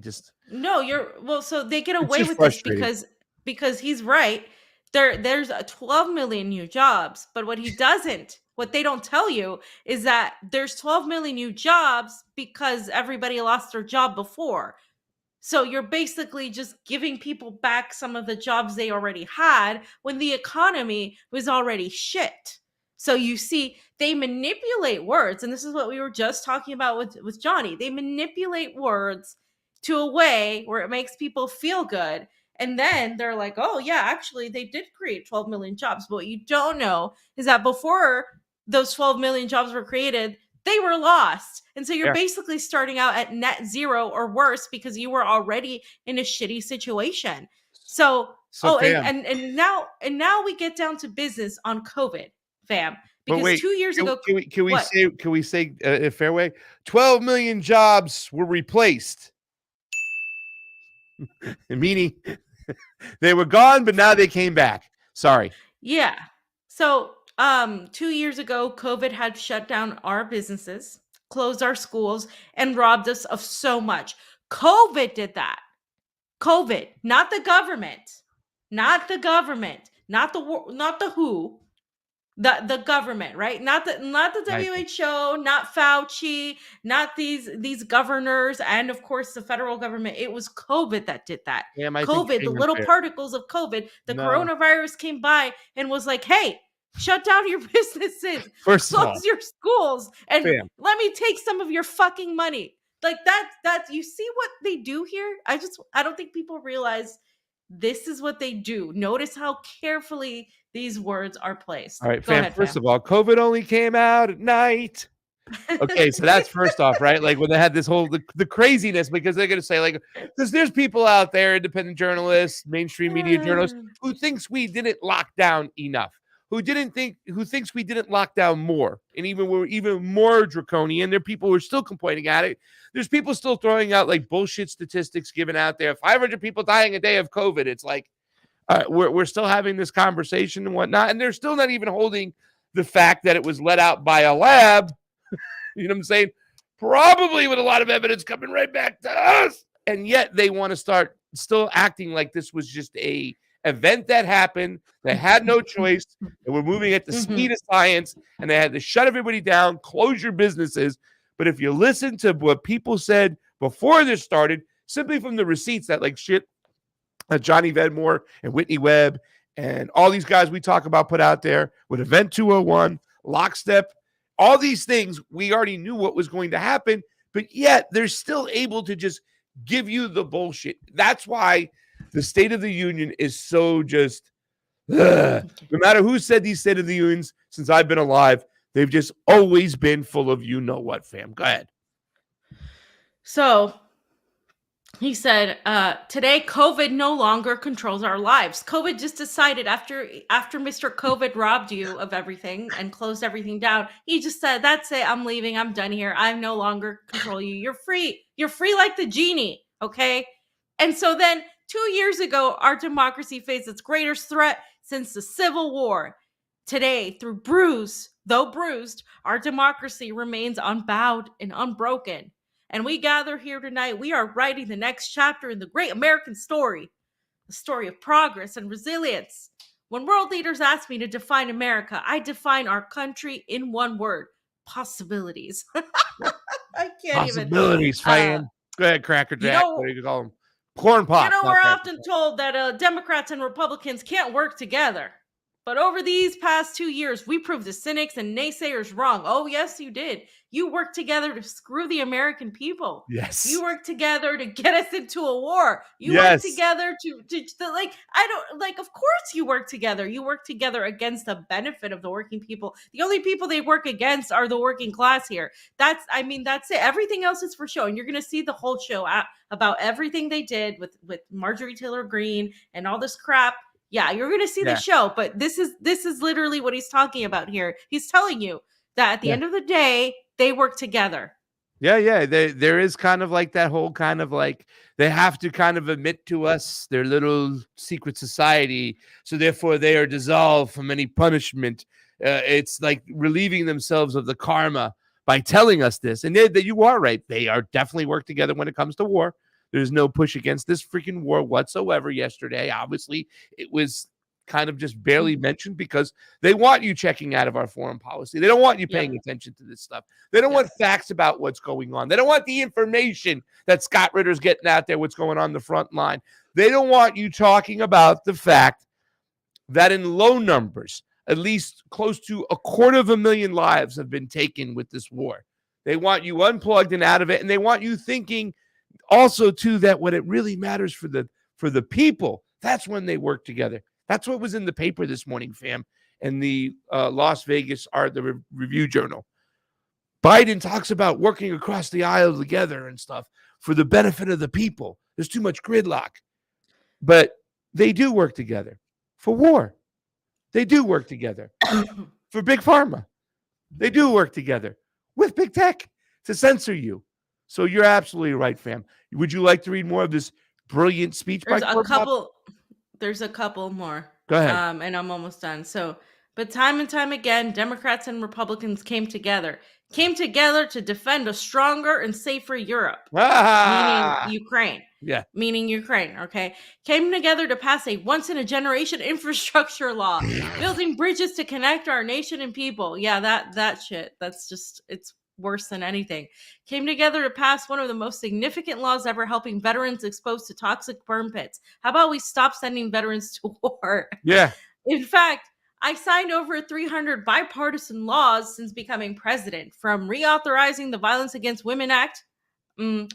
No, so they get It's away just with this frustrating. because he's right. There's a 12 million new jobs, but what they don't tell you is that there's 12 million new jobs because everybody lost their job before. So you're basically just giving people back some of the jobs they already had when the economy was already shit. So you see, they manipulate words, and this is what we were just talking about with Johnny. They manipulate words to a way where it makes people feel good. And then they're like, oh, yeah, actually, they did create 12 million jobs. But what you don't know is that before those 12 million jobs were created, they were lost. And so you're Yeah. basically starting out at net zero or worse because you were already in a shitty situation. So fam, and now we get down to business on COVID, fam. but Because wait, 2 years ago, can we what? say a fair way? 12 million jobs were replaced, meaning they were gone, but now they came back. Sorry. Yeah. So 2 years ago, COVID had shut down our businesses, closed our schools, and robbed us of so much. COVID did that. COVID, not the government, not the WHO, the government, right? Not the Right. WHO, not Fauci, not these governors, and of course the federal government. It was COVID that did that. Damn, I think COVID, the you're being little unfair. particles of COVID, the No. coronavirus came by and was like, hey, shut down your businesses, First of all, close your schools, and fam, let me take some of your fucking money. Like that you see what they do here? I don't think people realize this is what they do. Notice how carefully these words are placed. all right, Go fam. ahead, First fam. of all, COVID only came out at night. Okay, so that's first off, right? Like when they had this whole the craziness, because they're gonna say, like, because there's people out there, independent journalists, mainstream media journalists, who thinks we didn't lock down enough, who thinks we didn't lock down more, and we're even more draconian. There are people who are still complaining at it. There's people still throwing out like bullshit statistics given out there. 500 people dying a day of COVID. It's like we're still having this conversation and whatnot, and they're still not even holding the fact that it was let out by a lab. You know what I'm saying? Probably with a lot of evidence coming right back to us. And yet they want to start still acting like this was just a event that happened. They had no choice. And we're moving at the speed of science. And they had to shut everybody down, close your businesses. But if you listen to what people said before this started, simply from the receipts that like shit, Johnny Vedmore and Whitney Webb and all these guys we talk about put out there with Event 201, Lockstep, all these things, we already knew what was going to happen, but yet they're still able to just give you the bullshit. That's why the State of the Union is so just, no matter who said these State of the Unions since I've been alive, they've just always been full of you know what, fam. Go ahead. So he said, today, COVID no longer controls our lives. COVID just decided after Mr. COVID robbed you of everything and closed everything down, he just said, that's it. I'm leaving. I'm done here. I no longer control you. You're free. You're free like the genie. Okay. And so then 2 years ago, our democracy faced its greatest threat since the Civil War. Today, though bruised, our democracy remains unbowed and unbroken. And we gather here tonight. We are writing the next chapter in the great American story. a story of progress and resilience. When world leaders ask me to define America, I define our country in one word: possibilities. I can't even. Possibilities, fan. Go ahead, Cracker You Jack. know, What do you call them? Corn pops. not we're Cracker often Jack. told that Democrats and Republicans can't work together. But over these past 2 years, we proved the cynics and naysayers wrong. Oh, yes, you did. You worked together to screw the American people. Yes. You worked together to get us into a war. You Yes. worked together of course you work together. You work together against the benefit of the working people. The only people they work against are the working class here. That's it. Everything else is for show. And you're going to see the whole show about everything they did with Marjorie Taylor Greene and all this crap. Yeah, you're going to see the show, but this is literally what he's talking about here. He's telling you that at the end of the day, they work together. Yeah. There is kind of like that whole kind of like they have to kind of admit to us their little secret society, so therefore they are dissolved from any punishment. It's like relieving themselves of the karma by telling us this. And that you are right. They are definitely work together when it comes to war. There's no push against this freaking war whatsoever yesterday. Obviously, it was kind of just barely mentioned because they want you checking out of our foreign policy. They don't want you paying attention to this stuff. They don't want facts about what's going on. They don't want the information that Scott Ritter's getting out there, what's going on the front line. They don't want you talking about the fact that in low numbers, at least close to 250,000 lives have been taken with this war. They want you unplugged and out of it, and they want you thinking also, too, that when it really matters for the people, that's when they work together. That's what was in the paper this morning, fam, and the Las Vegas the Review Journal. Biden talks about working across the aisle together and stuff for the benefit of the people. There's too much gridlock. But they do work together for war. They do work together for Big Pharma. They do work together with Big Tech to censor you. So you're absolutely right, fam. Would you like to read more of this brilliant speech? There's a couple more. Go ahead. And I'm almost done. So, but time and time again, Democrats and Republicans came together to defend a stronger and safer Europe, meaning Ukraine. Yeah. Meaning Ukraine, okay? Came together to pass a once-in-a-generation infrastructure law, building bridges to connect our nation and people. Yeah, that shit. That's just, it's worse than anything. Came together to pass one of the most significant laws ever, helping veterans exposed to toxic burn pits. How about we stop sending veterans to war? Yeah. In fact, I signed over 300 bipartisan laws since becoming president, from reauthorizing the Violence Against Women Act, to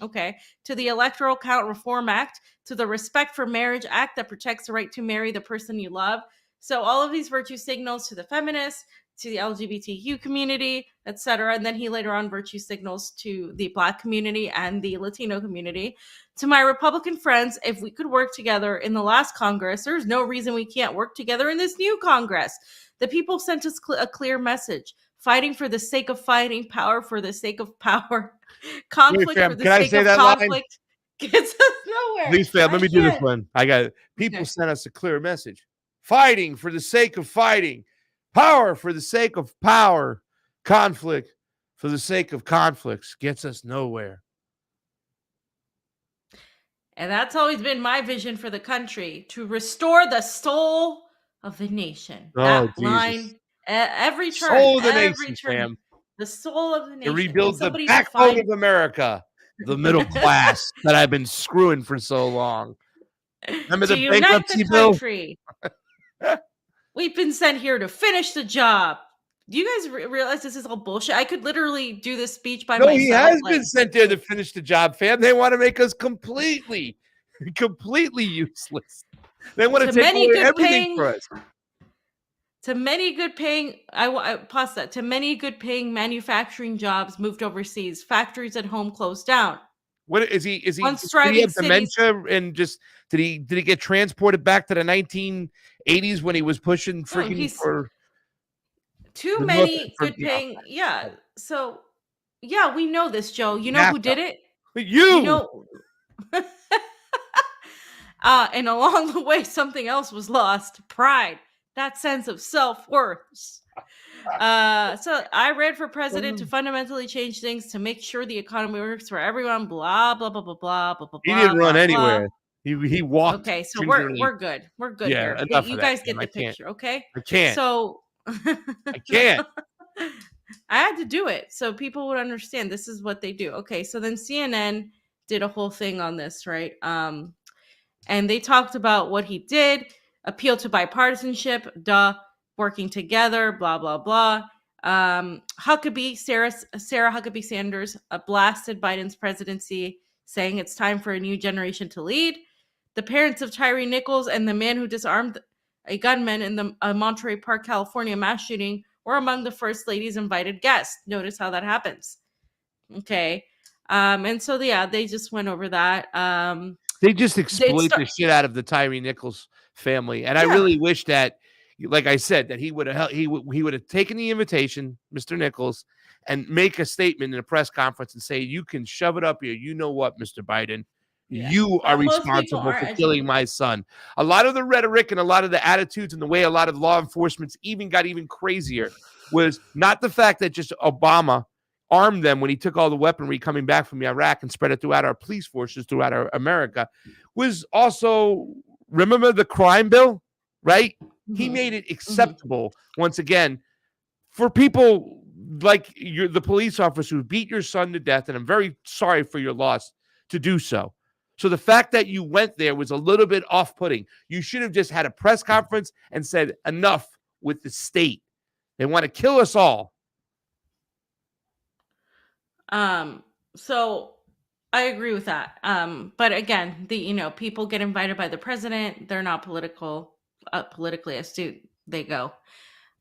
the Electoral Count Reform Act, to the Respect for Marriage Act that protects the right to marry the person you love. So all of these virtue signals to the feminists, to the LGBTQ community, etc. And then he later on virtue signals to the Black community and the Latino community. To my Republican friends, if we could work together in the last Congress, there's no reason we can't work together in this new Congress. The people sent us a clear message: fighting for the sake of fighting, power for the sake of power, conflict for the sake of conflict gets us nowhere. Please, fam, let me do this one. I got it. People sent us a clear message: fighting for the sake of fighting, power for the sake of power, conflict for the sake of conflicts gets us nowhere. And that's always been my vision for the country: to restore the soul of the nation. Oh, that Jesus. Line, every turn, Soul of the every nation, turn, fam. the soul of the nation. To rebuild the backbone of America, the middle class that I've been screwing for so long. Remember the bankruptcy bill? We've been sent here to finish the job. Do you guys realize this is all bullshit? I could literally do this speech by myself. No, he has been sent there to finish the job, fam. They want to make us completely useless. They want to take away everything for us. To many good paying, I pause that. To many good paying manufacturing jobs moved overseas. Factories at home closed down. What is he? Did he have dementia and just did he get transported back to the 1980s when he was pushing freaking for too many good paying? Yeah. So yeah, we know this, Joe. You know who did it? You know. And along the way, something else was lost: pride, that sense of self-worth. So I ran for president to fundamentally change things, to make sure the economy works for everyone. Blah blah blah blah blah blah blah. He didn't run anywhere. He walked Okay, so gingerly. we're good. We're good Yeah, here. enough You of that, guys get Sam. the picture, okay? I can't. So I can't. I had to do it so people would understand this is what they do. Okay, so then CNN did a whole thing on this, right? And they talked about what he did, appeal to bipartisanship, working together, blah blah blah. Sarah Huckabee Sanders blasted Biden's presidency, saying it's time for a new generation to lead. The parents of Tyree Nichols and the man who disarmed a gunman in the Monterey Park, California mass shooting were among the first lady's invited guests. Notice how that happens. Okay. And so, yeah, they just went over that. They just exploit the shit out of the Tyree Nichols family. And I Yeah. really wish that, like I said, that he would have taken the invitation, Mr. Nichols, and make a statement in a press conference and say, you can shove it up here. You know what, Mr. Biden? Yeah. You are Most people responsible for aren't killing educated. my son. A lot of the rhetoric and a lot of the attitudes and the way a lot of law enforcement got even crazier was not the fact that just Obama armed them when he took all the weaponry coming back from Iraq and spread it throughout our police forces throughout our America, was also, remember the crime bill, right? He made it acceptable, once again, for people like the police officer who beat your son to death, and I'm very sorry for your loss, to do so. So the fact that you went there was a little bit off-putting. You should have just had a press conference and said, enough with the state. They want to kill us all. So I agree with that. But again, people get invited by the president. They're not politically astute. They go.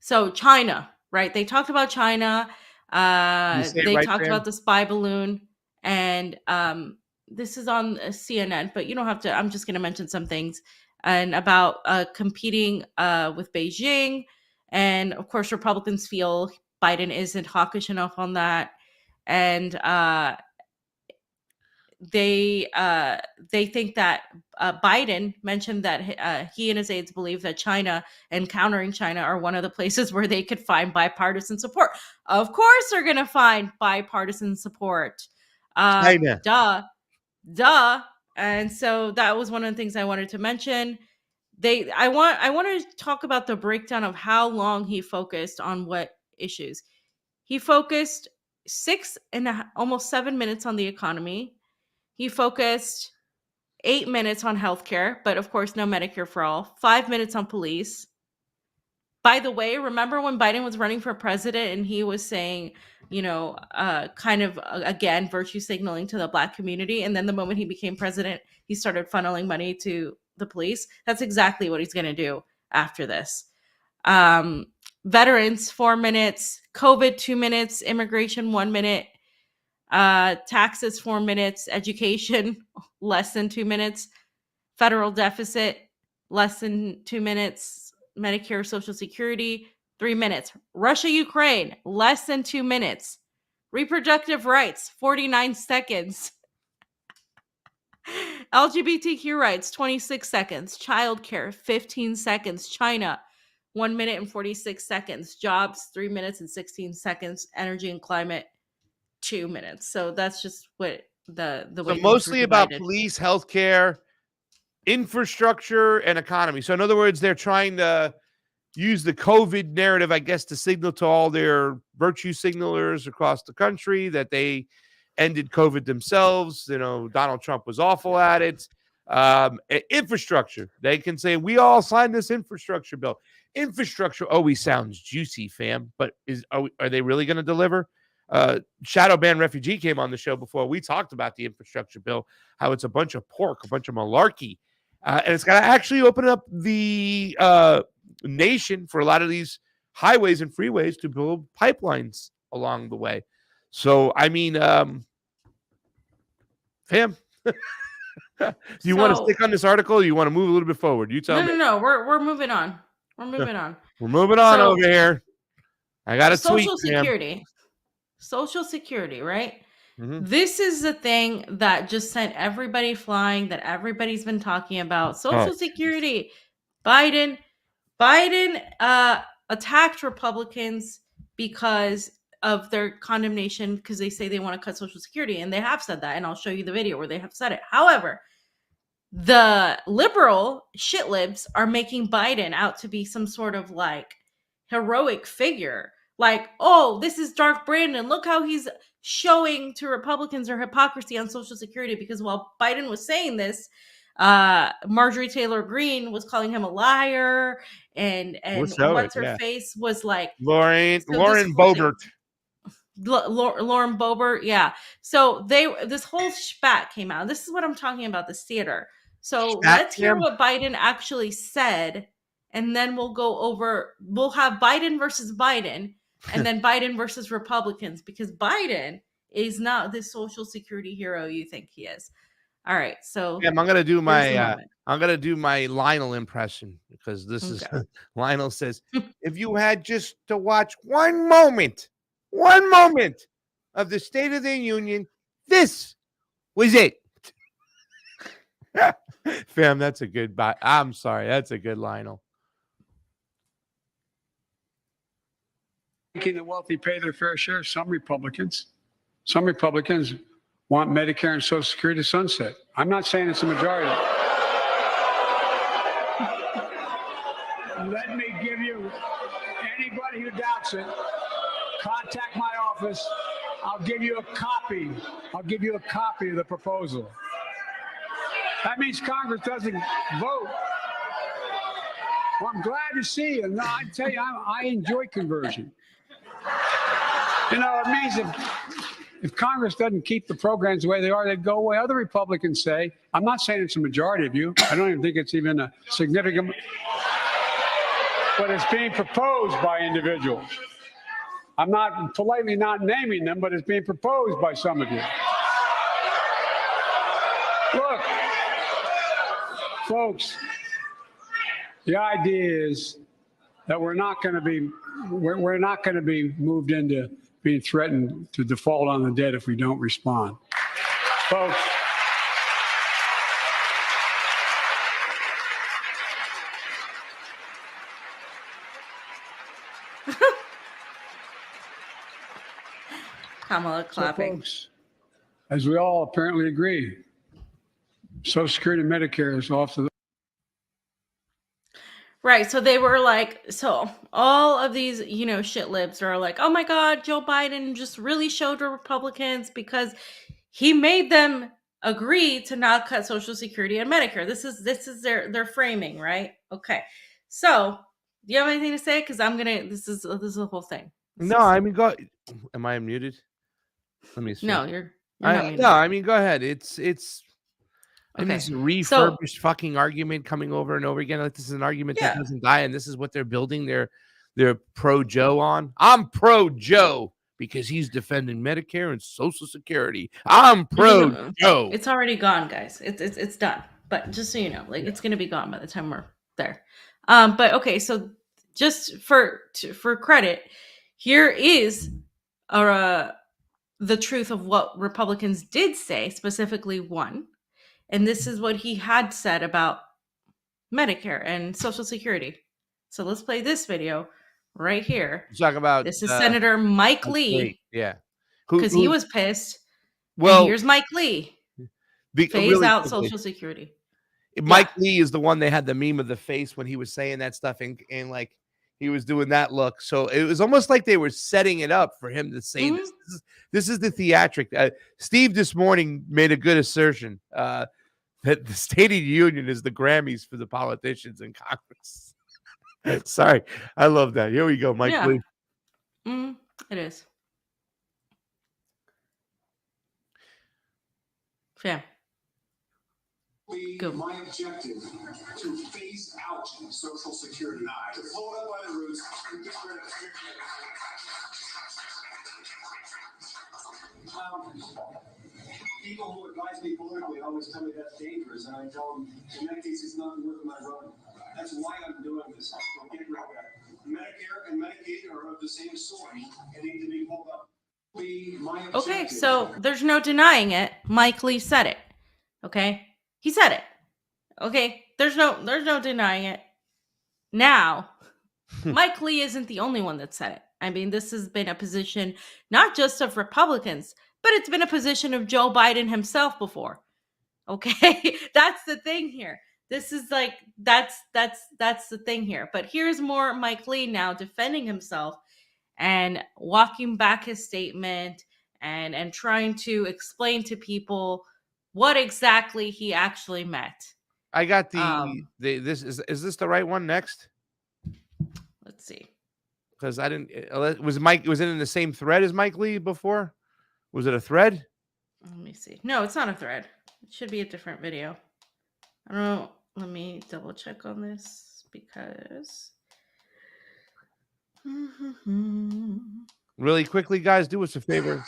So China, right? They talked about China. They talked about the spy balloon, and this is on CNN, but you don't have to. I'm just going to mention some things and about competing with Beijing, and of course, Republicans feel Biden isn't hawkish enough on that, and they think that Biden mentioned that he and his aides believe that China and countering China are one of the places where they could find bipartisan support. Of course, they're going to find bipartisan support. China. Duh. And so that was one of the things I wanted to mention. I want to talk about the breakdown of how long he focused on what issues. He focused almost 7 minutes on the economy. He focused 8 minutes on healthcare, but of course, no Medicare for all. 5 minutes on police. By the way, remember when Biden was running for president and he was saying, again, virtue signaling to the Black community. And then the moment he became president, he started funneling money to the police. That's exactly what he's going to do after this. Veterans, 4 minutes. COVID, 2 minutes. Immigration, 1 minute. Taxes, 4 minutes. Education, less than 2 minutes. Federal deficit, less than 2 minutes. Medicare, Social Security, 3 minutes. Russia, Ukraine, less than 2 minutes. Reproductive rights, 49 seconds. LGBTQ rights, 26 seconds. Childcare, 15 seconds. China, 1 minute and 46 seconds. Jobs, 3 minutes and 16 seconds. Energy and climate, 2 minutes. So that's just what the way. So mostly about police, healthcare, infrastructure, and economy. So in other words, they're trying to use the COVID narrative, I guess, to signal to all their virtue signalers across the country that they ended COVID themselves. Donald Trump was awful at it. Infrastructure. They can say, we all signed this infrastructure bill. Infrastructure always sounds juicy, fam, but are they really going to deliver? Shadow Ban Refugee came on the show before. We talked about the infrastructure bill, how it's a bunch of pork, a bunch of malarkey. And it's going to actually open up the nation for a lot of these highways and freeways to build pipelines along the way. So, I mean, fam, do you want to stick on this article? Or you want to move a little bit forward? You tell me. No. We're moving on. We're moving on. We're moving on over here. I got a tweet. Social Security. Social Security, right? Mm-hmm. This is the thing that just sent everybody flying, that everybody's been talking about. Social Security. Biden attacked Republicans because of their condemnation, because they say they want to cut Social Security, and they have said that, and I'll show you the video where they have said it. However, the liberal shit libs are making Biden out to be some sort of like heroic figure. Like, oh, this is Dark Brandon. Look how he's showing to Republicans their hypocrisy on Social Security. Because while Biden was saying this, Marjorie Taylor Greene was calling him a liar, and what's her face was like Lauren Lauren Boebert. Yeah. So this whole spat came out. This is what I'm talking about, this theater. So let's hear what Biden actually said, and then we'll have Biden versus Biden, and then Biden versus Republicans, because Biden is not the Social Security hero you think he is. All right. So I'm gonna do my Lionel impression, because this is Lionel says, if you had just to watch one moment of the State of the Union, this was it. Fam, that's a good I'm sorry, that's a good Lionel. Making the wealthy pay their fair share. Some Republicans want Medicare and Social Security to sunset. I'm not saying it's a majority. Let me give you, anybody who doubts it, contact my office. I'll give you a copy of the proposal. That means Congress doesn't vote. Well, I'm glad to see you. No, I tell you, I enjoy conversion. You know, it means if Congress doesn't keep the programs the way they are, they'd go away. Other Republicans say, I'm not saying it's a majority of you. I don't even think it's even a significant, but it's being proposed by individuals. I'm not politely not naming them, but it's being proposed by some of you. Look, folks, the idea is that we're not going to be moved into being threatened to default on the debt if we don't respond. Folks, Kamala clapping. So folks, as we all apparently agree, Social Security and Medicare is off to the Right. So they were like, so all of these, shit libs are like, oh my God, Joe Biden just really showed the Republicans because he made them agree to not cut Social Security and Medicare. This is their framing, right? Okay. So do you have anything to say? Because this is the whole thing. Go. Am I muted? Let me see. No, you're not muted. No, I mean, go ahead. It's okay. This refurbished fucking argument coming over and over again. Like, this is an argument that doesn't die, and this is what they're building their pro Joe on. I'm pro Joe because he's defending Medicare and Social Security. I'm pro Joe. It's already gone, guys. It's done. But just so you know, it's going to be gone by the time we're there. But okay, so just for credit, here is the truth of what Republicans did say, specifically one. And this is what he had said about Medicare and Social Security. So let's play this video right here. Talk about this is Senator Mike Lee. Yeah, because he was pissed. Well, and here's Mike Lee. Phase out Social Security. Mike Lee is the one they had the meme of the face when he was saying that stuff, and like he was doing that look. So it was almost like they were setting it up for him to say this. This is the theatric. Steve this morning made a good assertion that the State of the Union is the Grammys for the politicians in Congress. Sorry, I love that. Here we go, Mike Lee. It is. Yeah. Go. My objective to phase out Social Security, to pull it up by the roots and get rid of people who advise me politically always tell me that's dangerous, and I tell them, in that case, it's not worth my running. That's why I'm doing this. We'll get rid of that. Medicare and Medicaid are of the same sort and need to be pulled up. Okay, so there's no denying it. Mike Lee said it. Okay, he said it. Okay, there's no denying it. Now, Mike Lee isn't the only one that said it. I mean, this has been a position not just of Republicans, but it's been a position of Joe Biden himself before. Okay, that's the thing here. This is like that's the thing here. But here's more Mike Lee now defending himself and walking back his statement and trying to explain to people what exactly he actually meant. I got this is this the right one next? Let's see. Because I didn't was it in the same thread as Mike Lee before? Was it a thread? Let me see. No, it's not a thread. It should be a different video. I don't know. Let me double check on this because Really quickly, guys, do us a favor.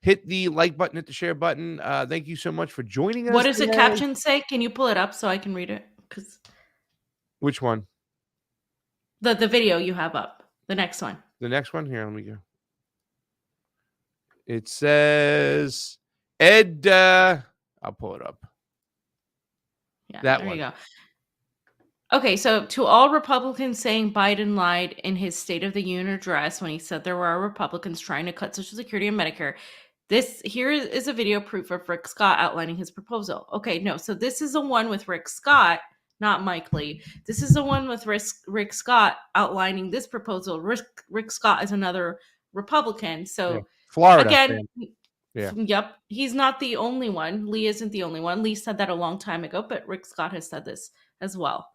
Hit the like button, hit the share button. Thank you so much for joining us. What does the today. caption say? Can you pull it up so I can read it? Because Which one? the video you have up. The next one. The next one? Here, let me go. It says Ed. I'll pull it up. Yeah, That there one. you go. Okay, so to all Republicans saying Biden lied in his State of the Union address when he said there were Republicans trying to cut Social Security and Medicare, here is a video proof of Rick Scott outlining his proposal. Okay, no, so this is the one with Rick Scott, not Mike Lee. This is the one with Rick Scott outlining this proposal. Rick Scott is another Republican, so Yeah. Florida. again. Yeah. Yep. He's not the only one. Lee isn't the only one. Lee said that a long time ago, but Rick Scott has said this as well.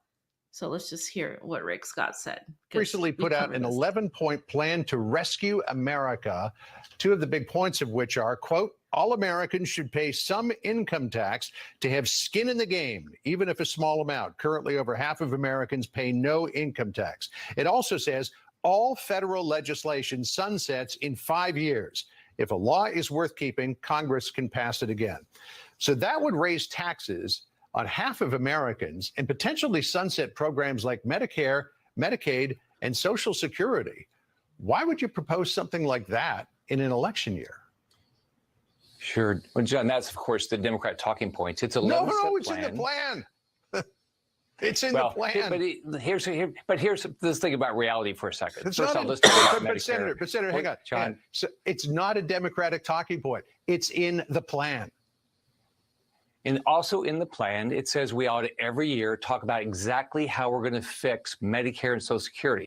So let's just hear what Rick Scott said. Recently put out an 11-point plan to rescue America. Two of the big points of which are, quote, all Americans should pay some income tax to have skin in the game, even if a small amount. Currently, over half of Americans pay no income tax. It also says all federal legislation sunsets in 5 years. If a law is worth keeping, Congress can pass it again. So that would raise taxes on half of Americans and potentially sunset programs like Medicare, Medicaid, and Social Security. Why would you propose something like that in an election year? Sure. Well, John, that's, of course, the Democrat talking points. It's a No, plan. it's in the plan. It's in the plan. But here's this thing about reality for a second. It's First not off, let's talk about but Medicare. Senator, hang on, John. So it's not a Democratic talking point. It's in the plan. And also in the plan, it says we ought to every year talk about exactly how we're going to fix Medicare and Social Security.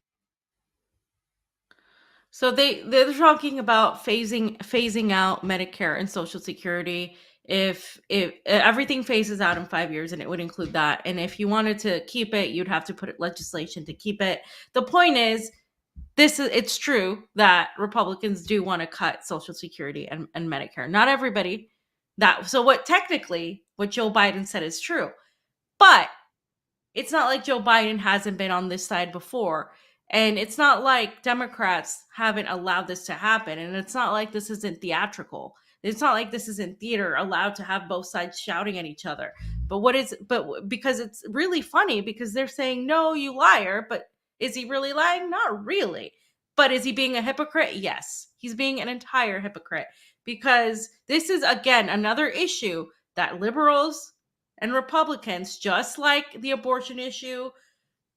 So they're talking about phasing out Medicare and Social Security. If everything phases out in 5 years, and it would include that. And if you wanted to keep it, you'd have to put legislation to keep it. The point is, it's true that Republicans do want to cut Social Security and Medicare. Not everybody. So what Joe Biden said is true. But it's not like Joe Biden hasn't been on this side before. And it's not like Democrats haven't allowed this to happen. And it's not like this isn't theatrical. It's not like this isn't theater allowed to have both sides shouting at each other. But because it's really funny because they're saying, no, you liar. But is he really lying? Not really. But is he being a hypocrite? Yes. He's being an entire hypocrite because this is, again, another issue that liberals and Republicans, just like the abortion issue,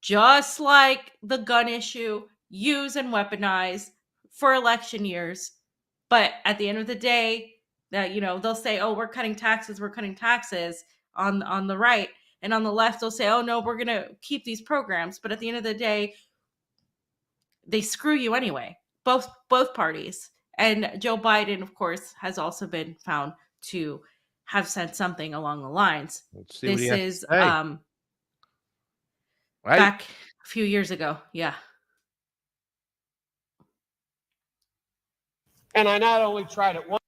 just like the gun issue, use and weaponize for election years. But at the end of the day, that they'll say, oh, we're cutting taxes on the right, and on the left they'll say, oh no, we're going to keep these programs. But at the end of the day, they screw you anyway, both parties. And Joe Biden, of course, has also been found to have said something along the lines. This is right? Back a few years ago. Yeah. And I not only tried it once,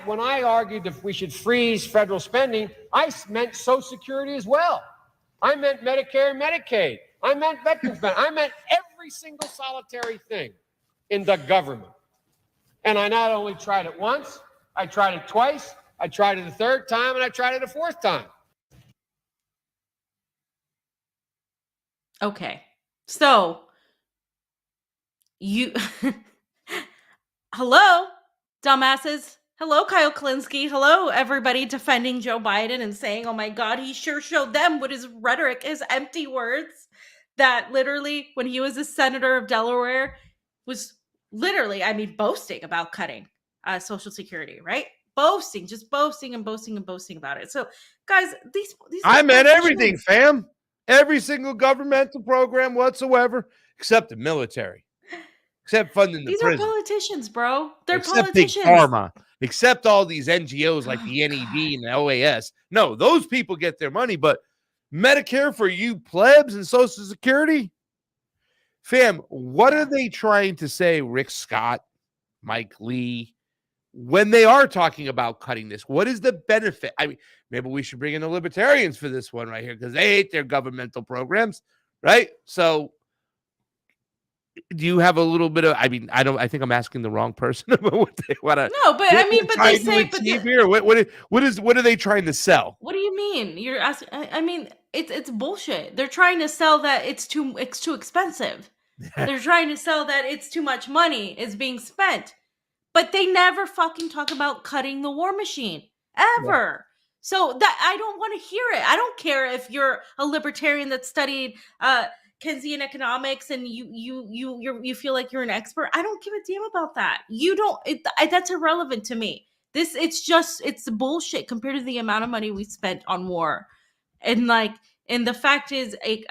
when I argued that we should freeze federal spending, I meant Social Security as well. I meant Medicare and Medicaid. I meant veterans benefits. I meant every single solitary thing in the government. And I not only tried it once, I tried it twice, I tried it a third time, and I tried it a fourth time. Okay. So hello, dumbasses. Hello, Kyle Klinsky. Hello, everybody defending Joe Biden and saying, oh my God, he sure showed them with his rhetoric, his empty words, that literally when he was a senator of Delaware was literally, boasting about cutting Social Security, right? boasting, just boasting and boasting and boasting about it. So, guys, these I are meant everything, politicians. fam. Every single governmental program whatsoever, except the military, except funding the These are prison, politicians, bro. They're except big politicians. pharma, except all these NGOs like the NED and the OAS. No, those people get their money, but Medicare for you plebs and Social Security, fam, what are they trying to say, Rick Scott, Mike Lee, when they are talking about cutting this? What is the benefit? I mean, maybe we should bring in the libertarians for this one right here because they hate their governmental programs, right? So do you have a little bit of, I think I'm asking the wrong person about what they want to. No, but I mean, but they say, but here, what are they trying to sell? what do you mean? You're asking, I mean, it's bullshit. They're trying to sell that it's too expensive. They're trying to sell that it's too much money is being spent. But they never fucking talk about cutting the war machine ever. Yeah. So that I don't want to hear it. I don't care if you're a libertarian that studied Keynesian economics and you feel like you're an expert. I don't give a damn about that. You don't. That's irrelevant to me. It's bullshit compared to the amount of money we spent on war, and the fact is, in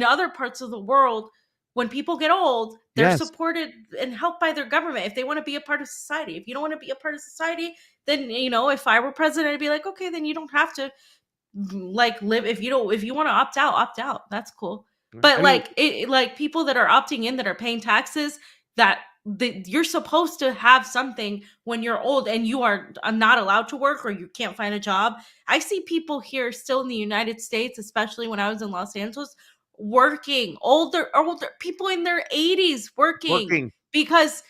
other parts of the world, when people get old, they're supported and helped by their government if they want to be a part of society. If you don't want to be a part of society, then, if I were president, I'd be like, okay, then you don't have to live. If you want to opt out. That's cool. But people that are opting in, that are paying taxes, you're supposed to have something when you're old and you are not allowed to work or you can't find a job. I see people here still in the United States, especially when I was in Los Angeles, working, older people in their 80s working. because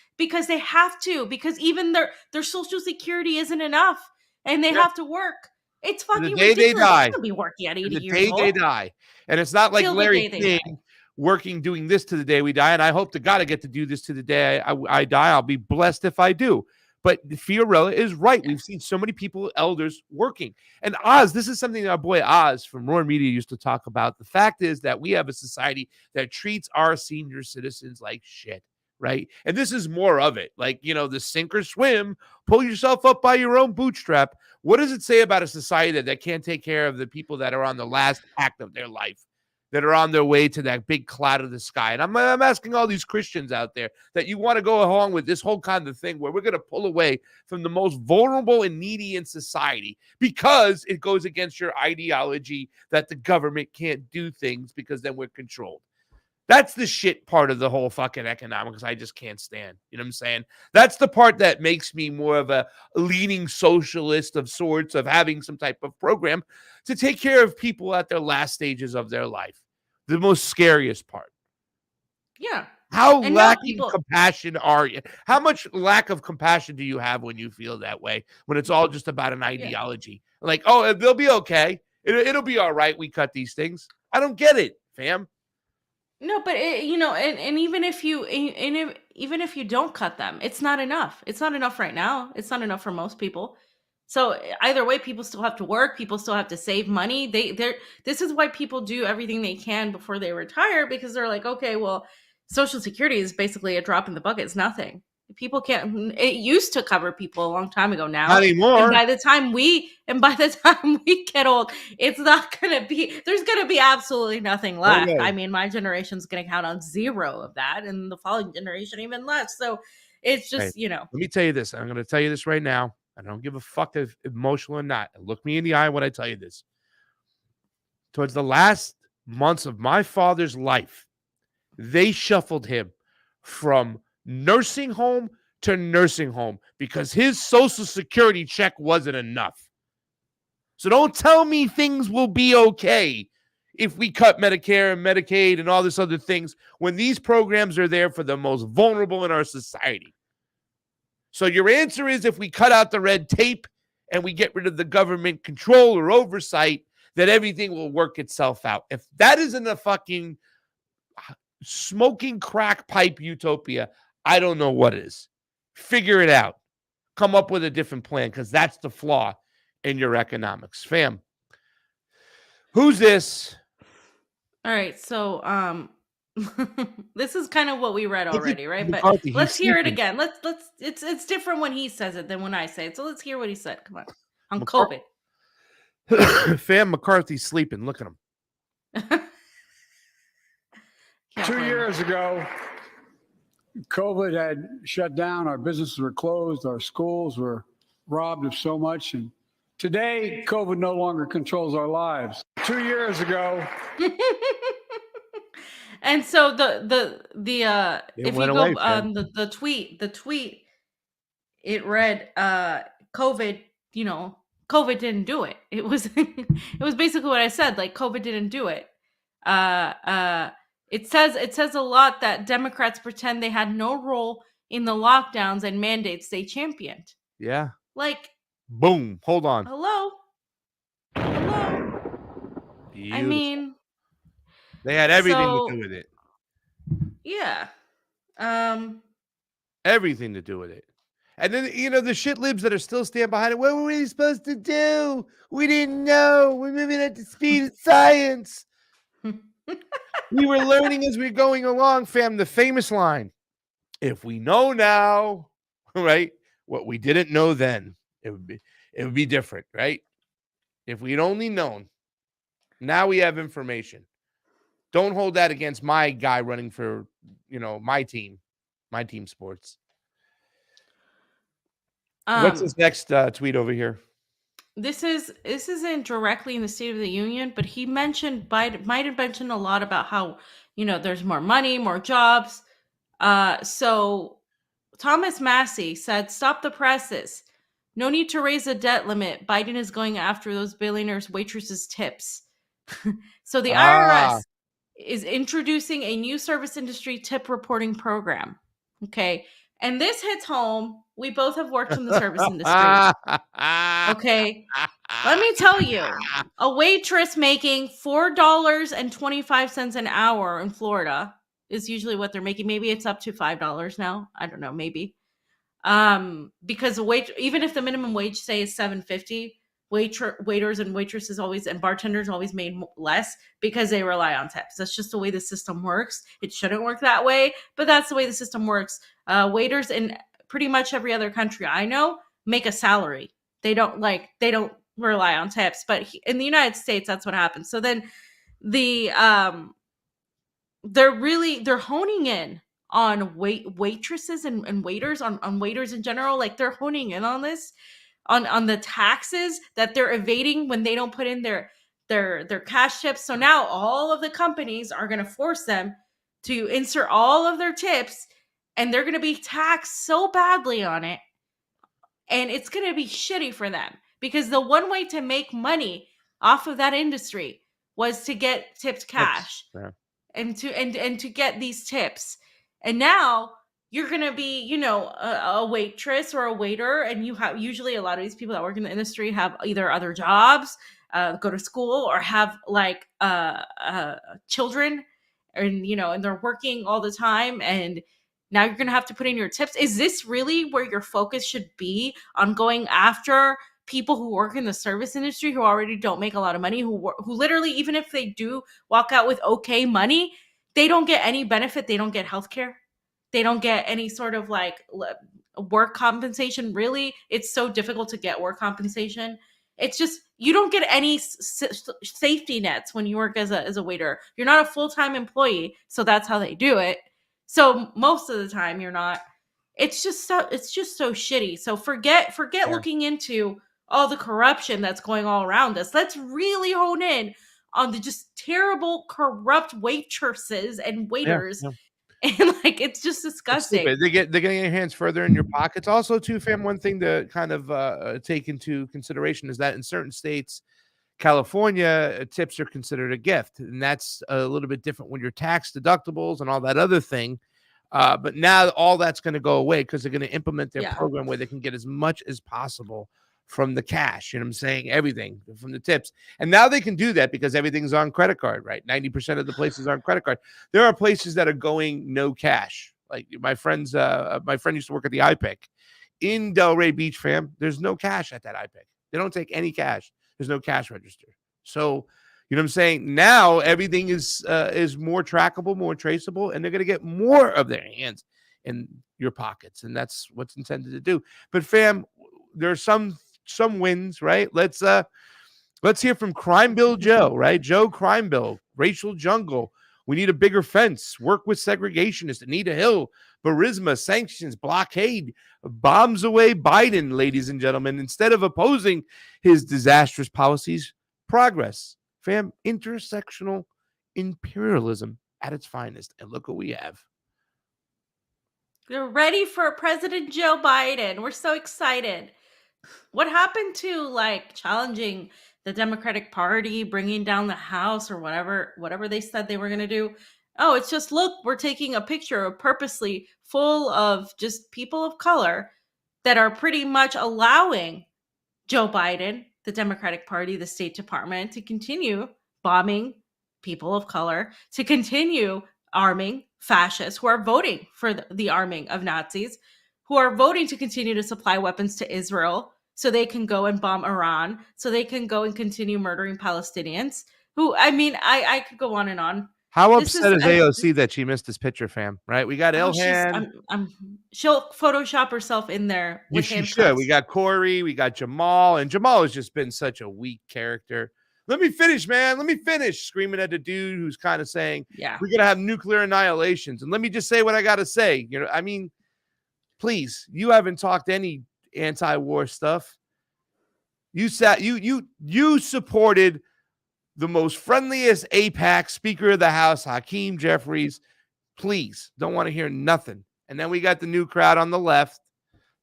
they have to, because even their Social Security isn't enough and they have to work. It's fucking ridiculous. They die. Be working at 80 years old. They die. And it's not like Larry King working, doing this to the day we die. And I hope to God I get to do this to the day I die. I'll be blessed if I do. But Fiorella is right. We've seen so many people, elders, working. And Oz, this is something that our boy Oz from Roar Media used to talk about. The fact is that we have a society that treats our senior citizens like shit, right? And this is more of it. Like, the sink or swim, pull yourself up by your own bootstrap. What does it say about a society that can't take care of the people that are on the last act of their life, that are on their way to that big cloud of the sky? And I'm asking all these Christians out there that you want to go along with this whole kind of thing where we're going to pull away from the most vulnerable and needy in society because it goes against your ideology that the government can't do things because then we're controlled. That's the shit part of the whole fucking economics I just can't stand. You know what I'm saying? That's the part that makes me more of a leaning socialist of sorts, of having some type of program to take care of people at their last stages of their life. The most scariest part. Yeah. How lacking compassion are you? How much lack of compassion do you have when you feel that way? When it's all just about an ideology? Yeah. Like, oh, they'll be okay. It'll be all right. We cut these things. I don't get it, fam. No, but and even if you don't cut them, it's not enough. It's not enough right now. It's not enough for most people. So either way, people still have to work. People still have to save money. This is why people do everything they can before they retire, because they're like, okay, well, Social Security is basically a drop in the bucket. It's nothing. People can't. It used to cover people a long time ago. Now, not anymore. And by the time we get old, it's not gonna be. There's gonna be absolutely nothing left. Okay. I mean, my generation's gonna count on zero of that, and the following generation even less. So it's just Let me tell you this. I'm gonna tell you this right now. I don't give a fuck if emotional or not. Look me in the eye when I tell you this. Towards the last months of my father's life, they shuffled him from nursing home to nursing home because his Social Security check wasn't enough. So don't tell me things will be okay if we cut Medicare and Medicaid and all this other things when these programs are there for the most vulnerable in our society. So your answer is if we cut out the red tape and we get rid of the government control or oversight, that everything will work itself out. If that isn't a fucking smoking crack pipe utopia, I don't know what is. Figure it out. Come up with a different plan, because that's the flaw in your economics. Fam, who's this? All right, so This is kind of what we read Look at already, right? But McCarthy. He's let's hear it sleeping. again. Let's it's different when he says it than when I say it. So let's hear what he said. Come on McCar- COVID. Fam McCarthy's sleeping. Look at him. Can't 2 blame him. years ago, COVID had shut down. Our businesses were closed. Our schools were robbed of so much. And today, COVID no longer controls our lives. 2 years ago, And so the if you went go away, on fam. the tweet, it read COVID, COVID didn't do it. It was it was basically what I said, like COVID didn't do it. It says a lot that Democrats pretend they had no role in the lockdowns and mandates they championed. Yeah. Like, Boom. Hold on. hello. I Beautiful. mean, They had everything so- to do with it. yeah. Everything to do with it. And then, the shit libs that are still standing behind it. What were we supposed to do? We didn't know. We're moving at the speed of science. We were learning as we were going along, fam. The famous line, if we know now, right, what we didn't know then, it would be different, right? If we'd only known. Now we have information. Don't hold that against my guy running for, my team sports. What's this next tweet over here? This isn't directly in the State of the Union, but he mentioned might have mentioned a lot about how there's more money, more jobs. So Thomas Massey said, "Stop the presses. No need to raise the debt limit. Biden is going after those billionaires' waitresses' tips." So the IRS is introducing a new service industry tip reporting program. Okay, and this hits home. We both have worked in the service industry. Okay, let me tell you, a waitress making $4.25 an hour in Florida is usually what they're making. Maybe it's up to $5 now. I don't know, maybe. Because even if the minimum wage say is $7.50, waiters and waitresses and bartenders always made less because they rely on tips. That's just the way the system works. It shouldn't work that way, but that's the way the system works. Waiters in pretty much every other country I know make a salary. They don't rely on tips, but in the United States, that's what happens. So then they're honing in on waitresses and waiters, on waiters in general. Like, they're honing in on this, on the taxes that they're evading when they don't put in their cash tips. So now all of the companies are going to force them to insert all of their tips, and they're going to be taxed so badly on it. And it's going to be shitty for them, because the one way to make money off of that industry was to get tipped cash. Yeah. And to get these tips. And now you're going to be, a waitress or a waiter, and you have usually a lot of these people that work in the industry have either other jobs, go to school, or have children, and and they're working all the time, and now you're going to have to put in your tips. Is this really where your focus should be, on going after people who work in the service industry, who already don't make a lot of money, who literally, even if they do walk out with okay money, they don't get any benefit. They don't get healthcare. They don't get any sort of work compensation. Really, it's so difficult to get work compensation. It's just, you don't get any safety nets when you work as a waiter. You're not a full-time employee, so that's how they do it. So most of the time you're not. It's just so shitty. So forget looking into all the corruption that's going all around us. Let's really hone in on the just terrible, corrupt waitresses and waiters. Yeah. And it's just disgusting. They're getting their hands further in your pockets. Also, too, fam, one thing to kind of take into consideration is that in certain states, California, tips are considered a gift, and that's a little bit different when you're tax deductibles and all that other thing. But now all that's going to go away, because they're going to implement their program where they can get as much as possible from the cash. You know what I'm saying? Everything from the tips. And now they can do that because everything's on credit card, right? 90% of the places are on credit card. There are places that are going no cash. Like my friend used to work at the IPIC in Delray Beach, fam. There's no cash at that IPIC. They don't take any cash. There's no cash register. So You know what I'm saying? Now everything is more trackable, more traceable, and they're going to get more of their hands in your pockets, and that's what's intended to do. But fam, there's some wins, right? Let's hear from Crime Bill Joe, right? Joe Crime Bill, Racial Jungle. We need a bigger fence. Work with segregationists. Anita Hill, Burisma, sanctions, blockade, bombs away Biden, ladies and gentlemen. Instead of opposing his disastrous policies, progress. Fam, intersectional imperialism at its finest. And look what we have. They're ready for President Joe Biden. We're so excited. What happened to like challenging the Democratic Party, bringing down the House or whatever they said they were going to do? Oh, it's just, look, we're taking a picture purposely full of just people of color that are pretty much allowing Joe Biden, the Democratic Party, the State Department to continue bombing people of color, to continue arming fascists who are voting for the arming of Nazis, who are voting to continue to supply weapons to Israel so they can go and bomb Iran, so they can go and continue murdering Palestinians. Who, I mean, I could go on and on. How upset is AOC that she missed this picture, fam? Right? We got Ilhan. She'll Photoshop herself in there. With she should. We got Corey. We got Jamal. And Jamal has just been such a weak character. Let me finish, man. Let me finish. Screaming at the dude who's kind of saying, we're going to have nuclear annihilations. And let me just say what I got to say. You know, I mean, please, you haven't talked any anti-war stuff. You supported the most friendliest AIPAC Speaker of the House, Hakeem Jeffries. Please, don't want to hear nothing. And then we got the new crowd on the left,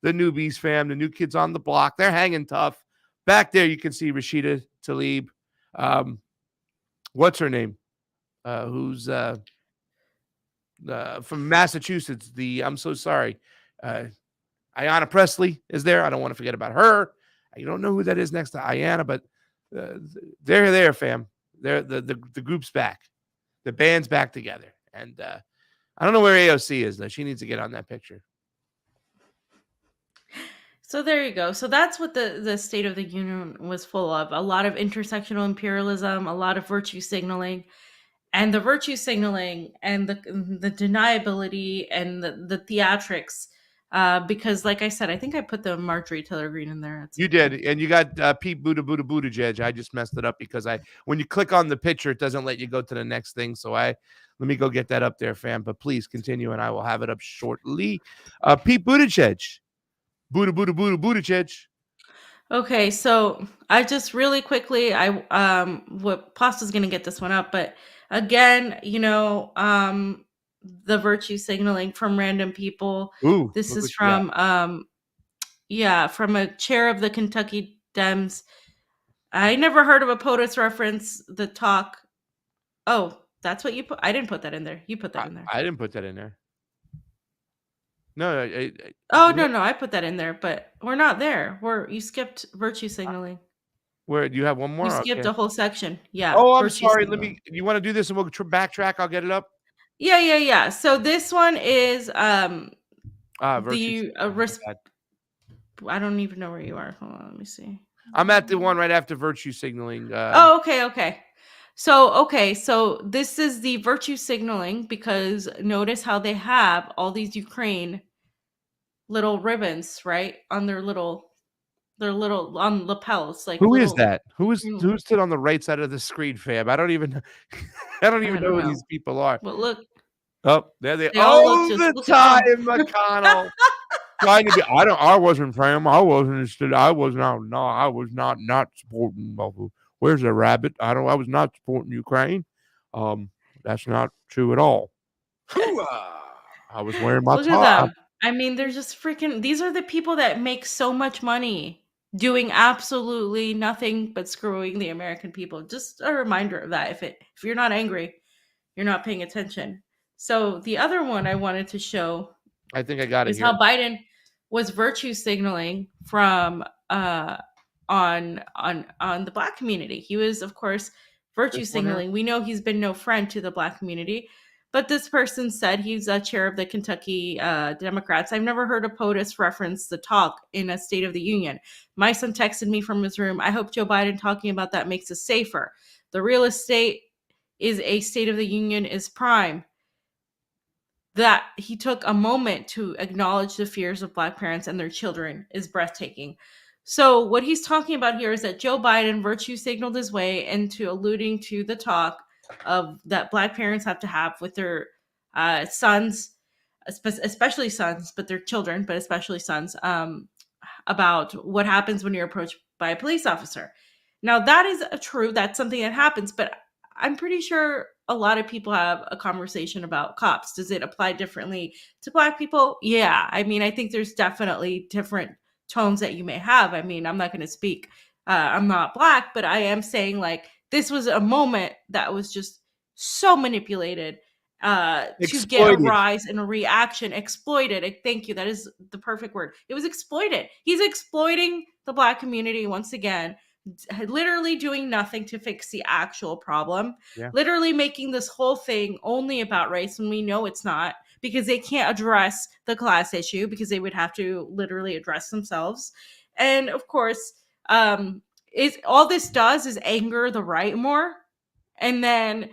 the newbies fam, the new kids on the block. They're hanging tough. Back there, you can see Rashida Tlaib. What's her name? Who's from Massachusetts? I'm so sorry. Ayanna Pressley is there. I don't want to forget about her. You don't know who that is next to Ayanna, but they're there, fam. They're the group's back. The band's back together. And I don't know where AOC is, though. She needs to get on that picture. So there you go. So that's what the State of the Union was full of. A lot of intersectional imperialism, a lot of virtue signaling. And the virtue signaling and the deniability and the theatrics. Because like I said, I think I put the Marjorie Taylor Greene in there. You did. And you got Pete Buttigieg. I just messed it up because when you click on the picture, it doesn't let you go to the next thing. So let me go get that up there, fam. But please continue, and I will have it up shortly. Pete Buttigieg. Buttigieg. Okay, so I just really quickly, what Pasta's gonna get this one up, but again, the virtue signaling from random people. Ooh, this is from from a chair of the Kentucky Dems. I never heard of a POTUS reference. The talk. Oh, that's what you put. I didn't put that in there. You put that in there. I didn't put that in there. No. No, I put that in there, but we're not there. You skipped virtue signaling. Where do you have one more? You skipped a whole section. Yeah. Oh, I'm sorry. Signaling. You want to do this and we'll backtrack? I'll get it up. Yeah. So this one is virtue. I don't even know where you are. Hold on, let me see. I'm at the one right after virtue signaling. Okay. So this is the virtue signaling, because notice how they have all these Ukraine little ribbons, right, on their little on lapels. Like, who is that? Who's stood on the right side of the screen, fam? I don't even know who these people are. But look. Oh, there they all the time, McConnell. Trying to be. I wasn't, fam. I wasn't interested. I was not supporting. Where's the rabbit? I was not supporting Ukraine. That's not true at all. I was wearing my Look tie. At them. I mean, they're just freaking. These are the people that make so much money doing absolutely nothing but screwing the American people. Just a reminder of that. If you're not angry, you're not paying attention. So the other one I wanted to show, I think I got it. Is how Biden was virtue signaling from on the Black community. He was, of course, virtue signaling. We know he's been no friend to the Black community, But this person said he's a chair of the Kentucky Democrats. I've never heard a POTUS reference the talk in a State of the Union. My son texted me from his room. I hope Joe Biden talking about that makes us safer. The real estate is a State of the Union is prime. That he took a moment to acknowledge the fears of Black parents and their children is breathtaking. So what he's talking about here is that Joe Biden virtue signaled his way into alluding to the talk of that Black parents have to have with their sons, especially sons, but their children, but especially sons, about what happens when you're approached by a police officer. Now that is true. That's something that happens, but I'm pretty sure a lot of people have a conversation about cops. Does it apply differently to Black people? Yeah. I mean, I think there's definitely different tones that you may have. I mean, I'm not going to speak. I'm not Black, but I am saying like this was a moment that was just so manipulated to get a rise and a reaction. Exploited. Thank you. That is the perfect word. It was exploited. He's exploiting the Black community once again, literally doing nothing to fix the actual problem, literally making this whole thing only about race when we know it's not, because they can't address the class issue because they would have to literally address themselves. And of course, all this does is anger the right more, and then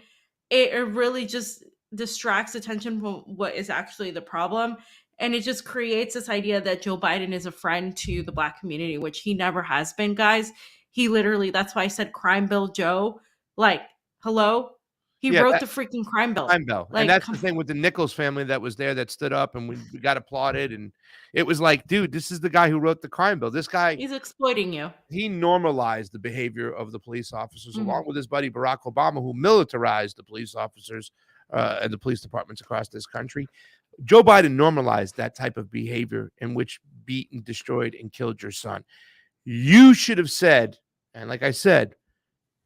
it really just distracts attention from what is actually the problem. And it just creates this idea that Joe Biden is a friend to the Black community, which he never has been, guys. He literally, that's why I said Crime Bill Joe. Like, hello? He wrote the freaking crime bill. Like, and that's the thing with the Nichols family that was there that stood up, and we got applauded. And it was like, dude, this is the guy who wrote the crime bill. This guy, he's exploiting you. He normalized the behavior of the police officers, along with his buddy Barack Obama, who militarized the police officers and the police departments across this country. Joe Biden normalized that type of behavior in which beat and destroyed and killed your son. You should have said, and like I said,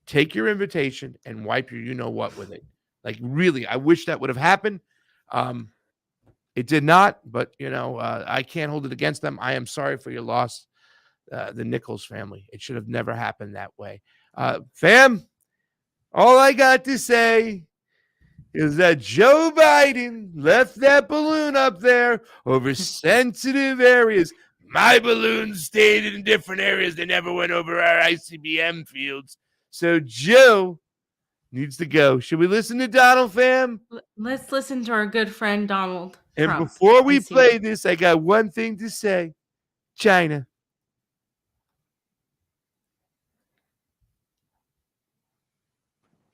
take your invitation and wipe your you-know-what with it. Like, really, I wish that would have happened. It did not, but, I can't hold it against them. I am sorry for your loss, the Nichols family. It should have never happened that way. Fam, all I got to say is that Joe Biden left that balloon up there over sensitive areas. My balloons stayed in different areas. They never went over our ICBM fields. So Joe needs to go. Should we listen to Donald, fam? Let's listen to our good friend Donald. And before we play this, I got one thing to say. China.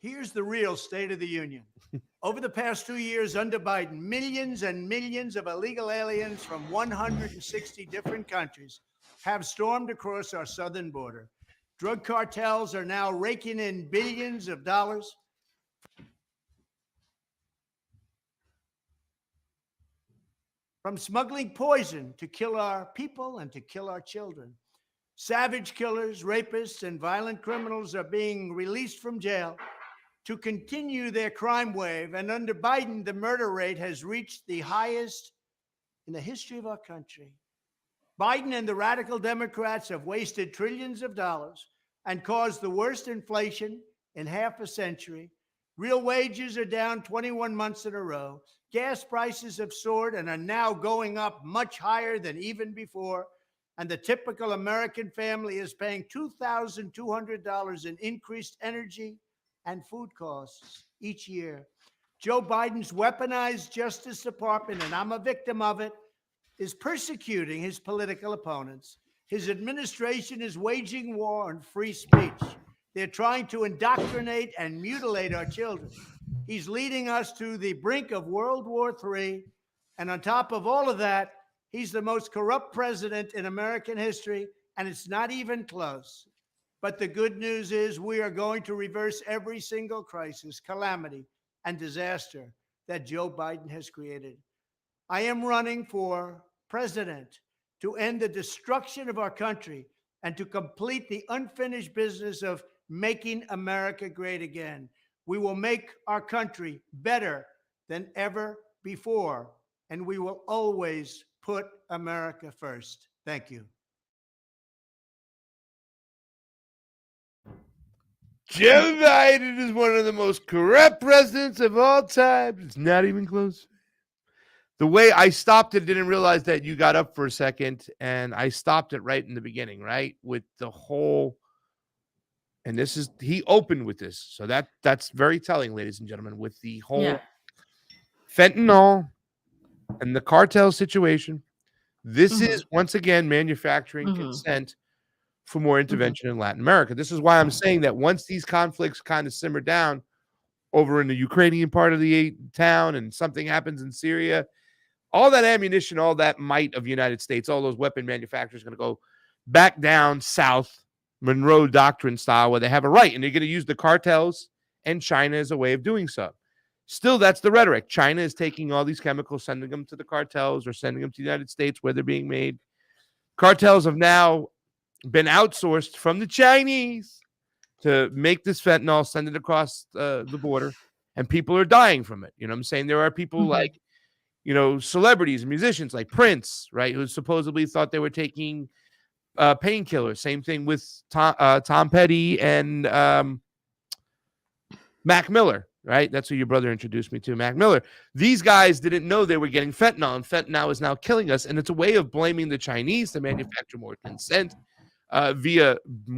Here's the real State of the Union. Over the past 2 years under Biden, millions and millions of illegal aliens from 160 different countries have stormed across our southern border. Drug cartels are now raking in billions of dollars. From smuggling poison to kill our people and to kill our children. Savage killers, rapists, and violent criminals are being released from jail to continue their crime wave. And under Biden, the murder rate has reached the highest in the history of our country. Biden and the radical Democrats have wasted trillions of dollars and caused the worst inflation in half a century. Real wages are down 21 months in a row. Gas prices have soared and are now going up much higher than even before. And the typical American family is paying $2,200 in increased energy and food costs each year. Joe Biden's weaponized Justice Department, and I'm a victim of it, is persecuting his political opponents. His administration is waging war on free speech. They're trying to indoctrinate and mutilate our children. He's leading us to the brink of World War III. And on top of all of that, he's the most corrupt president in American history, and it's not even close. But the good news is we are going to reverse every single crisis, calamity, and disaster that Joe Biden has created. I am running for president to end the destruction of our country and to complete the unfinished business of making America great again. We will make our country better than ever before, and we will always put America first. Thank you. Joe Biden is one of the most corrupt presidents of all time. It's not even close. The way I stopped it, didn't realize that you got up for a second, and I stopped it right in the beginning, right? With the whole, and this is, he opened with this. So that's very telling, ladies and gentlemen, with the whole fentanyl and the cartel situation. This is, once again, manufacturing consent for more intervention in Latin America. This is why I'm saying that once these conflicts kind of simmer down over in the Ukrainian part of the town and something happens in Syria, all that ammunition, all that might of the United States, all those weapon manufacturers are going to go back down south, Monroe Doctrine style, where they have a right, and they're going to use the cartels and China as a way of doing so. Still, that's the rhetoric. China is taking all these chemicals, sending them to the cartels or sending them to the United States where they're being made. Cartels have now been outsourced from the Chinese to make this fentanyl, send it across the border, and people are dying from it. You know what I'm saying? There are people like, you know, celebrities and musicians like Prince, right, who supposedly thought they were taking painkillers. Same thing with Tom Petty and Mac Miller, right? That's who your brother introduced me to, Mac Miller. These guys didn't know they were getting fentanyl, and fentanyl is now killing us. And it's a way of blaming the Chinese to manufacture more consent via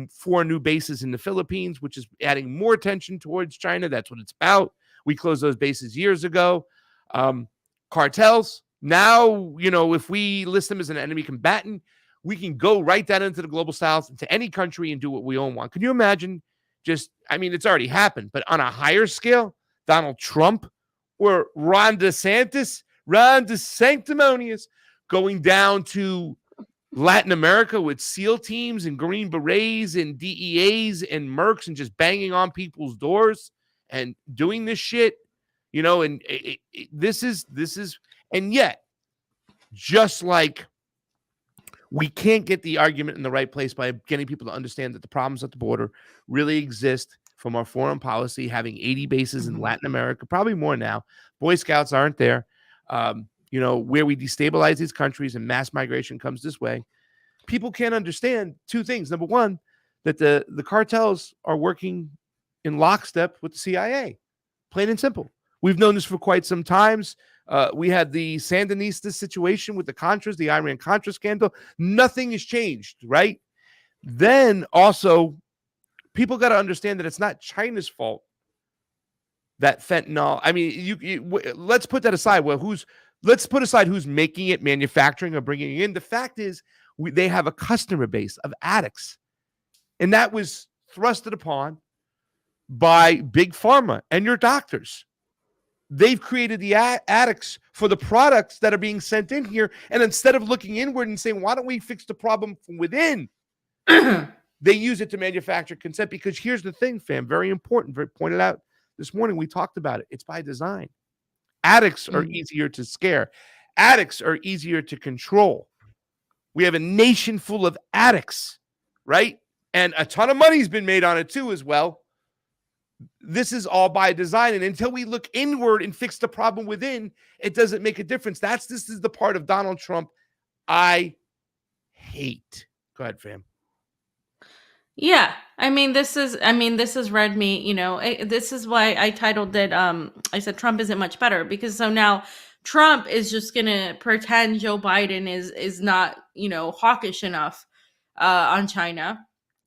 4 new bases in the Philippines, which is adding more tension towards China. That's what it's about. We closed those bases years ago. Cartels, now, you know, if we list them as an enemy combatant, we can go right down into the global south, into any country, and do what we all want. Can you imagine? Just, I mean, it's already happened, but on a higher scale, Donald Trump or Ron DeSantis, Ron DeSanctimonious, going down to Latin America with SEAL teams and Green Berets and DEAs and Mercs and just banging on people's doors and doing this shit, you know, and this is, and yet, just like we can't get the argument in the right place by getting people to understand that the problems at the border really exist from our foreign policy, having 80 bases in Latin America, probably more now. Boy Scouts aren't there. You know, where we destabilize these countries and mass migration comes this way. People can't understand 2 things. Number one, that the cartels are working in lockstep with the CIA. Plain and simple. We've known this for quite some times. We had the Sandinista situation with the Contras, the Iran-Contra scandal. Nothing has changed, right? Then also, people got to understand that it's not China's fault that fentanyl. I mean, let's put that aside. Well, let's put aside who's making it, manufacturing, or bringing it in. The fact is, they have a customer base of addicts, and that was thrusted upon by big pharma and your doctors. They've created the addicts for the products that are being sent in here. And instead of looking inward and saying, why don't we fix the problem from within? They use it to manufacture consent. Because here's the thing, fam, very important, very pointed out this morning. We talked about it. It's by design. Addicts are easier to scare. Addicts are easier to control. We have a nation full of addicts, right? And a ton of money's been made on it too as well. This is all by design. And until we look inward and fix the problem within, it doesn't make a difference. This is the part of Donald Trump I hate. Go ahead, fam. Yeah. I mean, this is red meat, you know. This is why I titled it, I said Trump isn't much better, because so now Trump is just going to pretend Joe Biden is not, you know, hawkish enough on China,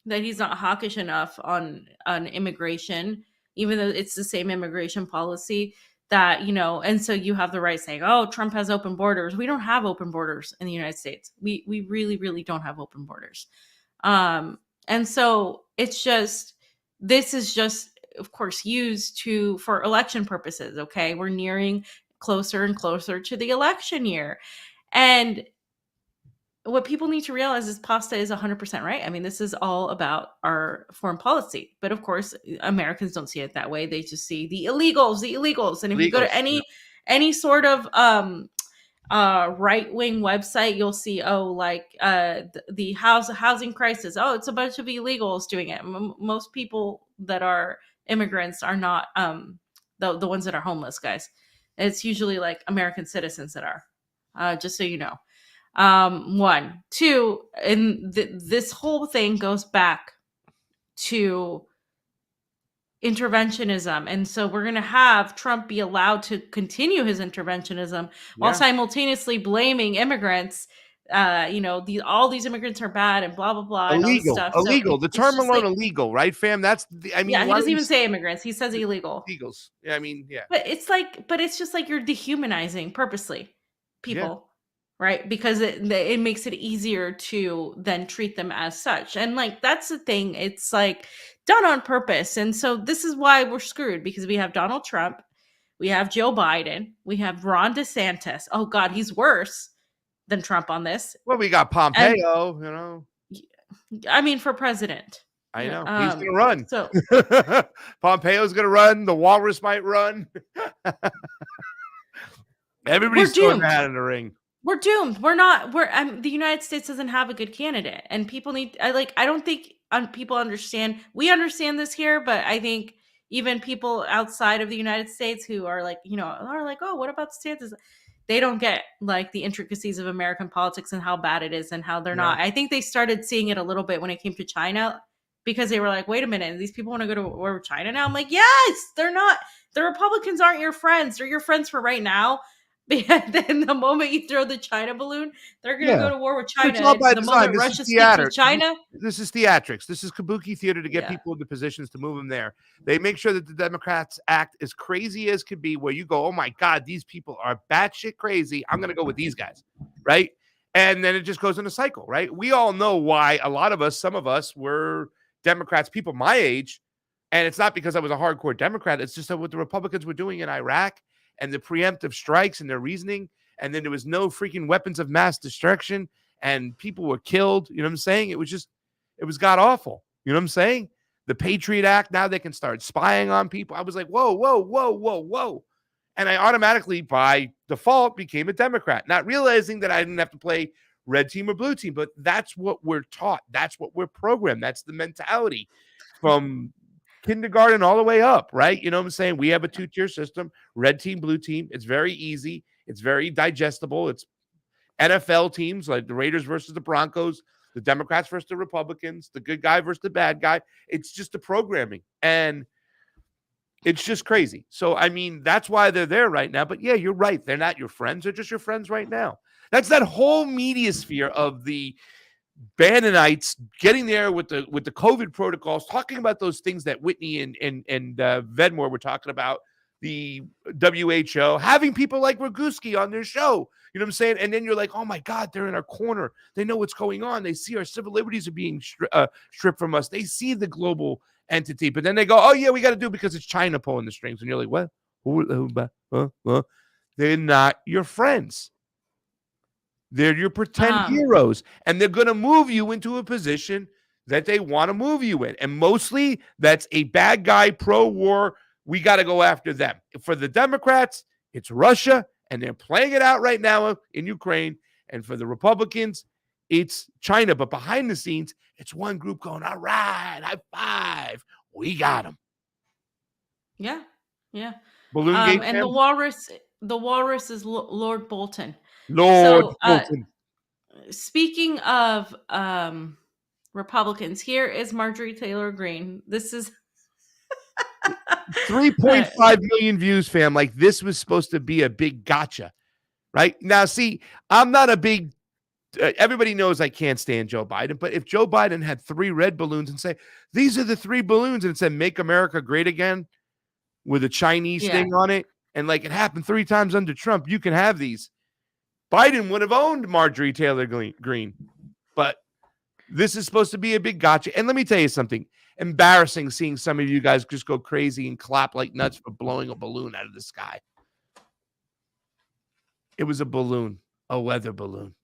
that he's not hawkish enough on immigration, even though it's the same immigration policy that, you know, and so you have the right saying, oh, Trump has open borders. We don't have open borders in the United States. We really, really don't have open borders. And so it's just, this is just, of course, used for election purposes. Okay. We're nearing closer and closer to the election year. And what people need to realize is Pasta is 100% right. I mean, this is all about our foreign policy. But of course, Americans don't see it that way. They just see the illegals. And if you go to any sort of right-wing website, you'll see, the housing crisis. Oh, it's a bunch of illegals doing it. Most people that are immigrants are not the ones that are homeless, guys. It's usually like American citizens that are, just so you know. 1, 2, and this whole thing goes back to interventionism. And so we're going to have Trump be allowed to continue his interventionism while simultaneously blaming immigrants. All these immigrants are bad and blah, blah, blah, and all this stuff. Illegal. The term just alone, like, illegal, right, fam? That's the, I mean, yeah, he doesn't even say immigrants. He says illegal. illegals. Yeah, I mean, yeah. But it's just like you're dehumanizing purposely people, right? Because it makes it easier to then treat them as such. And like, that's the thing. It's like done on purpose. And so this is why we're screwed, because we have Donald Trump, we have Joe Biden, we have Ron DeSantis. Oh God, he's worse than Trump on this. Well, we got Pompeo, I mean, for president. I know he's going to run. So Pompeo's going to run. The Walrus might run. Everybody's throwing their hat in the ring. We're doomed. The United States doesn't have a good candidate, and people I don't think people understand. We understand this here, but I think even people outside of the United States who are like, are like, oh, what about DeSantis? They don't get like the intricacies of American politics and how bad it is and how they're not. I think they started seeing it a little bit when it came to China, because they were like, wait a minute, these people want to go to war with China now? I'm like, yes, they're not. The Republicans aren't your friends. They're your friends for right now. But then the moment you throw the China balloon, they're going to go to war with China. It's all by the design. moment This Russia is speaks with China. This is theatrics. This is kabuki theater to get people into positions to move them there. They make sure that the Democrats act as crazy as could be, where you go, oh my God, these people are batshit crazy. I'm going to go with these guys, right? And then it just goes in a cycle, right? We all know why some of us were Democrats, people my age, and it's not because I was a hardcore Democrat. It's just that what the Republicans were doing in Iraq and the preemptive strikes and their reasoning, and then there was no freaking weapons of mass destruction, and people were killed. You know what I'm saying? It was god awful. You know what I'm saying? The Patriot Act, now they can start spying on people. I was like, whoa, whoa, whoa, whoa, whoa. And I automatically, by default, became a Democrat, not realizing that I didn't have to play red team or blue team, but that's what we're taught. That's what we're programmed. That's the mentality from kindergarten all the way up, right? You know what I'm saying? We have a 2-tier system, red team, blue team. It's very easy. It's very digestible. It's NFL teams like the Raiders versus the Broncos, the Democrats versus the Republicans, the good guy versus the bad guy. It's just the programming, and it's just crazy. So, I mean, that's why they're there right now. But yeah, you're right. They're not your friends. They're just your friends right now. That's that whole media sphere of the Bannonites getting there with the COVID protocols, talking about those things that Whitney and Vedmore were talking about, the WHO, having people like Roguski on their show. You know what I'm saying? And then you're like, oh my God, they're in our corner. They know what's going on. They see our civil liberties are being stripped from us. They see the global entity, but then they go, oh yeah, we got to do it because it's China pulling the strings. And you're like, what? They're not your friends. They're your pretend heroes, and they're going to move you into a position that they want to move you in. And mostly that's a bad guy, pro-war. We got to go after them. For the Democrats, it's Russia, and they're playing it out right now in Ukraine. And for the Republicans, it's China. But behind the scenes, it's one group going, all right, high five. We got them. Yeah, yeah. Balloon and game, the walrus is Lord Bolton. Bolton. Speaking of Republicans, here is Marjorie Taylor Greene. This is 3.5 million views, fam. Like, this was supposed to be a big gotcha, right? Now, see, I'm not a big everybody knows I can't stand Joe Biden, but if Joe Biden had 3 red balloons and say, these are the 3 balloons, and it said, make America great again with a Chinese thing on it, and like it happened 3 times under Trump, you can have these. Biden would have owned Marjorie Taylor Greene, but this is supposed to be a big gotcha. And let me tell you something embarrassing, seeing some of you guys just go crazy and clap like nuts for blowing a balloon out of the sky. It was a balloon, a weather balloon.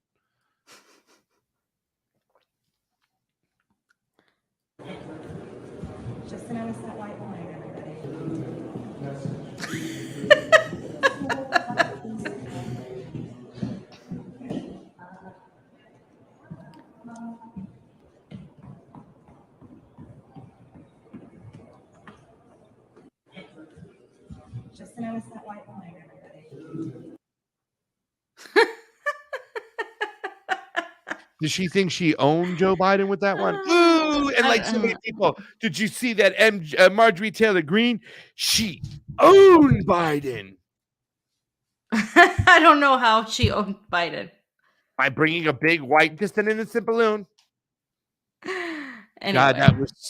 Just notice that white line, everybody. Just notice that white line, everybody. Does she think she owned Joe Biden with that one? Ooh, Ooh, and like so many people, did you see that Marjorie Taylor Greene? She owned Biden I don't know how she owned Biden. by bringing a big white, just an innocent balloon. Anyway, God,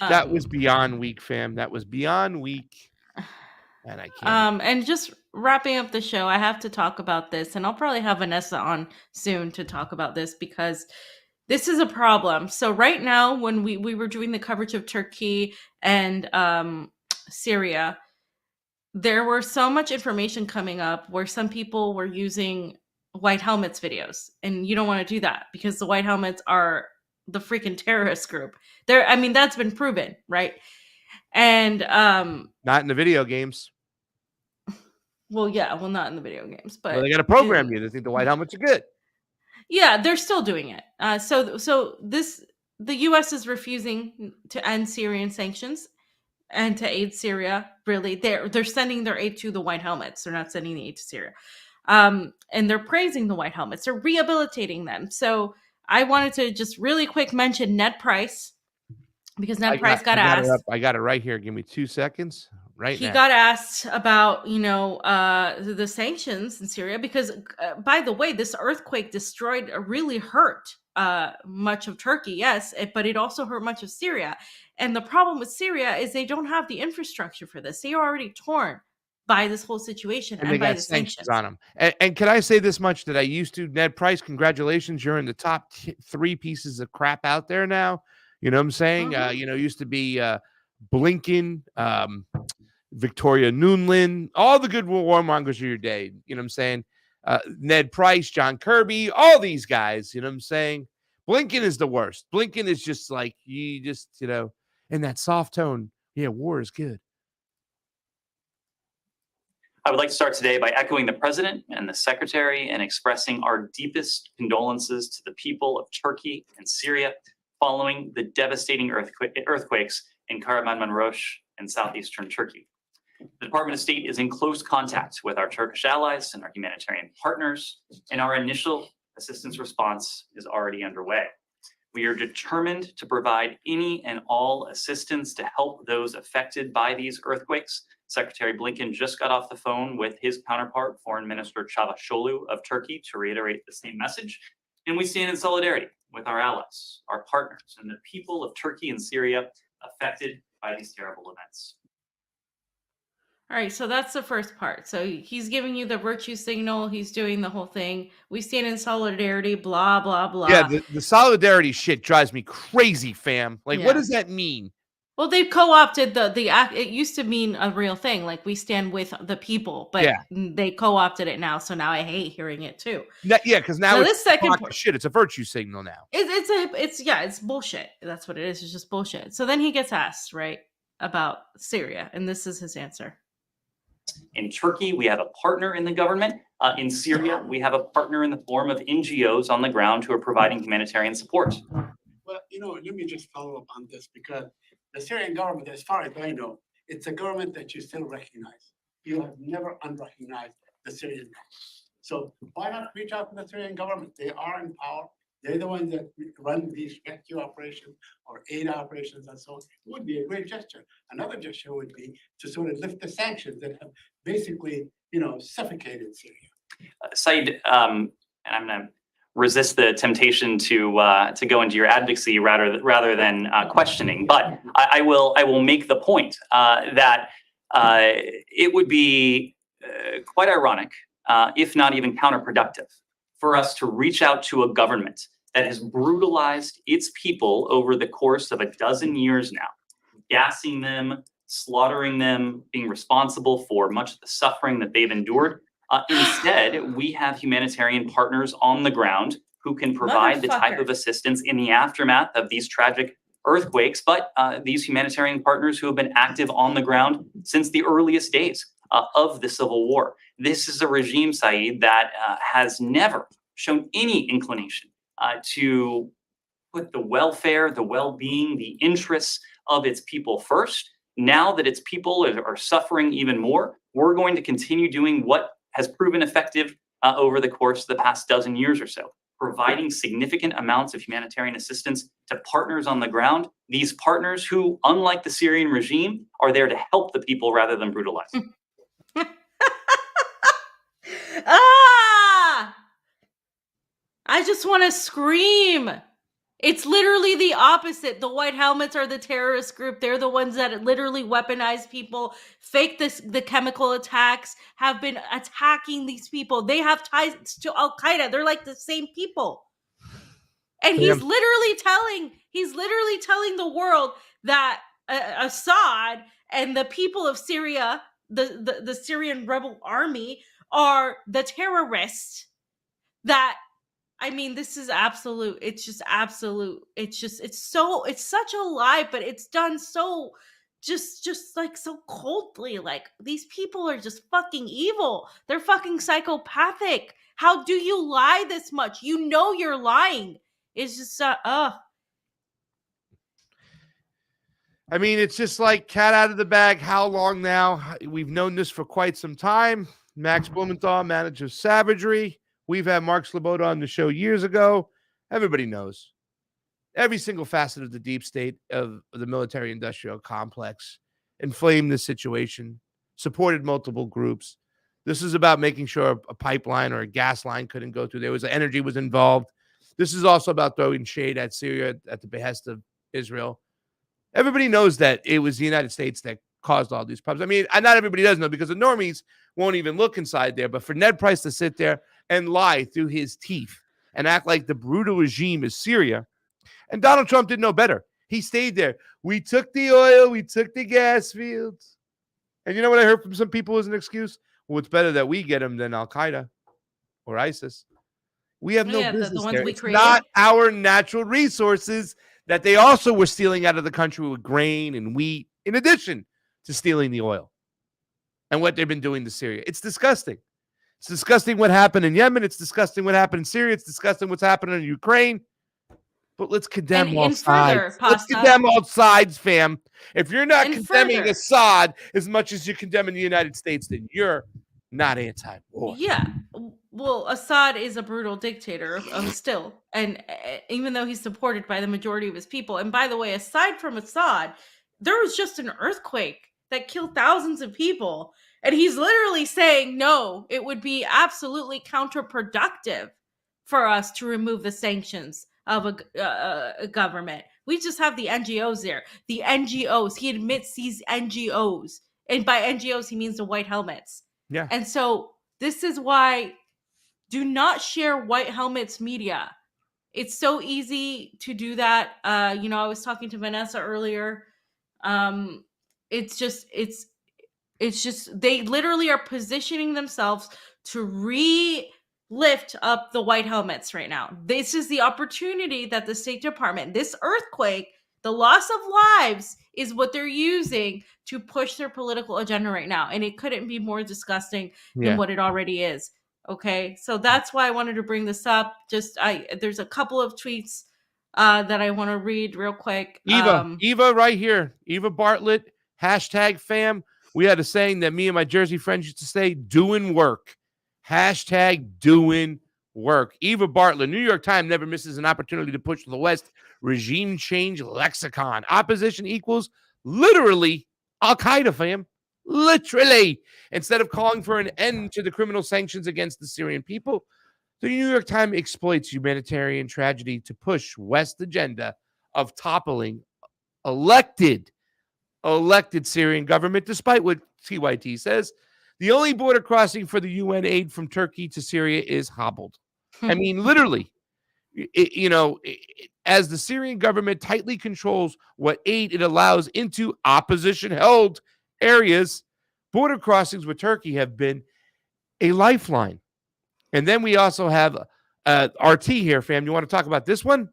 that was beyond weak, fam. That was beyond weak, and I can't. And just wrapping up the show, I have to talk about this, and I'll probably have Vanessa on soon to talk about this because this is a problem. So right now, when we were doing the coverage of Turkey and Syria, there were so much information coming up where some people were using white helmets videos, and you don't want to do that because the white helmets are the freaking terrorist group. I mean, that's been proven, right? And Not in the video games. well, yeah, well, not in the video games, but Well, they got to program you. They think the white helmets are good. yeah, they're still doing it. So the U.S. is refusing to end Syrian sanctions and to aid Syria. Really, they're sending their aid to the white helmets. They're not sending the aid to Syria, and they're praising the white helmets. They're rehabilitating them. So I wanted to just really quick mention Ned Price because Ned Price got asked. I got it right here. Give me 2 seconds. Right He now. got asked about, the sanctions in Syria because, by the way, this earthquake really hurt much of Turkey, yes, but it also hurt much of Syria. And the problem with Syria is they don't have the infrastructure for this. They are already torn by this whole situation And and they by got the sanctions sanctions. on them. And can I say this much that I used to, Ned Price, congratulations. You're in the top 3 pieces of crap out there now. You know what I'm saying? Used to be Blinken, Victoria Nuland, all the good warmongers of your day. You know what I'm saying? Ned Price, John Kirby, all these guys. You know what I'm saying? Blinken is the worst. Blinken is just like, in that soft tone. Yeah, war is good. I would like to start today by echoing the President and the Secretary and expressing our deepest condolences to the people of Turkey and Syria following the devastating earthquakes in Kahramanmaraş and southeastern Turkey. The Department of State is in close contact with our Turkish allies and our humanitarian partners, and our initial assistance response is already underway. We are determined to provide any and all assistance to help those affected by these earthquakes. Secretary Blinken just got off the phone with his counterpart, Foreign Minister Çavuşoğlu of Turkey, to reiterate the same message. And we stand in solidarity with our allies, our partners, and the people of Turkey and Syria affected by these terrible events. All right, so that's the first part. So he's giving you the virtue signal. He's doing the whole thing. We stand in solidarity, blah, blah, blah. Yeah, the solidarity shit drives me crazy, fam. Like, Yeah. what does that mean? Well, they've co-opted the act. It used to mean a real thing, like we stand with the people, but Yeah. they co-opted it now. So now I hate hearing it too. Because now it's this second shit. It's a virtue signal now. It's bullshit. That's what it is. It's just bullshit. So then he gets asked, right, about Syria, and this is his answer. In Turkey, we have a partner in the government. In Syria, we have a partner in the form of NGOs on the ground who are providing humanitarian support. Well, let me just follow up on this because the Syrian government, as far as I know, it's a government that you still recognize. You have never unrecognized the Syrian government. So why not reach out to the Syrian government? They are in power. They're the ones that run these rescue operations or aid operations and so on. It would be a great gesture. Another gesture would be to sort of lift the sanctions that have basically, suffocated Syria. Saeed, and I'm going to resist the temptation to go into your advocacy rather than questioning, but I will make the point that it would be quite ironic, if not even counterproductive, for us to reach out to a government that has brutalized its people over the course of a dozen years now, gassing them, slaughtering them, being responsible for much of the suffering that they've endured. Instead, we have humanitarian partners on the ground who can provide the type of assistance in the aftermath of these tragic earthquakes, but these humanitarian partners who have been active on the ground since the earliest days of the civil war. This is a regime, Saeed, that has never shown any inclination to put the welfare, the well-being, the interests of its people first. Now that its people are suffering even more, we're going to continue doing what has proven effective over the course of the past dozen years or so. providing significant amounts of humanitarian assistance to partners on the ground. These partners who, unlike the Syrian regime, are there to help the people rather than brutalize. Ah! I just want to scream. It's literally the opposite. The white helmets are the terrorist group. They're the ones that literally weaponize people, fake the chemical attacks, have been attacking these people. They have ties to Al Qaeda. They're like the same people. And he's literally telling the world that Assad and the people of Syria, the Syrian rebel army, are the terrorists. That, I mean, this is absolute. It's just absolute. It's such a lie, but it's done so just like so coldly. Like, these people are just fucking evil. They're fucking psychopathic. How do you lie this much? You know you're lying. It's just I mean, it's just like cat out of the bag. How long now? We've known this for quite some time. Max Blumenthal, manager of Savagery. We've had Mark Sloboda on the show years ago. Everybody knows. Every single facet of the deep state of the military-industrial complex inflamed this situation, supported multiple groups. This is about making sure a pipeline or a gas line couldn't go through. Energy was involved. This is also about throwing shade at Syria at the behest of Israel. Everybody knows that it was the United States that caused all these problems. I mean, not everybody does know, because the normies won't even look inside there. But for Ned Price to sit there and lie through his teeth and act like the brutal regime is Syria, and Donald Trump didn't know better. He stayed there. We took the oil. We took the gas fields. And you know what I heard from some people as an excuse? Well, it's better that we get them than Al-Qaeda or ISIS. We have no business the ones there. we It's created. not our natural resources that they also were stealing out of the country with grain and wheat, in addition to stealing the oil and what they've been doing to Syria. It's disgusting. It's disgusting what happened in Yemen. It's disgusting what happened in Syria. It's disgusting what's happening in Ukraine. But let's condemn all sides. Let's condemn all sides, fam. If you're not condemning Assad as much as you're condemning the United States, then you're not anti-war. Yeah. Well, Assad is a brutal dictator still. And even though he's supported by the majority of his people. And by the way, aside from Assad, there was just an earthquake that killed thousands of people. And he's literally saying, no, it would be absolutely counterproductive for us to remove the sanctions of a government. We just have the NGOs there. The NGOs. He admits these NGOs. And by NGOs, he means the white helmets. Yeah. And so this is why do not share white helmets media. It's so easy to do that. I was talking to Vanessa earlier. It's just they literally are positioning themselves to lift up the white helmets right now. This is the opportunity that the State Department, this earthquake, the loss of lives, is what they're using to push their political agenda right now. And it couldn't be more disgusting than what it already is. Okay. So that's why I wanted to bring this up. There's a couple of tweets that I want to read real quick. Eva right here. Eva Bartlett, #fam. We had a saying that me and my Jersey friends used to say, doing work. #doing work. Eva Bartlett, New York Times never misses an opportunity to push the West regime change lexicon. Opposition equals literally Al-Qaeda, fam. Literally. Instead of calling for an end to the criminal sanctions against the Syrian people, the New York Times exploits humanitarian tragedy to push West agenda of toppling elected Syrian government, despite what TYT says. The only border crossing for the UN aid from Turkey to Syria is hobbled. I mean, literally, as the Syrian government tightly controls what aid it allows into opposition-held areas, border crossings with Turkey have been a lifeline. And then we also have RT here, fam. You want to talk about this one?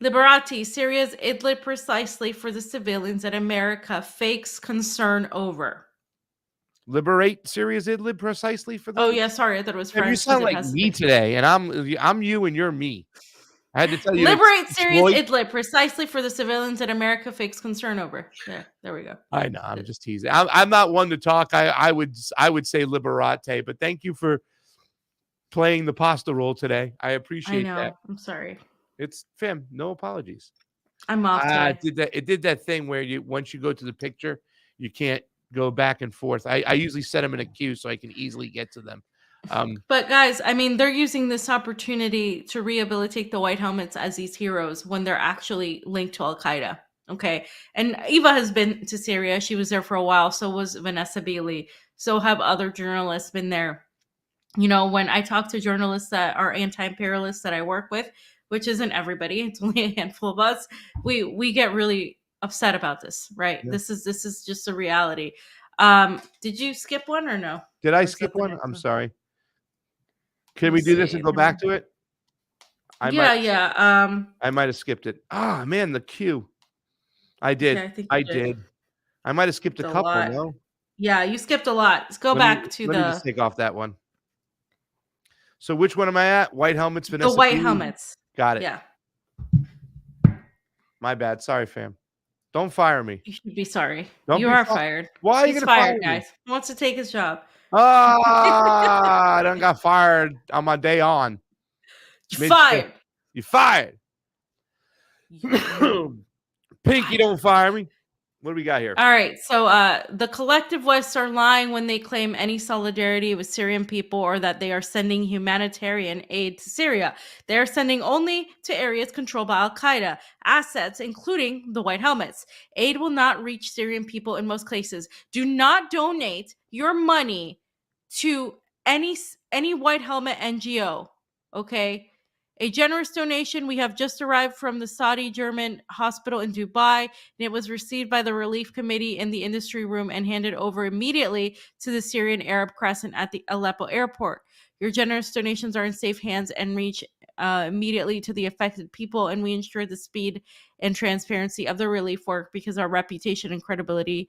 Liberati, Syria's Idlib precisely for the civilians that America fakes concern over. Liberate Syria's Idlib precisely for the. Oh yeah, sorry, I thought it was French. You sound like me today, and I'm you and you're me. I had to tell you. Liberate Syria's Idlib precisely for the civilians that America fakes concern over. There we go. I know. I'm just teasing. I'm not one to talk. I would say liberate, but thank you for playing the pasta role today. I I appreciate know. that. I'm sorry. It's fam, no apologies. I'm off today. It did that thing where once you go to the picture, you can't go back and forth. I usually set them in a queue so I can easily get to them. But guys, I mean, they're using this opportunity to rehabilitate the white helmets as these heroes when they're actually linked to Al Qaeda. Okay. And Eva has been to Syria. She was there for a while. So was Vanessa Bailey. So have other journalists been there. You know, when I talk to journalists that are anti-imperialists that I work with, which isn't everybody, it's only a handful of us, we get really upset about this, right? Yeah. This is just a reality. Did you skip one or no? Did I Or is skip that the one? next I'm one? sorry. Let Can me we do this see. and go back to it? I might have skipped it. Ah, man, the queue. I did. Yeah, I think I you did. did. I might have skipped a It's a couple. lot. No. Yeah, you skipped a lot. Let's go back to Let me just the take off that one. So which one am I at? White helmets, Vanessa. white Bailey? helmets. Got it. Yeah, My bad. Sorry, fam. Don't fire me. you should be sorry. Don't You be are fi- fired. Why are you He's gonna fire fired, me? guys. He wants to take his job. Ah, I done got fired on my day on. You're Mid-shift. fired. You fired. You Pinky, don't fire me. What do we got here? All right. So the collective West are lying when they claim any solidarity with Syrian people or that they are sending humanitarian aid to Syria. They are sending only to areas controlled by Al Qaeda, assets, including the White Helmets. Aid will not reach Syrian people in most cases. Do not donate your money to any White Helmet NGO. Okay. A generous donation we have just arrived from the Saudi German hospital in Dubai, and it was received by the relief committee in the industry room and handed over immediately to the Syrian Arab Crescent at the Aleppo airport. Your generous donations are in safe hands and reach immediately to the affected people, and we ensure the speed and transparency of the relief work because our reputation and credibility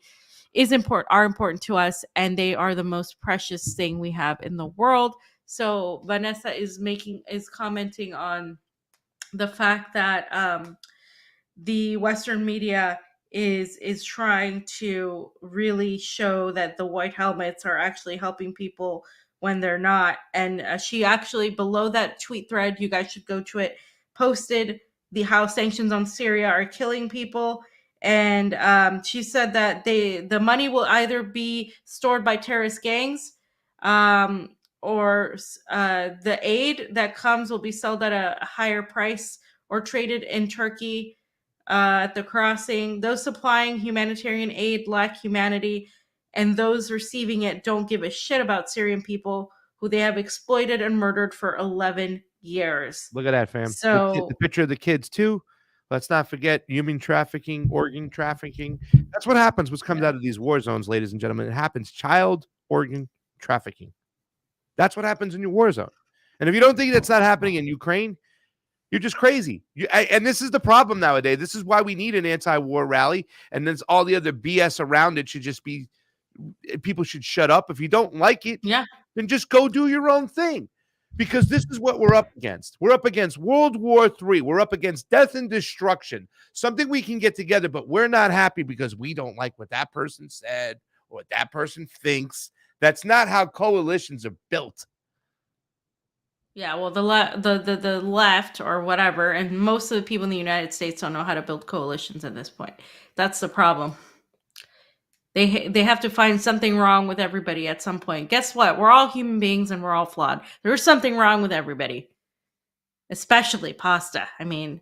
are important to us, and they are the most precious thing we have in the world. So Vanessa is commenting on the fact that the Western media is trying to really show that the white helmets are actually helping people when they're not. And she actually, below that tweet thread, you guys should go to it, posted how sanctions on Syria are killing people. And she said that the money will either be stored by terrorist gangs, or the aid that comes will be sold at a higher price or traded in Turkey at the crossing. Those supplying humanitarian aid lack humanity, and those receiving it don't give a shit about Syrian people who they have exploited and murdered for 11 years. Look at that, fam. So the picture of the kids too. Let's not forget human trafficking, organ trafficking. That's what happens. What comes out of these war zones, ladies and gentlemen. It happens. Child organ trafficking. That's what happens in your war zone. And if you don't think that's not happening in Ukraine, you're just crazy. And this is the problem nowadays. This is why we need an anti-war rally. And then all the other BS around it should just be, people should shut up. If you don't like it, then just go do your own thing. Because this is what we're up against. We're up against World War III. We're up against death and destruction. Something we can get together, but we're not happy because we don't like what that person said or what that person thinks. That's not how coalitions are built. yeah, well, the left or whatever, and most of the people in the United States don't know how to build coalitions at this point. That's the problem. They have to find something wrong with everybody at some point. Guess what? We're all human beings and we're all flawed. There's something wrong with everybody, especially Pasta. I mean,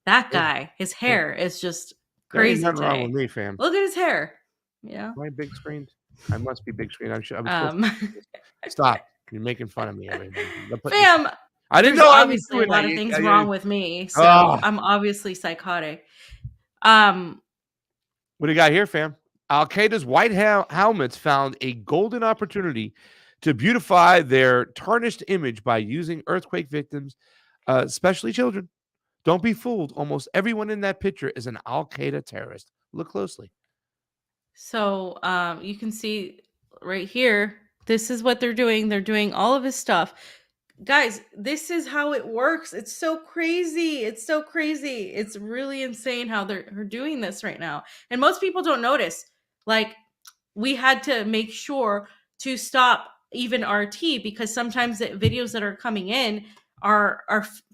that guy, his hair is just crazy. There ain't nothing wrong with me, fam. Look at his hair. Yeah. Am I big screened? I must be big screen. I'm sure. Stop. You're making fun of me. Fam, I didn't there's know. obviously a lot of things wrong with me, so I'm obviously psychotic. What do you got here, fam? Al-Qaeda's white helmets found a golden opportunity to beautify their tarnished image by using earthquake victims, especially children. Don't be fooled. Almost everyone in that picture is an Al-Qaeda terrorist. Look closely. So you can see right here, this is what they're doing. They're doing all of this stuff. Guys, this is how it works. It's so crazy. It's so crazy. It's really insane how they're doing this right now. And most people don't notice. Like, we had to make sure to stop even RT, because sometimes the videos that are coming in are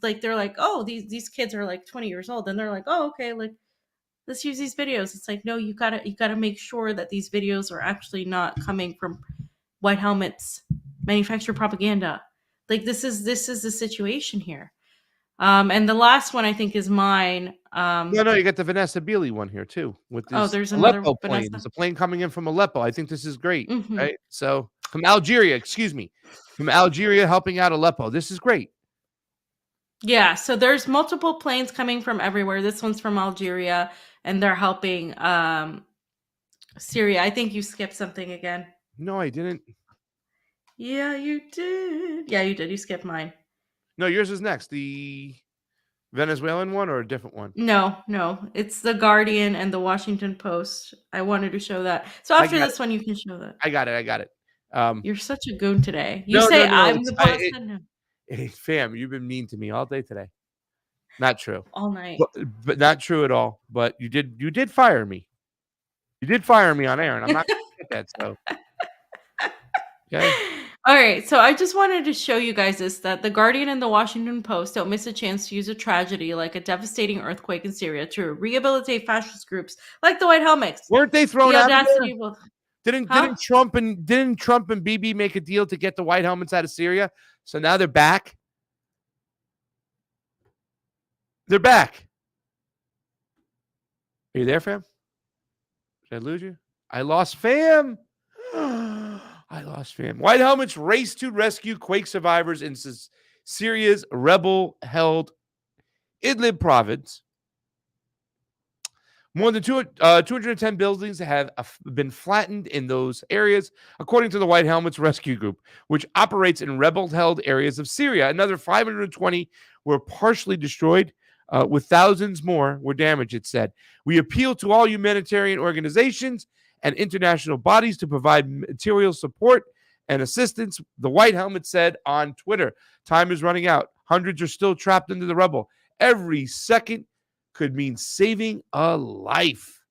like, they're like, oh, these kids are like 20 years old, and they're like, oh, okay, like, let's use these videos. It's like, no, you gotta make sure that these videos are actually not coming from white helmets, manufactured propaganda. Like, this is the situation here. And the last one I think is mine. No, you got the Vanessa Beeley one here too with this there's another Aleppo plane. Vanessa. There's a plane coming in from Aleppo. I think this is great, Mhm. right? So from Algeria, excuse me, from Algeria helping out Aleppo. This is great. Yeah, so there's multiple planes coming from everywhere. This one's from Algeria, and they're helping Syria. I think you skipped something again. No, I didn't. Yeah, you did. Yeah, you did. You skipped mine. No, yours is next. The Venezuelan one or a different one? No, it's the Guardian and the Washington Post. I wanted to show that. So I after got this one, you can show that. I got it. You're such a goon today. You No, say no, I'm it's- the boss. No. Hey, fam, you've been mean to me all day today. Not true. All night. But not true at all. But you did fire me. You did fire me on air, and I'm not gonna get that. So okay. All right, so I just wanted to show you guys this, that the Guardian and the Washington Post don't miss a chance to use a tragedy like a devastating earthquake in Syria to rehabilitate fascist groups like the White Helmets. Weren't they thrown The out of there? audacity will- Didn't Huh? Trump and Bibi make a deal to get the White Helmets out of Syria? So now they're back. They're back. Are you there, fam? Did I lose you? I lost fam. I lost fam. White Helmets race to rescue quake survivors in Syria's rebel-held Idlib province. More than 210 buildings have been flattened in those areas, according to the White Helmets Rescue Group, which operates in rebel-held areas of Syria. Another 520 were partially destroyed, with thousands more were damaged, it said. We appeal to all humanitarian organizations and international bodies to provide material support and assistance, the White Helmet said on Twitter. Time is running out. Hundreds are still trapped under the rubble. Every second could mean saving a life.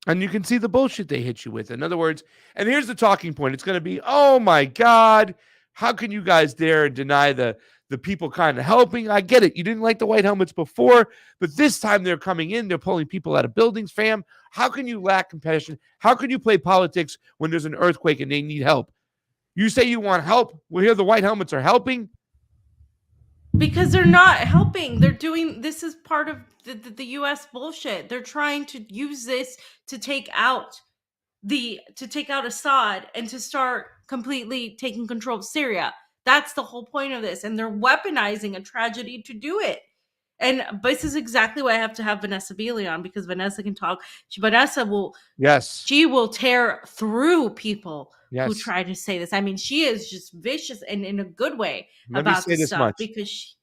And you can see the bullshit they hit you with. In other words, and here's the talking point. It's going to be, oh my God, how can you guys dare deny the people kind of helping? I get it. You didn't like the White Helmets before, but this time they're coming in. They're pulling people out of buildings, fam. How can you lack compassion? How can you play politics when there's an earthquake and they need help? You say you want help. Well, here the White Helmets are helping. Because they're not helping. They're doing, this is part of the US bullshit. They're trying to use this to take out Assad and to start completely taking control of Syria. That's the whole point of this. And they're weaponizing a tragedy to do it. And this is exactly why I have to have Vanessa Beeley on, because Vanessa can talk. Vanessa will, she will tear through people who try to say this. I mean, she is just vicious and in a good way about this stuff, because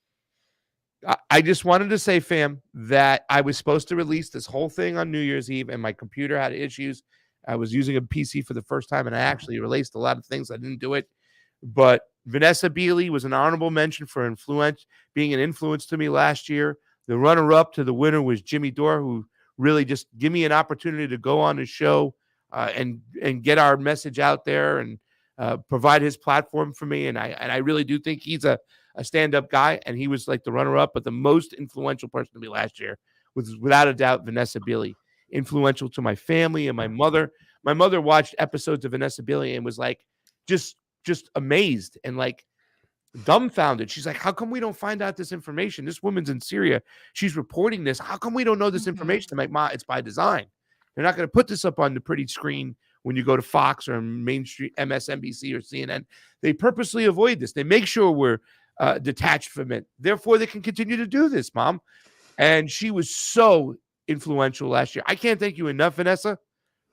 I just wanted to say, fam, that I was supposed to release this whole thing on New Year's Eve, and my computer had issues. I was using a PC for the first time, and I actually released a lot of things. I didn't do it. But Vanessa Beeley was an honorable mention for being an influence to me last year. The runner-up to the winner was Jimmy Dore, who really just gave me an opportunity to go on the show and get our message out there and provide his platform for me. And I really do think he's a stand-up guy, and he was like the runner-up. But the most influential person to me last year was, without a doubt, Vanessa Beeley. Influential to my family and my mother. My mother watched episodes of Vanessa Beeley and was like, just amazed and like dumbfounded. She's like, how come we don't find out this information? This woman's in Syria. She's reporting this. How come we don't know this information? I'm like, Ma, it's by design. They're not going to put this up on the pretty screen when you go to Fox or mainstream MSNBC or CNN. They purposely avoid this. They make sure we're detached from it. Therefore, they can continue to do this, Mom. And she was so influential last year. I can't thank you enough, Vanessa,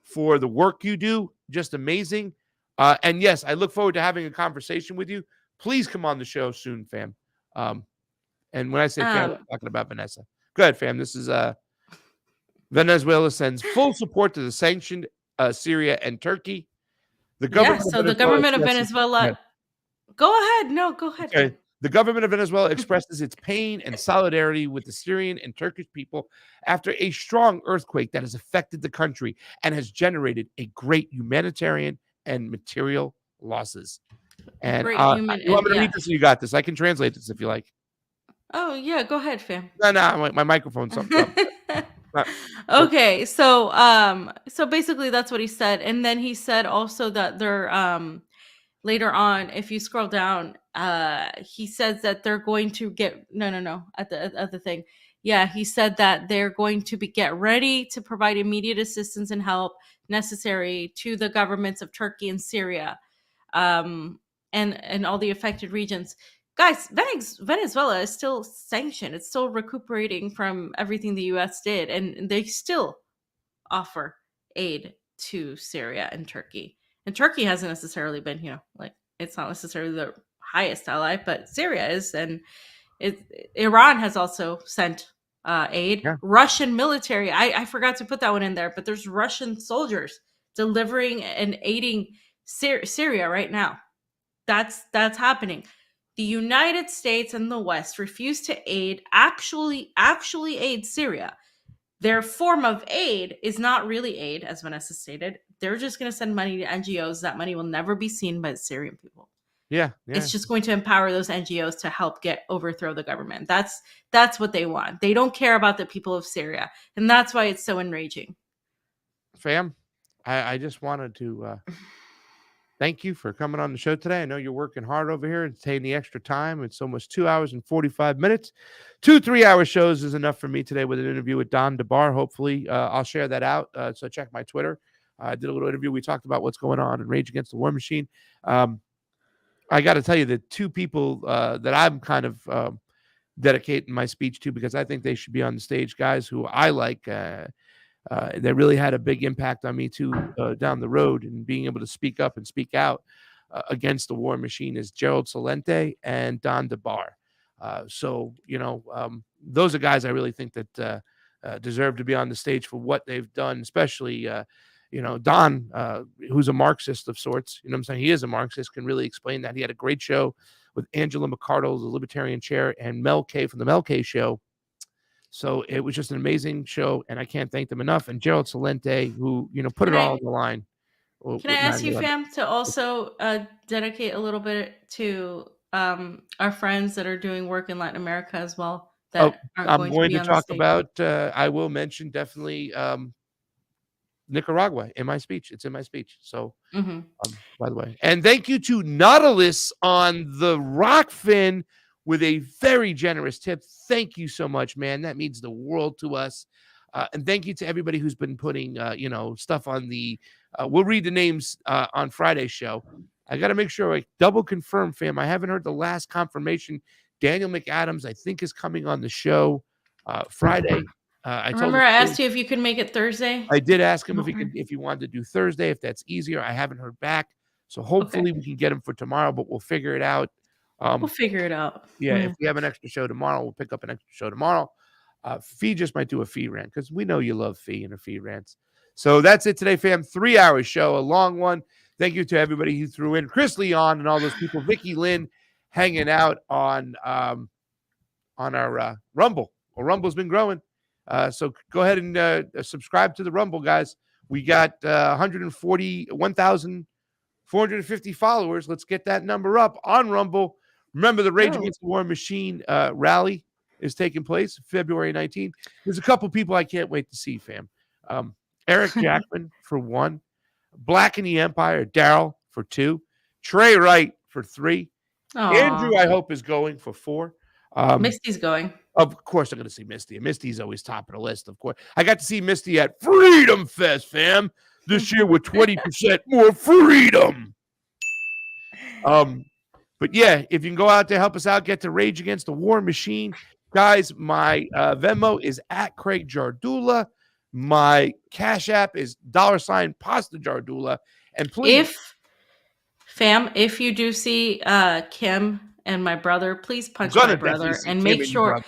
for the work you do. Just amazing. And yes, I look forward to having a conversation with you. Please come on the show soon, fam. And when I say fam, I'm talking about Vanessa. Go ahead, fam. This is Venezuela sends full support to the sanctioned Syria and Turkey. The government the government of Venezuela. Go ahead. No, go ahead. Okay. The government of Venezuela expresses its pain and solidarity with the Syrian and Turkish people after a strong earthquake that has affected the country and has generated a great humanitarian and material losses. And Great you human want me to and read this? Or you got this. I can translate this if you like. Oh yeah, go ahead, fam. No, my microphone's up. Okay, so basically that's what he said, and then he said also that they're later on, if you scroll down, he says that they're going to get no at the thing. Yeah, he said that they're going to get ready to provide immediate assistance and help necessary to the governments of Turkey and Syria, and all the affected regions. Guys, Venezuela is still sanctioned. It's still recuperating from everything the U.S. did, and they still offer aid to Syria and Turkey. And Turkey hasn't necessarily been, like, it's not necessarily the highest ally, but Syria is, and Iran has also sent aid. Yeah. Russian military, I forgot to put that one in there, but there's Russian soldiers delivering and aiding Syria right now. That's happening. The United States and the West refuse to actually aid Syria. Their form of aid is not really aid, as Vanessa stated. They're just going to send money to NGOs. That money will never be seen by the Syrian people. Yeah. It's just going to empower those NGOs to help overthrow the government. That's what they want. They don't care about the people of Syria, and that's why it's so enraging. Fam, I just wanted to thank you for coming on the show today. I know you're working hard over here and taking the extra time. It's almost 2 hours and 45 minutes. 2 3-hour shows is enough for me today with an interview with Don DeBar. Hopefully, I'll share that out. So check my Twitter. I did a little interview. We talked about what's going on in Rage Against the War Machine. I got to tell you, the two people that I'm kind of dedicating my speech to, because I think they should be on the stage, guys who I like, they really had a big impact on me too down the road, and being able to speak up and speak out against the war machine is Gerald Celente and Don DeBar. So, those are guys I really think that deserve to be on the stage for what they've done, especially, Don, who's a Marxist of sorts. You know what I'm saying? He is a Marxist, can really explain that. He had a great show with Angela McArdle, the Libertarian Chair, and Mel K from the Mel K Show. So it was just an amazing show, and I can't thank them enough. And Gerald Celente, who, put it all on the line. Can I ask you, fam, to also dedicate a little bit to our friends that are doing work in Latin America as well? I'm going to talk about, I will mention definitely Nicaragua in my speech. It's in my speech. So, by the way, and thank you to Nautilus on the Rockfin with a very generous tip. Thank you so much, man. That means the world to us. And thank you to everybody who's been putting, stuff on the, we'll read the names on Friday's show. I got to make sure I double confirm, fam. I haven't heard the last confirmation. Daniel McAdams, I think, is coming on the show Friday. I asked you if you could make it Thursday. I did ask him if he wanted to do Thursday, if that's easier. I haven't heard back. So hopefully we can get him for tomorrow, but we'll figure it out. We'll figure it out. Yeah, if we have an extra show tomorrow, we'll pick up an extra show tomorrow. Fee just might do a Fee rant, because we know you love Fee and her Fee rants. So that's it today, fam. 3-hour show, a long one. Thank you to everybody who threw in. Chris Leon and all those people. Vicky Lynn hanging out on our Rumble. Well, Rumble's been growing. So go ahead and subscribe to the Rumble, guys. We got 141,450 followers. Let's get that number up on Rumble. Remember, the Rage Against the War Machine rally is taking place February 19th. There's a couple people I can't wait to see, fam. Eric Jackman for 1, Black in the Empire, Daryl for 2, Trey Wright for 3, Andrew, I hope, is going for 4. Misty's going. Of course, I'm going to see Misty. Misty's always top of the list, of course. I got to see Misty at Freedom Fest, fam, this year with 20% more freedom. But yeah, if you can go out there, help us out, get to Rage Against the War Machine. Guys, my Venmo is at Craig Jardula. My Cash App is $ Pasta Jardula. And please, if you do see Kim and my brother, please punch my brother and make sure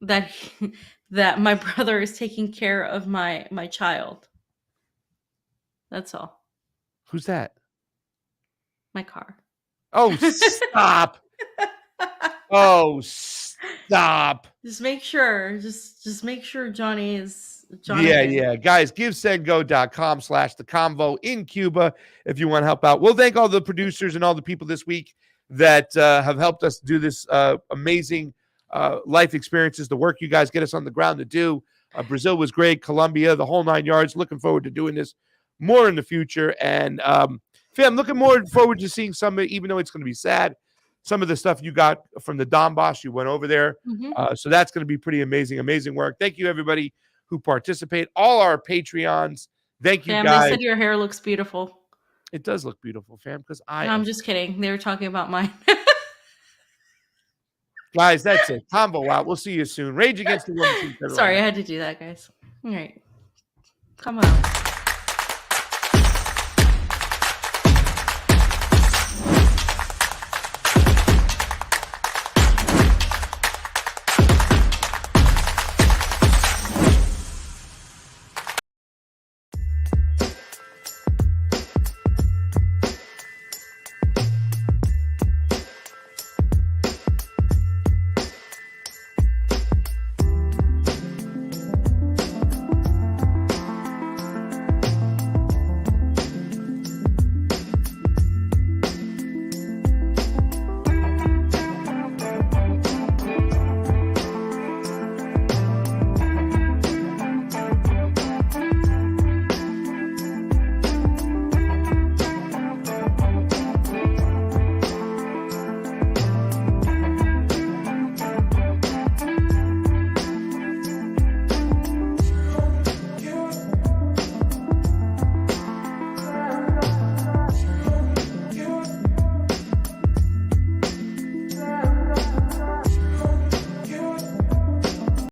that that my brother is taking care of my child. That's all. Who's that? My car. Oh, stop. Oh, stop. Just make sure. Just make sure Johnny is Yeah. Guys, givesendgo.com/theconvo in Cuba if you want to help out. We'll thank all the producers and all the people this week that have helped us do this amazing life experiences, the work you guys get us on the ground to do. Brazil was great, Colombia, the whole 9 yards. Looking forward to doing this more in the future. And fam, looking more forward to seeing some, even though it's going to be sad, some of the stuff you got from the Donbass, you went over there. So that's going to be pretty amazing work. Thank you, everybody who participate, all our Patreons. Thank you, Fam, guys. they said your hair looks beautiful. It does look beautiful, fam, because I'm just kidding. They were talking about mine. Guys, that's it. Combo out. We'll see you soon. Rage Against the Woman. Sorry, I had to do that, guys. All right. Come on.